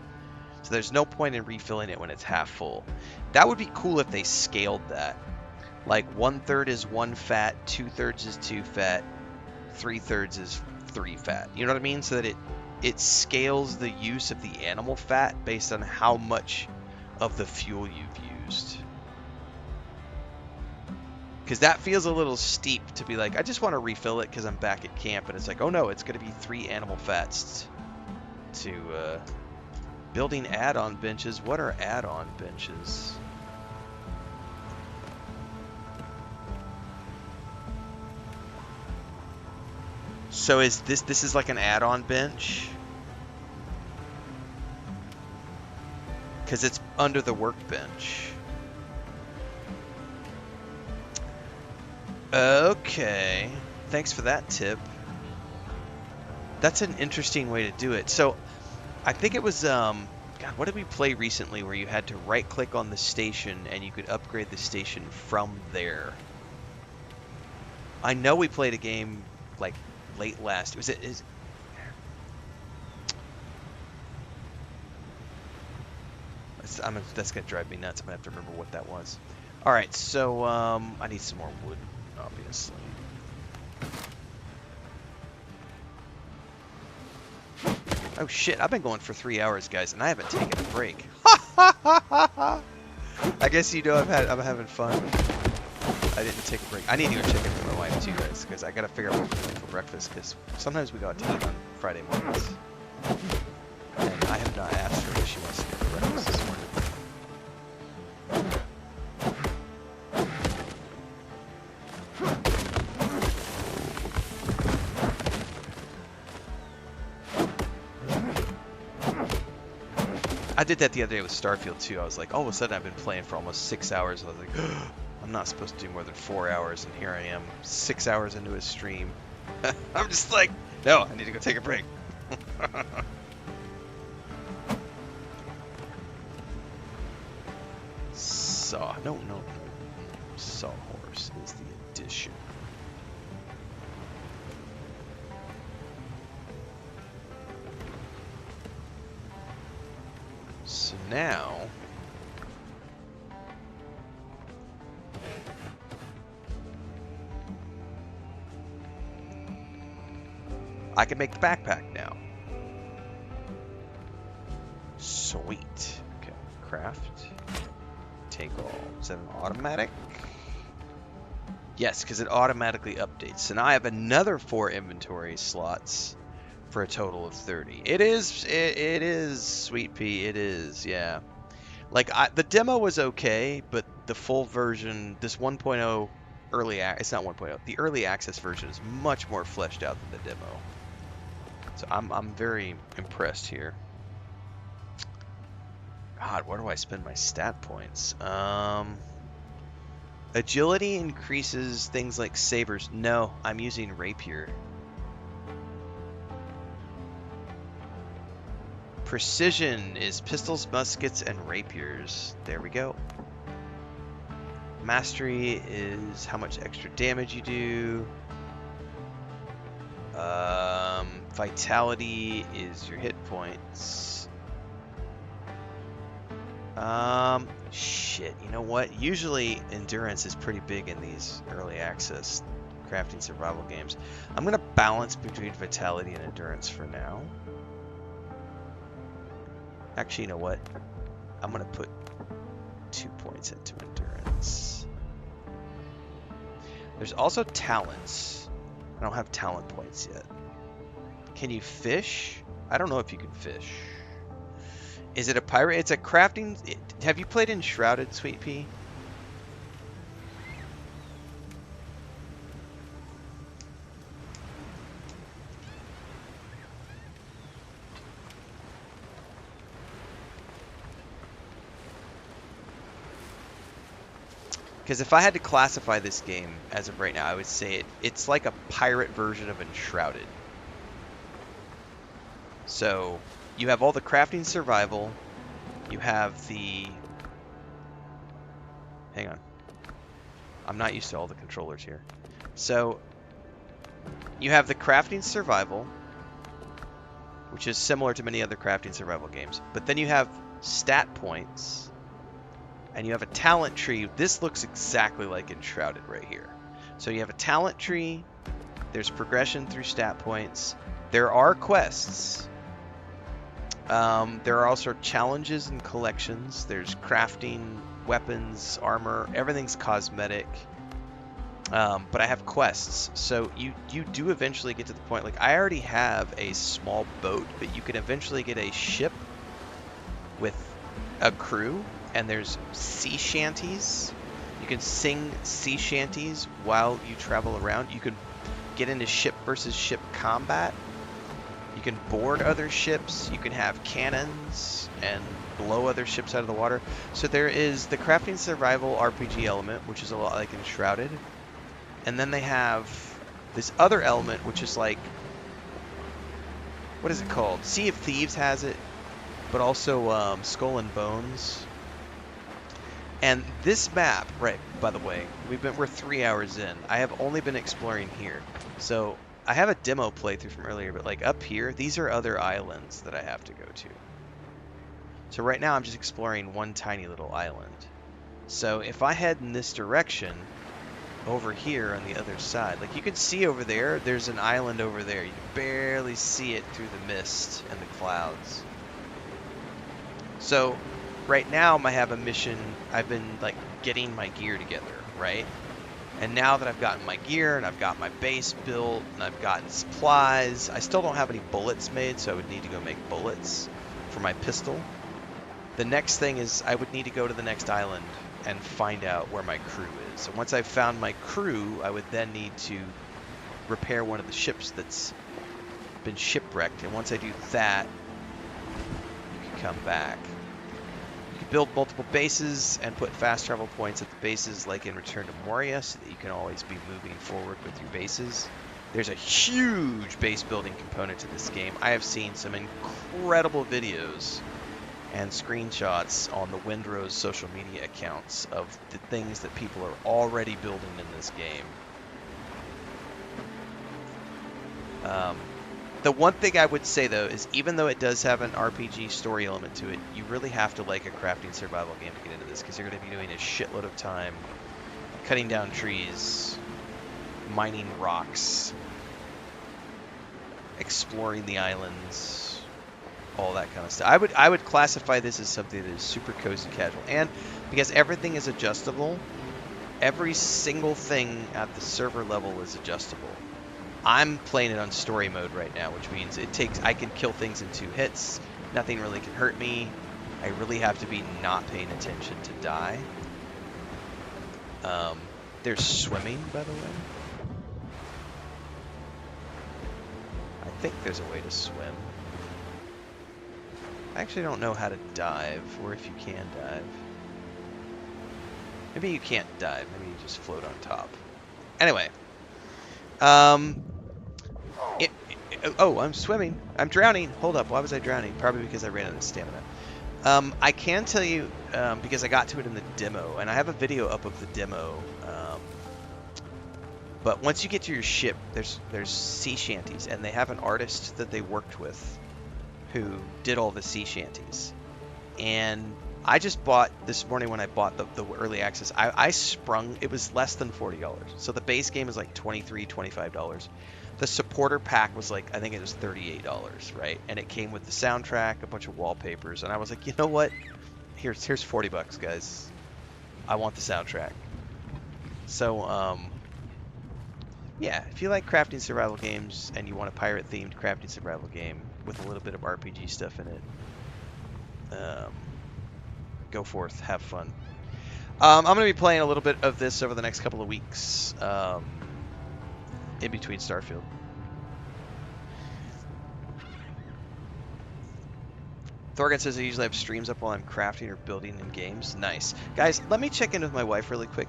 So there's no point in refilling it when it's half full. That would be cool if they scaled that. Like 1/3 is 1 fat, 2/3 is 2 fat, 3/3 is 3 fat. You know what I mean? So that it scales the use of the animal fat based on how much of the fuel you've used. Because that feels a little steep to be like, I just want to refill it because I'm back at camp. And it's like, oh no, it's going to be 3 animal fats to building add-on benches. What are add-on benches? So is this is like an add-on bench? Because it's under the workbench. Okay. Thanks for that tip. That's an interesting way to do it. So I think it was God, what did we play recently where you had to right click on the station and you could upgrade the station from there? I know we played a game like late last. That's gonna drive me nuts. I'm gonna have to remember what that was. All right, so I need some more wood, obviously. Oh shit! I've been going for 3 hours, guys, and I haven't taken a break. I guess you know I'm having fun. I didn't take a break. I need to go check in with my wife too, guys, because I gotta figure out what we're doing for breakfast. Because sometimes we go out to eat on Friday mornings, and I have not asked her what she wants to get for breakfast this morning. I did that the other day with Starfield too. I was like, all of a sudden I've been playing for almost 6 hours. I was like, I'm not supposed to do more than 4 hours, and here I am, 6 hours into a stream. I'm just like, no, I need to go take a break. No. Sawhorse is the addition. So now I can make the backpack now. Sweet. Okay, craft. Take all. Is that an automatic? Yes, because it automatically updates. So now I have another 4 inventory slots for a total of 30. It is, Sweet Pea, it is, yeah. Like, the demo was okay, but the full version, this 1.0 it's not 1.0, the early access version is much more fleshed out than the demo. So I'm very impressed here. God, where do I spend my stat points? Agility increases things like sabers. No, I'm using rapier. Precision is pistols, muskets, and rapiers. There we go. Mastery is how much extra damage you do. Vitality is your hit points. Shit, you know what? Usually endurance is pretty big in these early access crafting survival games. I'm gonna balance between vitality and endurance for now. Actually, you know what? I'm gonna put 2 points into endurance. There's also talents. I don't have talent points yet. Can you fish? I don't know if you can fish. Is it a pirate? It's a crafting... Have you played Enshrouded, Sweet Pea? Because if I had to classify this game as of right now, I would say it's like a pirate version of Enshrouded. So you have all the crafting survival. You have the... Hang on. I'm not used to all the controllers here. So you have the crafting survival, which is similar to many other crafting survival games. But then you have stat points, and you have a talent tree. This looks exactly like Enshrouded right here. So you have a talent tree. There's progression through stat points. There are quests. There are also challenges and collections. There's crafting, weapons, armor. Everything's cosmetic. But I have quests, so you do eventually get to the point. Like I already have a small boat, but you can eventually get a ship with a crew, and there's sea shanties. You can sing sea shanties while you travel around. You can get into ship versus ship combat. You can board other ships. You can have cannons and blow other ships out of the water. So there is the crafting survival RPG element, which is a lot like Enshrouded. And then they have this other element, which is like, what is it called? Sea of Thieves has it, but also Skull and Bones. And this map, right, by the way, we're 3 hours in. I have only been exploring here. So I have a demo playthrough from earlier, but like up here, these are other islands that I have to go to. So right now I'm just exploring one tiny little island. So if I head in this direction, over here on the other side, like you can see over there, there's an island over there. You can barely see it through the mist and the clouds. So right now I have a mission. I've been like getting my gear together, right? And now that I've gotten my gear and I've got my base built and I've gotten supplies, I still don't have any bullets made, so I would need to go make bullets for my pistol. The next thing is I would need to go to the next island and find out where my crew is. So once I've found my crew, I would then need to repair one of the ships that's been shipwrecked. And once I do that, you can come back. You can build multiple bases and put fast travel points at the bases like in Return to Moria so that you can always be moving forward with your bases. There's a huge base building component to this game. I have seen some incredible videos and screenshots on the Windrose social media accounts of the things that people are already building in this game. The one thing I would say though is even though it does have an RPG story element to it, you really have to like a crafting survival game to get into this because you're going to be doing a shitload of time cutting down trees, mining rocks, exploring the islands, all that kind of stuff. I would classify this as something that is super cozy casual, and because everything is adjustable, every single thing at the server level is adjustable. I'm playing it on story mode right now, which means I can kill things in 2 hits. Nothing really can hurt me. I really have to be not paying attention to die. There's swimming, by the way. I think there's a way to swim. I actually don't know how to dive, or if you can dive. Maybe you can't dive. Maybe you just float on top. Anyway. Oh, I'm swimming. I'm drowning. Hold up. Why was I drowning? Probably because I ran out of stamina. I can tell you, because I got to it in the demo, and I have a video up of the demo. But once you get to your ship, there's sea shanties, and they have an artist that they worked with who did all the sea shanties. And I just bought, this morning when I bought the early access, I sprung, it was less than $40. So the base game is like $23, $25. The supporter pack was like, I think it was $38, right? And it came with the soundtrack, a bunch of wallpapers, and I was like, you know what? Here's $40, guys. I want the soundtrack. So, yeah, if you like crafting survival games and you want a pirate-themed crafting survival game with a little bit of RPG stuff in it, go forth, have fun. I'm going to be playing a little bit of this over the next couple of weeks, in between Starfield. Thorgan says I usually have streams up while I'm crafting or building in games. Nice. Guys, let me check in with my wife really quick.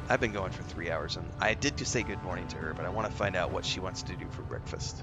I've been going for 3 hours, and I did just say good morning to her, but I want to find out what she wants to do for breakfast.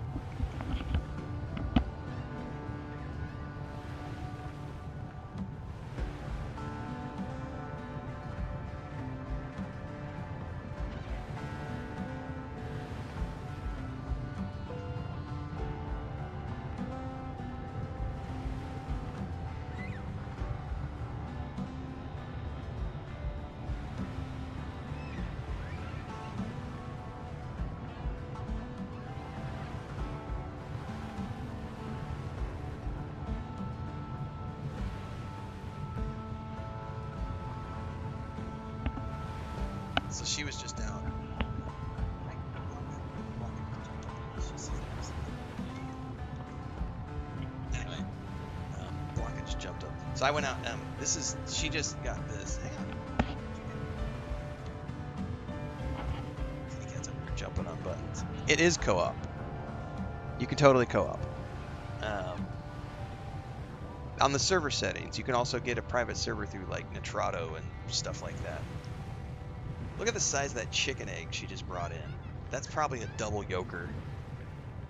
So she was just out. Anyway, blockage jumped up. So I went out. She just got this. Hang on. Kitty cat's over here jumping on buttons. It is co-op. You can totally co-op. On the server settings, you can also get a private server through like Nitrado and stuff like that. Look at the size of that chicken egg she just brought in. That's probably a double yolker.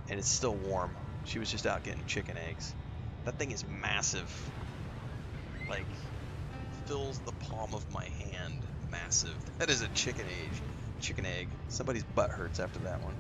And it's still warm. She was just out getting chicken eggs. That thing is massive. Like, fills the palm of my hand. Massive. That is a chicken egg. Somebody's butt hurts after that one.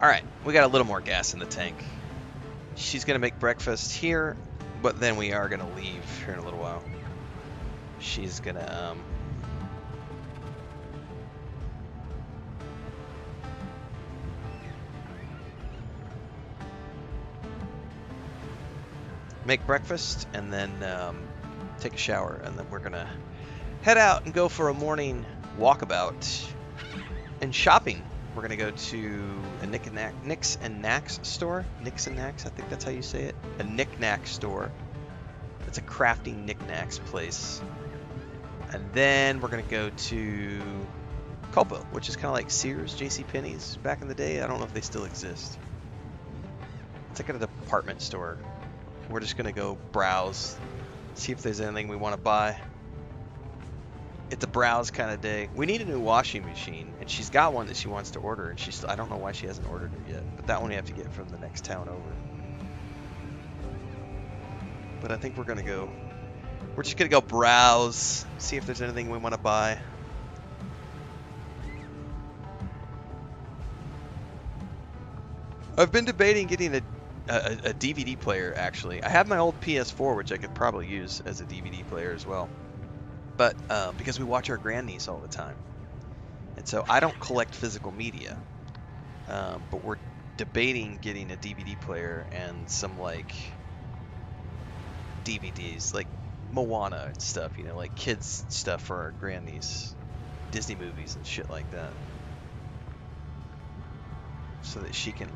Alright, we got a little more gas in the tank. She's going to make breakfast here, but then we are going to leave here in a little while. She's going to, make breakfast and then take a shower, and then we're going to head out and go for a morning walkabout and shopping. We're going to go to a Nix and Knacks store. Nix and Knacks, I think that's how you say it. A knick-knack store. It's a crafting knick-knacks place. And then we're going to go to Copa, which is kind of like Sears, JCPenney's back in the day. I don't know if they still exist. It's like a department store. We're just going to go browse, see if there's anything we want to buy. It's a browse kind of day. We need a new washing machine, and she's got one that she wants to order, and I don't know why she hasn't ordered it yet, but that one we have to get from the next town over. But I think we're just gonna go browse, see if there's anything we want to buy. I've been debating getting a DVD player, actually. I have my old PS4, which I could probably use as a DVD player as well. But because we watch our grandniece all the time. And so I don't collect physical media. But we're debating getting a DVD player and some, like, DVDs, like Moana and stuff, you know, like kids stuff for our grandniece. Disney movies and shit like that. So that she can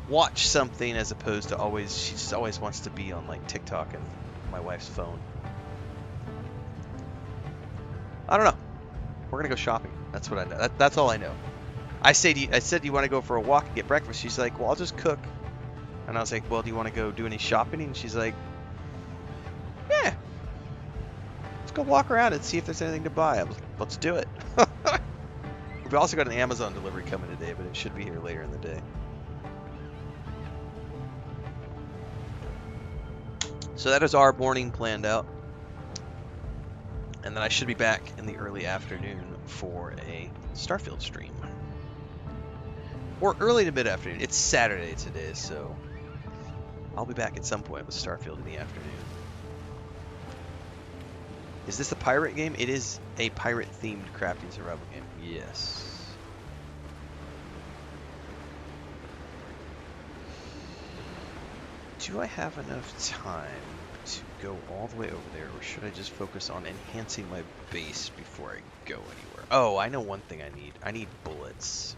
watch something as opposed to she just always wants to be on, like, TikTok and my wife's phone. I don't know. We're gonna go shopping. That's what I know. That's all I know. I said, do you want to go for a walk and get breakfast? She's like, well, I'll just cook. And I was like, well, do you want to go do any shopping? And she's like, yeah. Let's go walk around and see if there's anything to buy. I'm like, let's do it. We've also got an Amazon delivery coming today, but it should be here later in the day. So that is our morning planned out. And then I should be back in the early afternoon for a Starfield stream. Or early to mid-afternoon. It's Saturday today, so I'll be back at some point with Starfield in the afternoon. Is this a pirate game? It is a pirate-themed crafting survival game. Yes. Do I have enough time to go all the way over there, or should I just focus on enhancing my base before I go anywhere? Oh, I know one thing I need. I need bullets.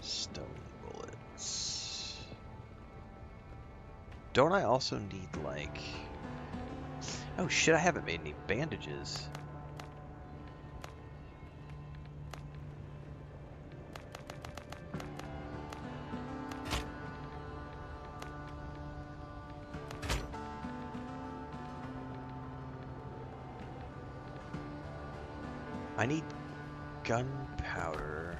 Stone bullets. Don't I also need, like... Oh shit, I haven't made any bandages. I need gunpowder.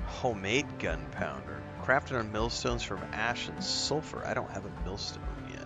Homemade gunpowder. Crafted on millstones from ash and sulfur. I don't have a millstone yet.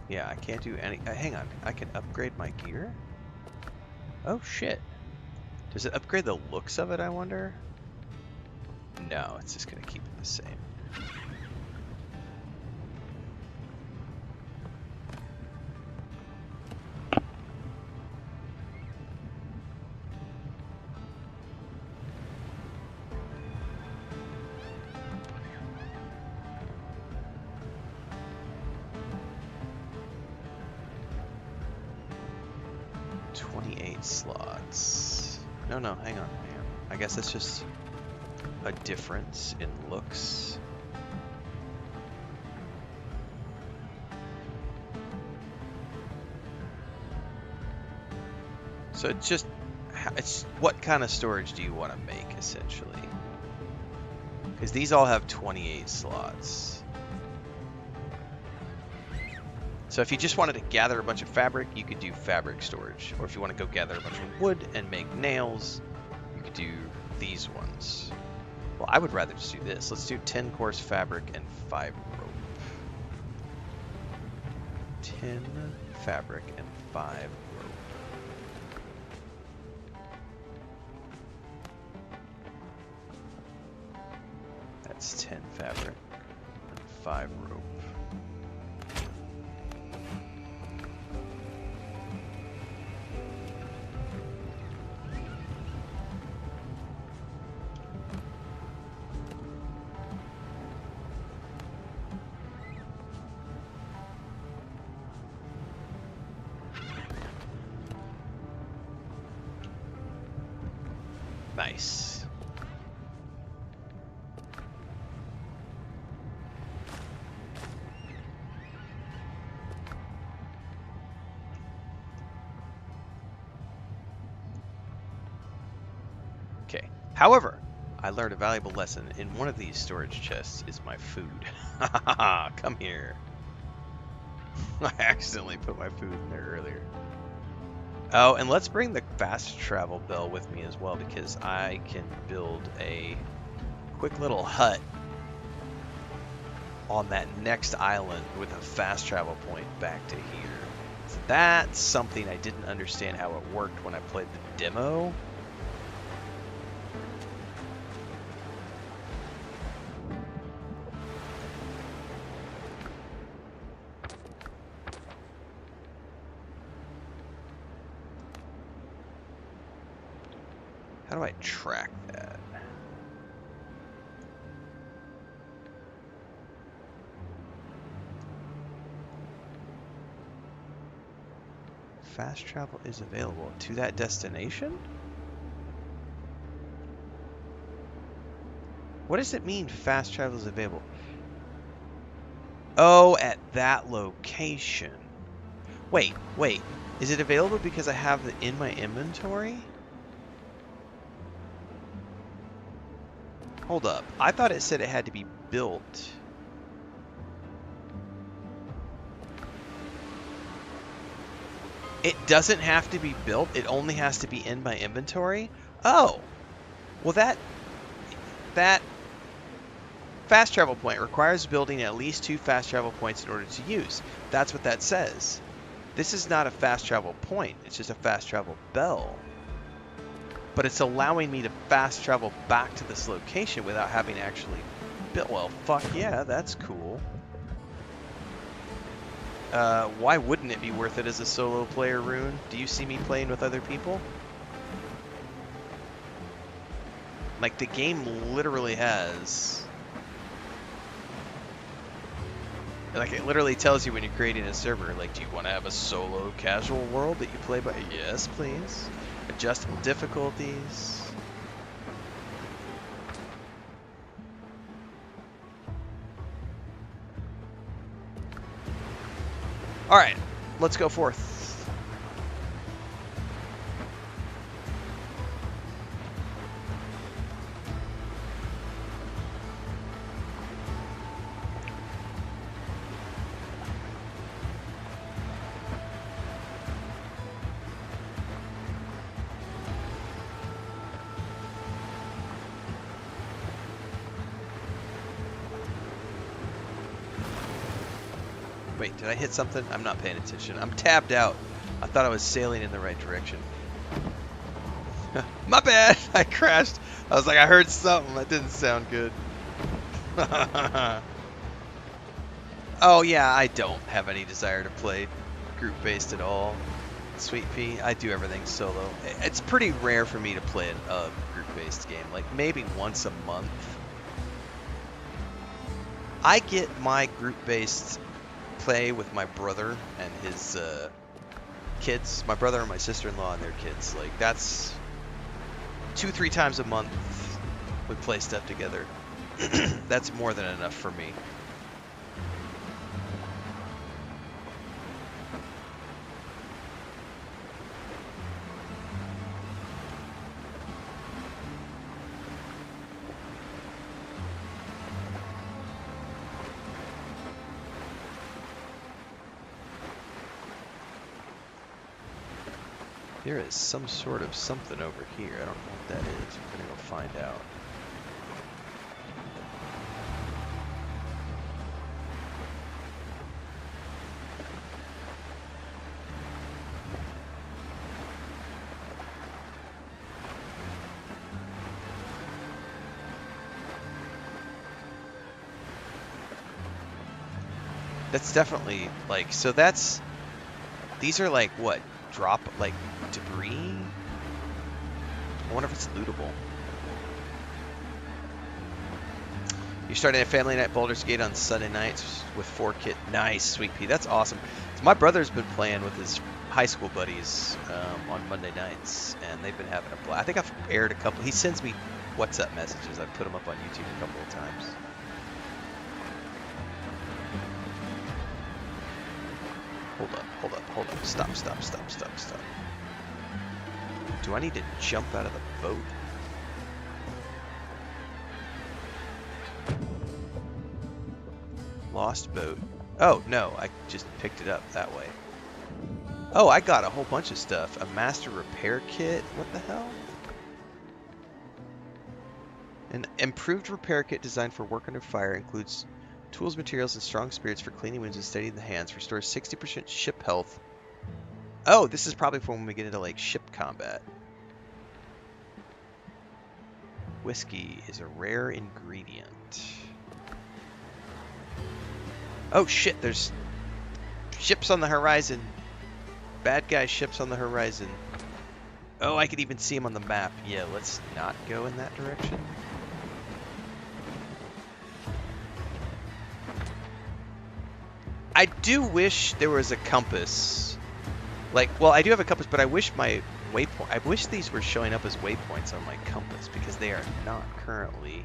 Yeah, I can't do any... hang on. I can upgrade my gear? Oh, shit. Does it upgrade the looks of it, I wonder? No, it's just going to keep it the same. 28 slots. No, hang on. I guess that's just a difference in looks. So it's what kind of storage do you want to make, essentially? Because these all have 28 slots. So if you just wanted to gather a bunch of fabric, you could do fabric storage. Or if you want to go gather a bunch of wood and make nails, you could do these ones. Well, I would rather just do this. Let's do 10 coarse fabric and 5 rope. 10 fabric and 5 rope. That's 10 fabric and 5 rope. Nice. Okay. However, I learned a valuable lesson. In one of these storage chests is my food. Come here. I accidentally put my food in there earlier. Oh, and let's bring the fast travel bell with me as well, because I can build a quick little hut on that next island with a fast travel point back to here. So that's something I didn't understand how it worked when I played the demo. How do I track that? Fast travel is available to that destination? What does it mean fast travel is available? Oh, at that location. Wait. Is it available because I have it in my inventory? Hold up. I thought it said it had to be built. It doesn't have to be built. It only has to be in my inventory. Oh. Well, that fast travel point requires building at least 2 fast travel points in order to use. That's what that says. This is not a fast travel point. It's just a fast travel bell. But it's allowing me to fast travel back to this location without having actually built. Well, fuck yeah, that's cool. Why wouldn't it be worth it as a solo player, Rune? Do you see me playing with other people? Like, the game literally has... Like, it literally tells you when you're creating a server, like, do you want to have a solo casual world that you play by? Yes, please. Adjustable difficulties. Alright, let's go forth. Wait, did I hit something? I'm not paying attention. I'm tabbed out. I thought I was sailing in the right direction. My bad! I crashed. I was like, I heard something. That didn't sound good. Oh, yeah, I don't have any desire to play group-based at all. Sweet pea, I do everything solo. It's pretty rare for me to play a group-based game. Like, maybe once a month. I get my group-based play with my brother and his kids, my brother and my sister-in-law and their kids. Like, that's 2-3 times a month we play stuff together. That's more than enough for me. There is some sort of something over here. I don't know what that is. We're gonna go find out. That's definitely like, so that's, these are like what? Drop, like, debris? I wonder if it's lootable. You're starting a family night Baldur's Gate on Sunday nights with 4 kids. Nice, Sweet Pea. That's awesome. So my brother's been playing with his high school buddies on Monday nights, and they've been having a blast. I think I've aired a couple. He sends me WhatsApp messages. I've put them up on YouTube a couple of times. Hold up. Stop. Do I need to jump out of the boat? Lost boat. Oh, no, I just picked it up that way. Oh, I got a whole bunch of stuff. A master repair kit. What the hell? An improved repair kit designed for work under fire includes tools, materials, and strong spirits for cleaning wounds and steadying the hands. Restores 60% ship health. Oh, this is probably for when we get into, like, ship combat. Whiskey is a rare ingredient. Oh, shit, there's ships on the horizon. Bad guy ships on the horizon. Oh, I could even see them on the map. Yeah, let's not go in that direction. I do wish there was a compass. Like, well, I do have a compass, but I wish my waypoint... I wish these were showing up as waypoints on my compass, because they are not currently.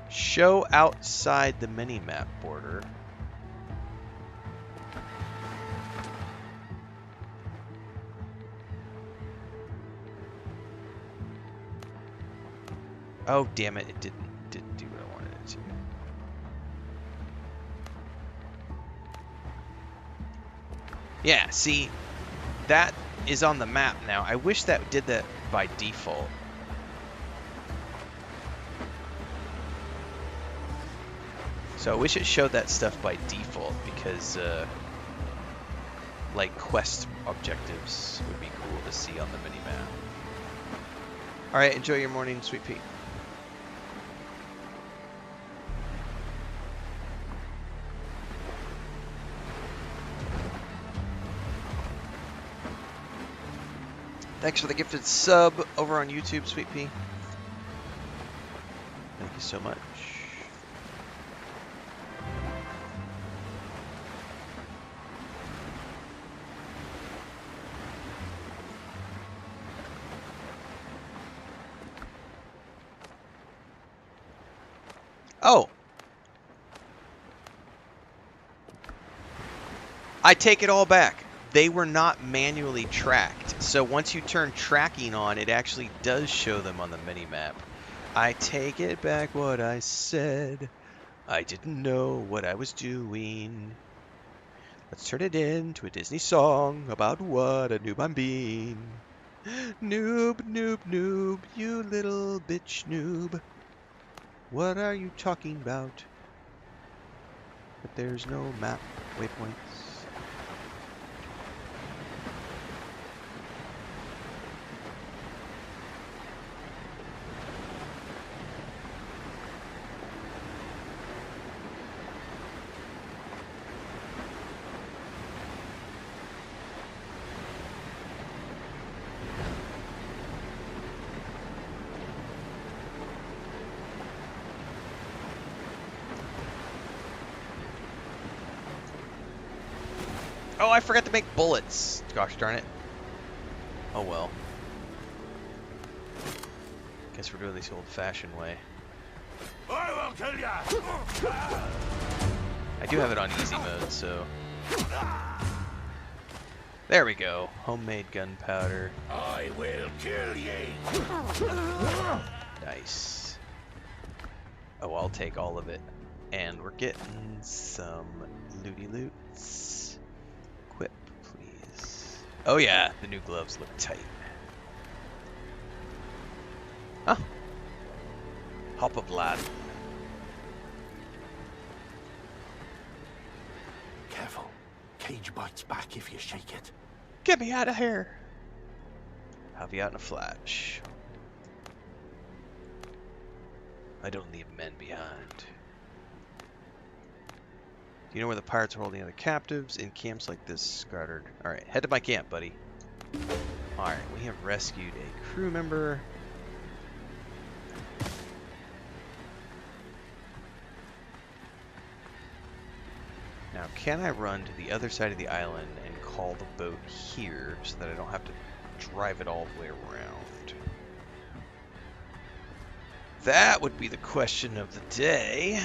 Show outside the mini-map border. Oh, damn it, it didn't do what I wanted it to. Yeah, see, that is on the map now. I wish that did that by default. So I wish it showed that stuff by default, because like quest objectives would be cool to see on the mini-map. Alright, enjoy your morning, Sweet Pea. Thanks for the gifted sub over on YouTube, Sweet Pea. Thank you so much. Oh! I take it all back. They were not manually tracked. So once you turn tracking on, it actually does show them on the mini-map. I take it back what I said. I didn't know what I was doing. Let's turn it into a Disney song about what a noob I'm being. Noob, noob, noob, you little bitch noob. What are you talking about? But there's no map waypoints. Oh, I forgot to make bullets. Gosh darn it. Oh well. Guess we're doing this the old-fashioned way. I will kill ya! I do have it on easy mode, so... There we go. Homemade gunpowder. I will kill ye! Nice. Oh, I'll take all of it. And we're getting some looty loots. Equip, please. Oh yeah, the new gloves look tight. Huh? Hop of lad. Careful. Cage bites back if you shake it. Get me out of here! I'll be out in a flash. I don't leave men behind. Do you know where the pirates are holding other captives? In camps like this, scattered. Alright, head to my camp, buddy. Alright, we have rescued a crew member. Now, can I run to the other side of the island and call the boat here so that I don't have to drive it all the way around? That would be the question of the day.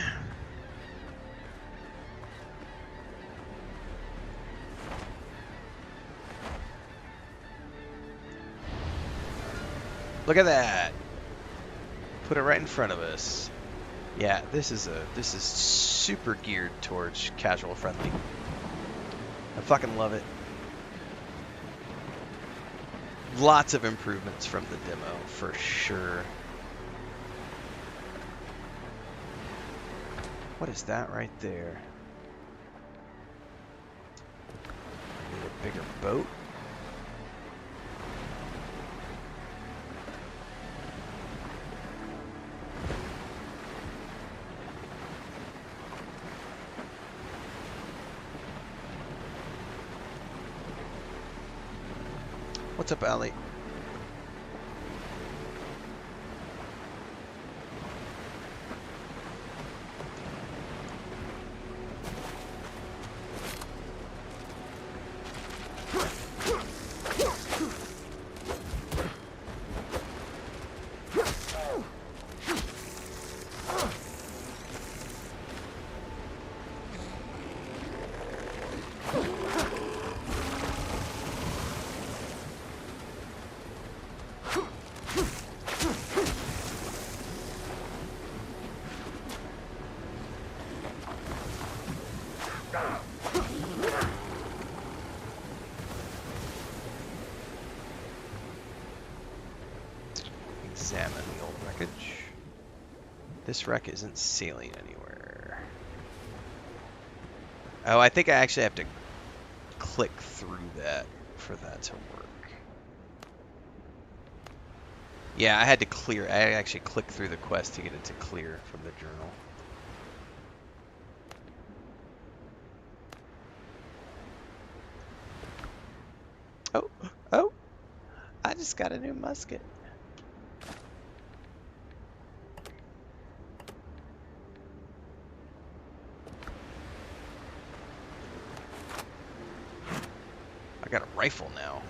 Look at that. Put it right in front of us. Yeah, this is super geared towards casual friendly. I fucking love it. Lots of improvements from the demo for sure. What is that right there? Need a bigger boat. What's up, Allie? Examine the old wreckage. This wreck isn't sailing anywhere. Oh, I think I actually have to click through that for that to work. Yeah, I had to clear. I actually clicked through the quest to get it to clear from the journal. Oh, I just got a new musket. I got a rifle now.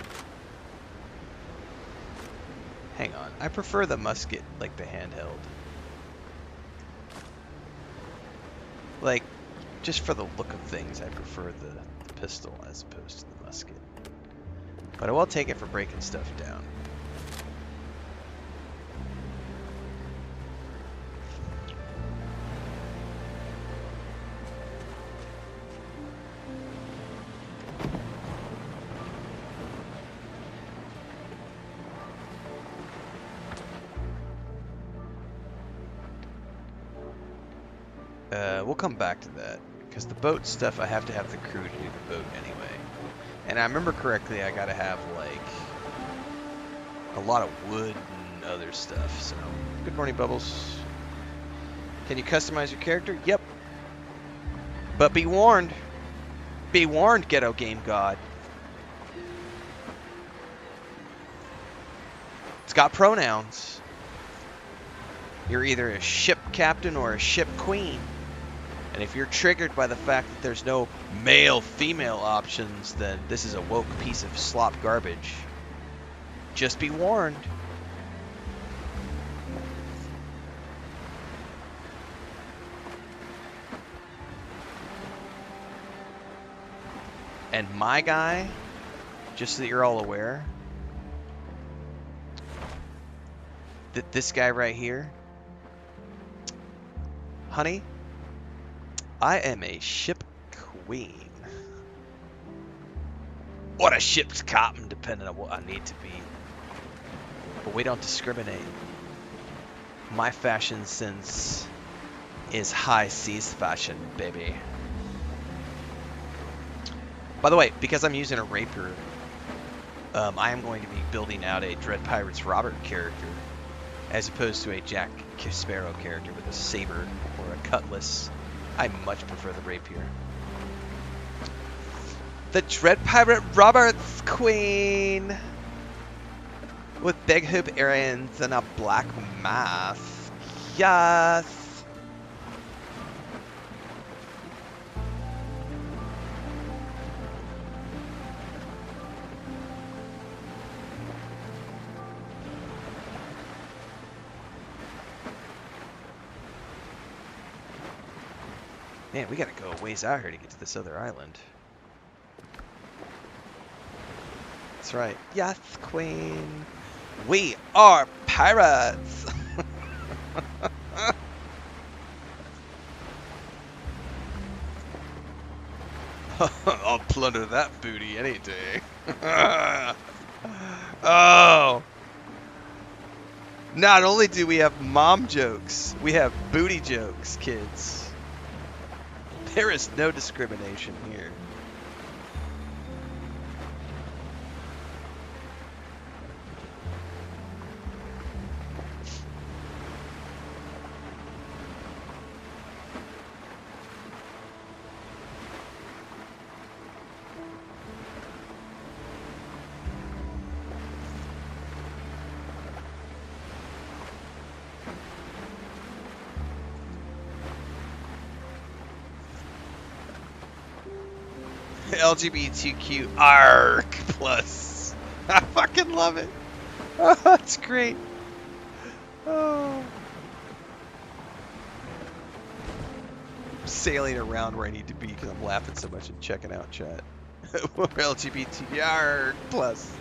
Hang on, I prefer the musket, like the handheld. Like, just for the look of things, I prefer the pistol as opposed to the musket. But I will take it for breaking stuff down. We'll come back to that, because the boat stuff, I have to have the crew to do the boat anyway. And I remember correctly, I gotta have, like, a lot of wood and other stuff, so... Good morning, Bubbles. Can you customize your character? Yep. But be warned. Be warned, Ghetto Game God. It's got pronouns. You're either a ship captain or a ship queen. And And if you're triggered by the fact that there's no male-female options, then this is a woke piece of slop garbage. Just be warned. And my guy, just so that you're all aware, that this guy right here, honey, I am a ship queen. Or a ship's captain, depending on what I need to be. But we don't discriminate. My fashion sense is high seas fashion, baby. By the way, because I'm using a rapier, I am going to be building out a Dread Pirates Robert character, as opposed to a Jack Sparrow character with a saber or a cutlass. I much prefer the rapier. The Dread Pirate Roberts Queen! With big hoop earrings and a black mask. Yes! Man, we gotta go a ways out here to get to this other island. That's right. Yes, Queen. We are pirates! I'll plunder that booty any day. Oh! Not only do we have mom jokes, we have booty jokes, kids. There is no discrimination here. LGBTQ ARC plus. I fucking love it. Oh, that's great. Oh. I'm sailing around where I need to be because I'm laughing so much and checking out chat. LGBTQ ARC plus.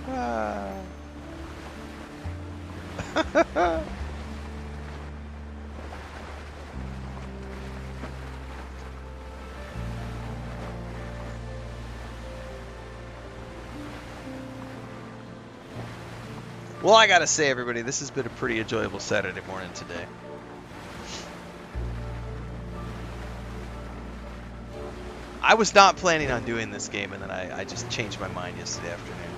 Ah. Well, I gotta say, everybody, this has been a pretty enjoyable Saturday morning today. I was not planning on doing this game, and then I just changed my mind yesterday afternoon.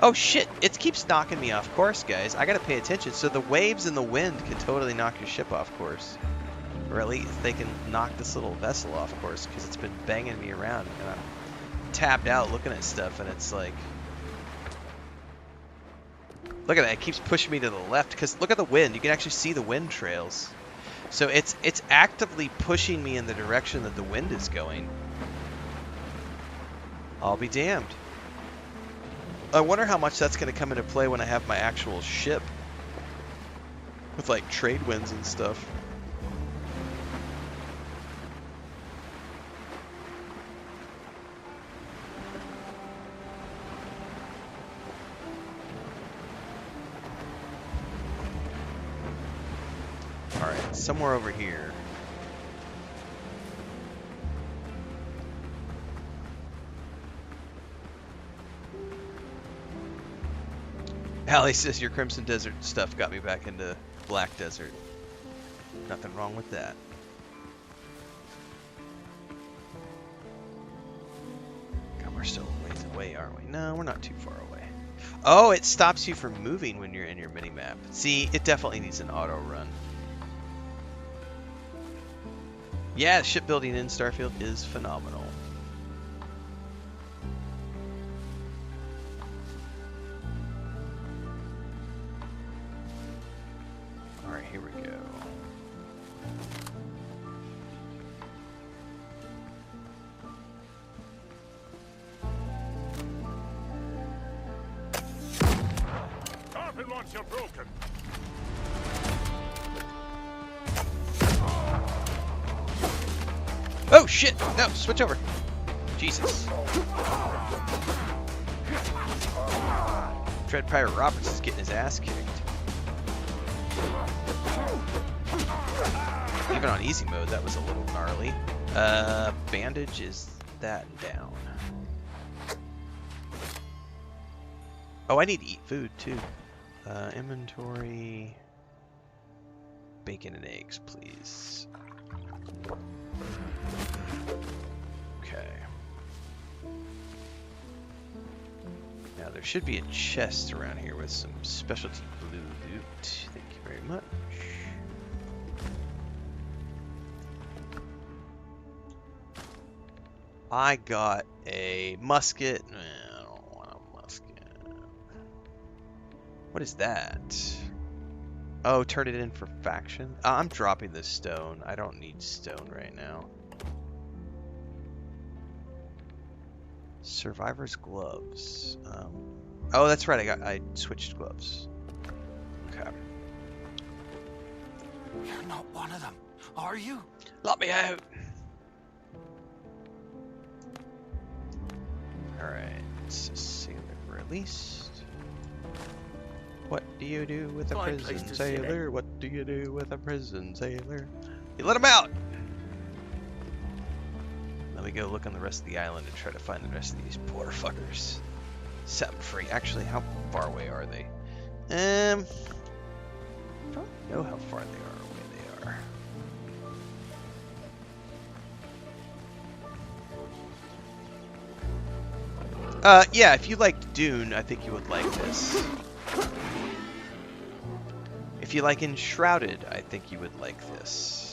Oh shit, it keeps knocking me off course, guys. I gotta pay attention. So the waves and the wind can totally knock your ship off course. Or at least they can knock this little vessel off course, because it's been banging me around, and I'm tapped out looking at stuff, and it's like... Look at that, it keeps pushing me to the left, because look at the wind. You can actually see the wind trails. So it's actively pushing me in the direction that the wind is going. I'll be damned. I wonder how much that's going to come into play when I have my actual ship. With like trade winds and stuff. Alright, somewhere over here. Allie says your Crimson Desert stuff got me back into Black Desert. Nothing wrong with that. God, we're still a ways away, aren't we? No, we're not too far away. Oh, it stops you from moving when you're in your minimap. See, it definitely needs an auto run. Yeah, shipbuilding in Starfield is phenomenal. Alright, here we go. once you're broken. Oh shit! No, switch over. Jesus. Dread Pirate Roberts is getting his ass kicked. Even on easy mode, that was a little gnarly. Bandage is that down. Oh, I need to eat food too. Inventory. Bacon and eggs, please. Okay. Now there should be a chest around here with some specialty blue loot. Thank you very much. I got a musket. I don't want a musket. What is that? Oh, turn it in for faction? I'm dropping this stone. I don't need stone right now. Survivor's gloves. Oh, that's right. I switched gloves. Okay. You're not one of them, are you? Let me out. Alright, so sailor released. What do you do with a Fine place prison to sit, sailor? What do you do with a prison sailor? You let him out! Let me go look on the rest of the island and try to find the rest of these poor fuckers. Set them free. Actually, how far away are they? I don't know how far they are away they are. Yeah, if you liked Dune, I think you would like this. If you like Enshrouded, I think you would like this.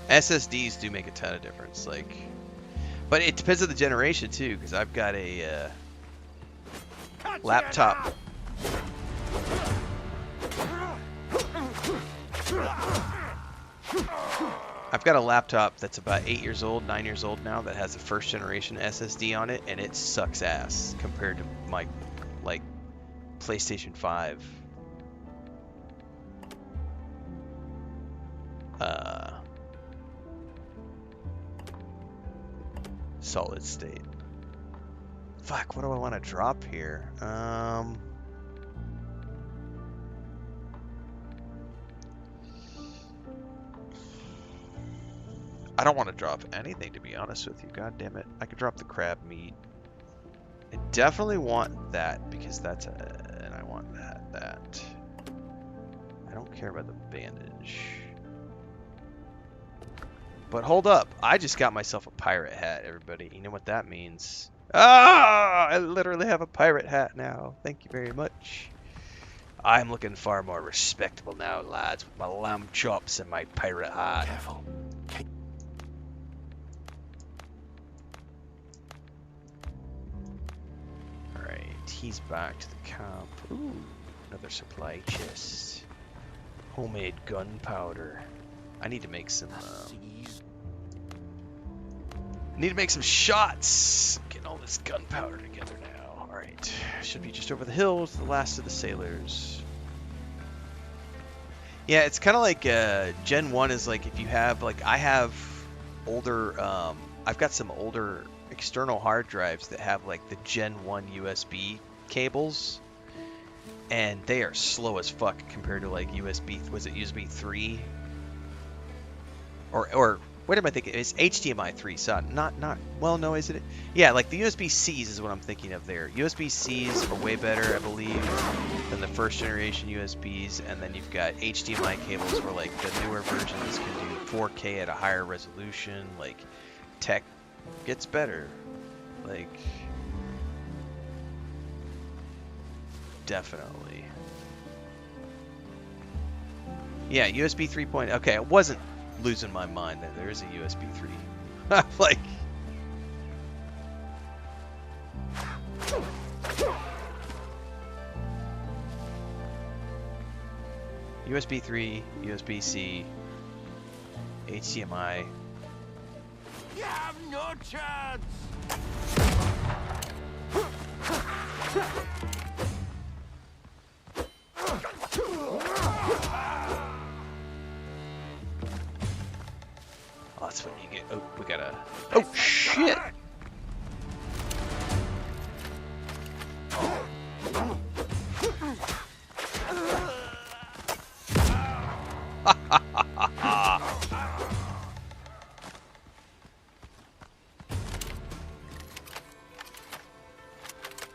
SSDs do make a ton of difference, like, but it depends on the generation too, because I've got a laptop. I've got a laptop that's about 8 years old, 9 years old now, that has a first generation SSD on it, and it sucks ass compared to my, like, PlayStation 5. Solid state. Fuck, what do I want to drop here? I don't want to drop anything, to be honest with you. God damn it. I could drop the crab meat. I definitely want that because that's a... and I want that. I don't care about the bandage. But hold up. I just got myself a pirate hat, everybody. You know what that means? Ah! I literally have a pirate hat now. Thank you very much. I'm looking far more respectable now, lads, with my lamb chops and my pirate hat. Careful. Alright, he's back to the camp. Ooh, another supply chest. Homemade gunpowder. I need to make some, need to make some shots. Getting all this gunpowder together now. Alright, should be just over the hill to the last of the sailors. Yeah, it's kind of like Gen 1 is like if you have, like, I have older, I've got some older external hard drives that have like the Gen 1 USB cables, and they are slow as fuck compared to like USB, was it USB 3? Or What am I thinking? It's HDMI 3, so not, well, no, is it? Yeah, like the USB-Cs is what I'm thinking of there. USB-Cs are way better, I believe, than the first generation USBs, and then you've got HDMI cables where, like, the newer versions can do 4K at a higher resolution. Like, tech gets better. Like, definitely. Yeah, USB 3.0. Okay, I wasn't losing my mind that there is a USB 3. Like, USB 3, USB-C, HDMI. You have no chance! Oh, that's what you get. Oh, we gotta. Oh, shit!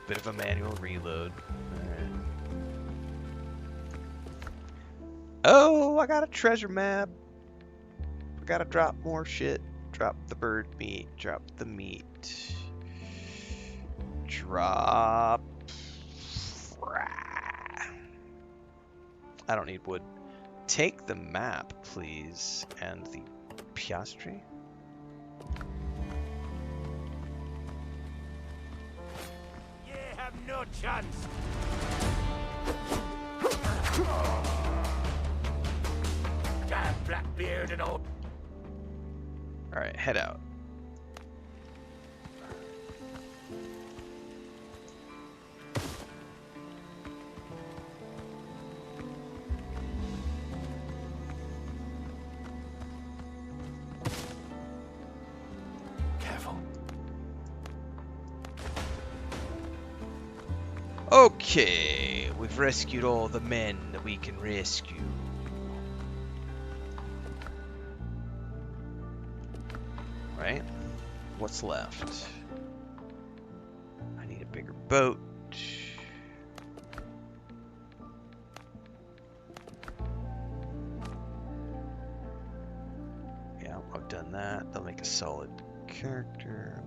Bit of a manual reload. Alright. Oh, I got a treasure map. I gotta drop more shit. Drop the bird meat. Drop the meat. Drop. I don't need wood. Take the map, please, and the piastre. You have no chance! Damn Blackbeard and all. Alright, head out. Careful. Okay, we've rescued all the men that we can rescue. Right? What's left? I need a bigger boat. Yeah, I've done that. They'll make a solid character.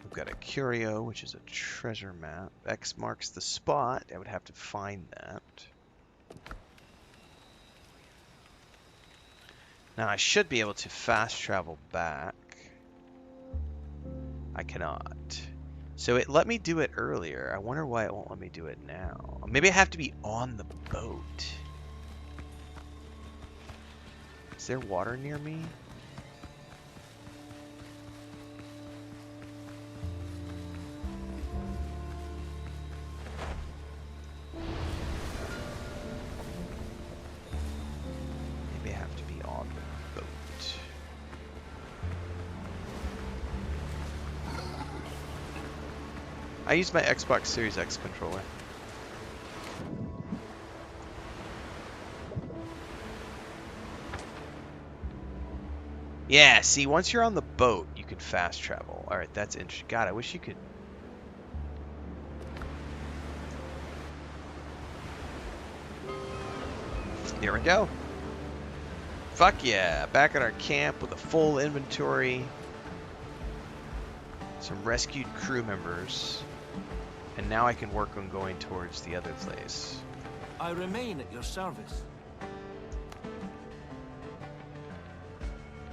We've got a curio, which is a treasure map. X marks the spot. I would have to find that. Now I should be able to fast travel back. I cannot. So it let me do it earlier. I wonder why it won't let me do it now. Maybe I have to be on the boat. Is there water near me? Maybe I have to be on the boat. I use my Xbox Series X controller. Yeah, see, once you're on the boat, you can fast travel. Alright, that's interesting. God, I wish you could... Here we go. Fuck yeah, back at our camp with a full inventory. Some rescued crew members. And now I can work on going towards the other place. I remain at your service.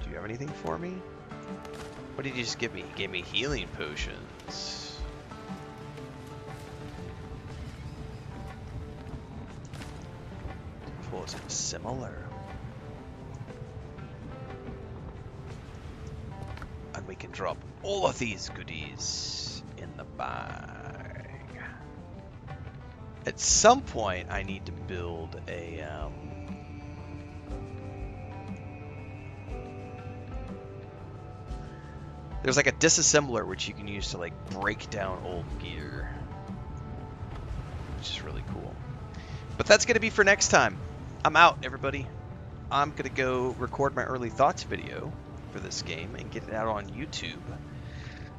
Do you have anything for me? What did you just give me? You gave me healing potions. Was it similar? And we can drop all of these goodies in the bag. At some point, I need to build a there's like a disassembler which you can use to like break down old gear, which is really cool. But that's gonna be for next time. I'm out, everybody. I'm going to go record my early thoughts video for this game and get it out on YouTube.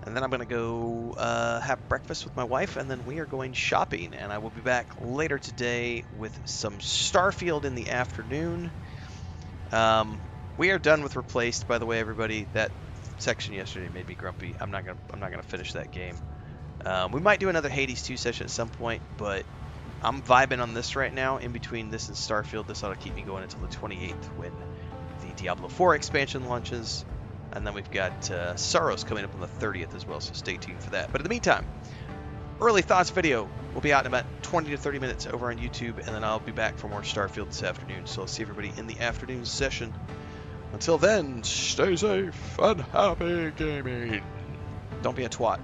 And then I'm going to go have breakfast with my wife, and then we are going shopping. And I will be back later today with some Starfield in the afternoon. We are done with Replaced, by the way, everybody. That section yesterday made me grumpy. I'm not gonna finish that game. We might do another Hades 2 session at some point, but I'm vibing on this right now. In between this and Starfield, this ought to keep me going until the 28th when the Diablo 4 expansion launches. And then we've got Sorrows coming up on the 30th as well, so stay tuned for that. But in the meantime, early thoughts video will be out in about 20 to 30 minutes over on YouTube, and then I'll be back for more Starfield this afternoon. So I'll see everybody in the afternoon session. Until then, stay safe and happy gaming. Don't be a twat.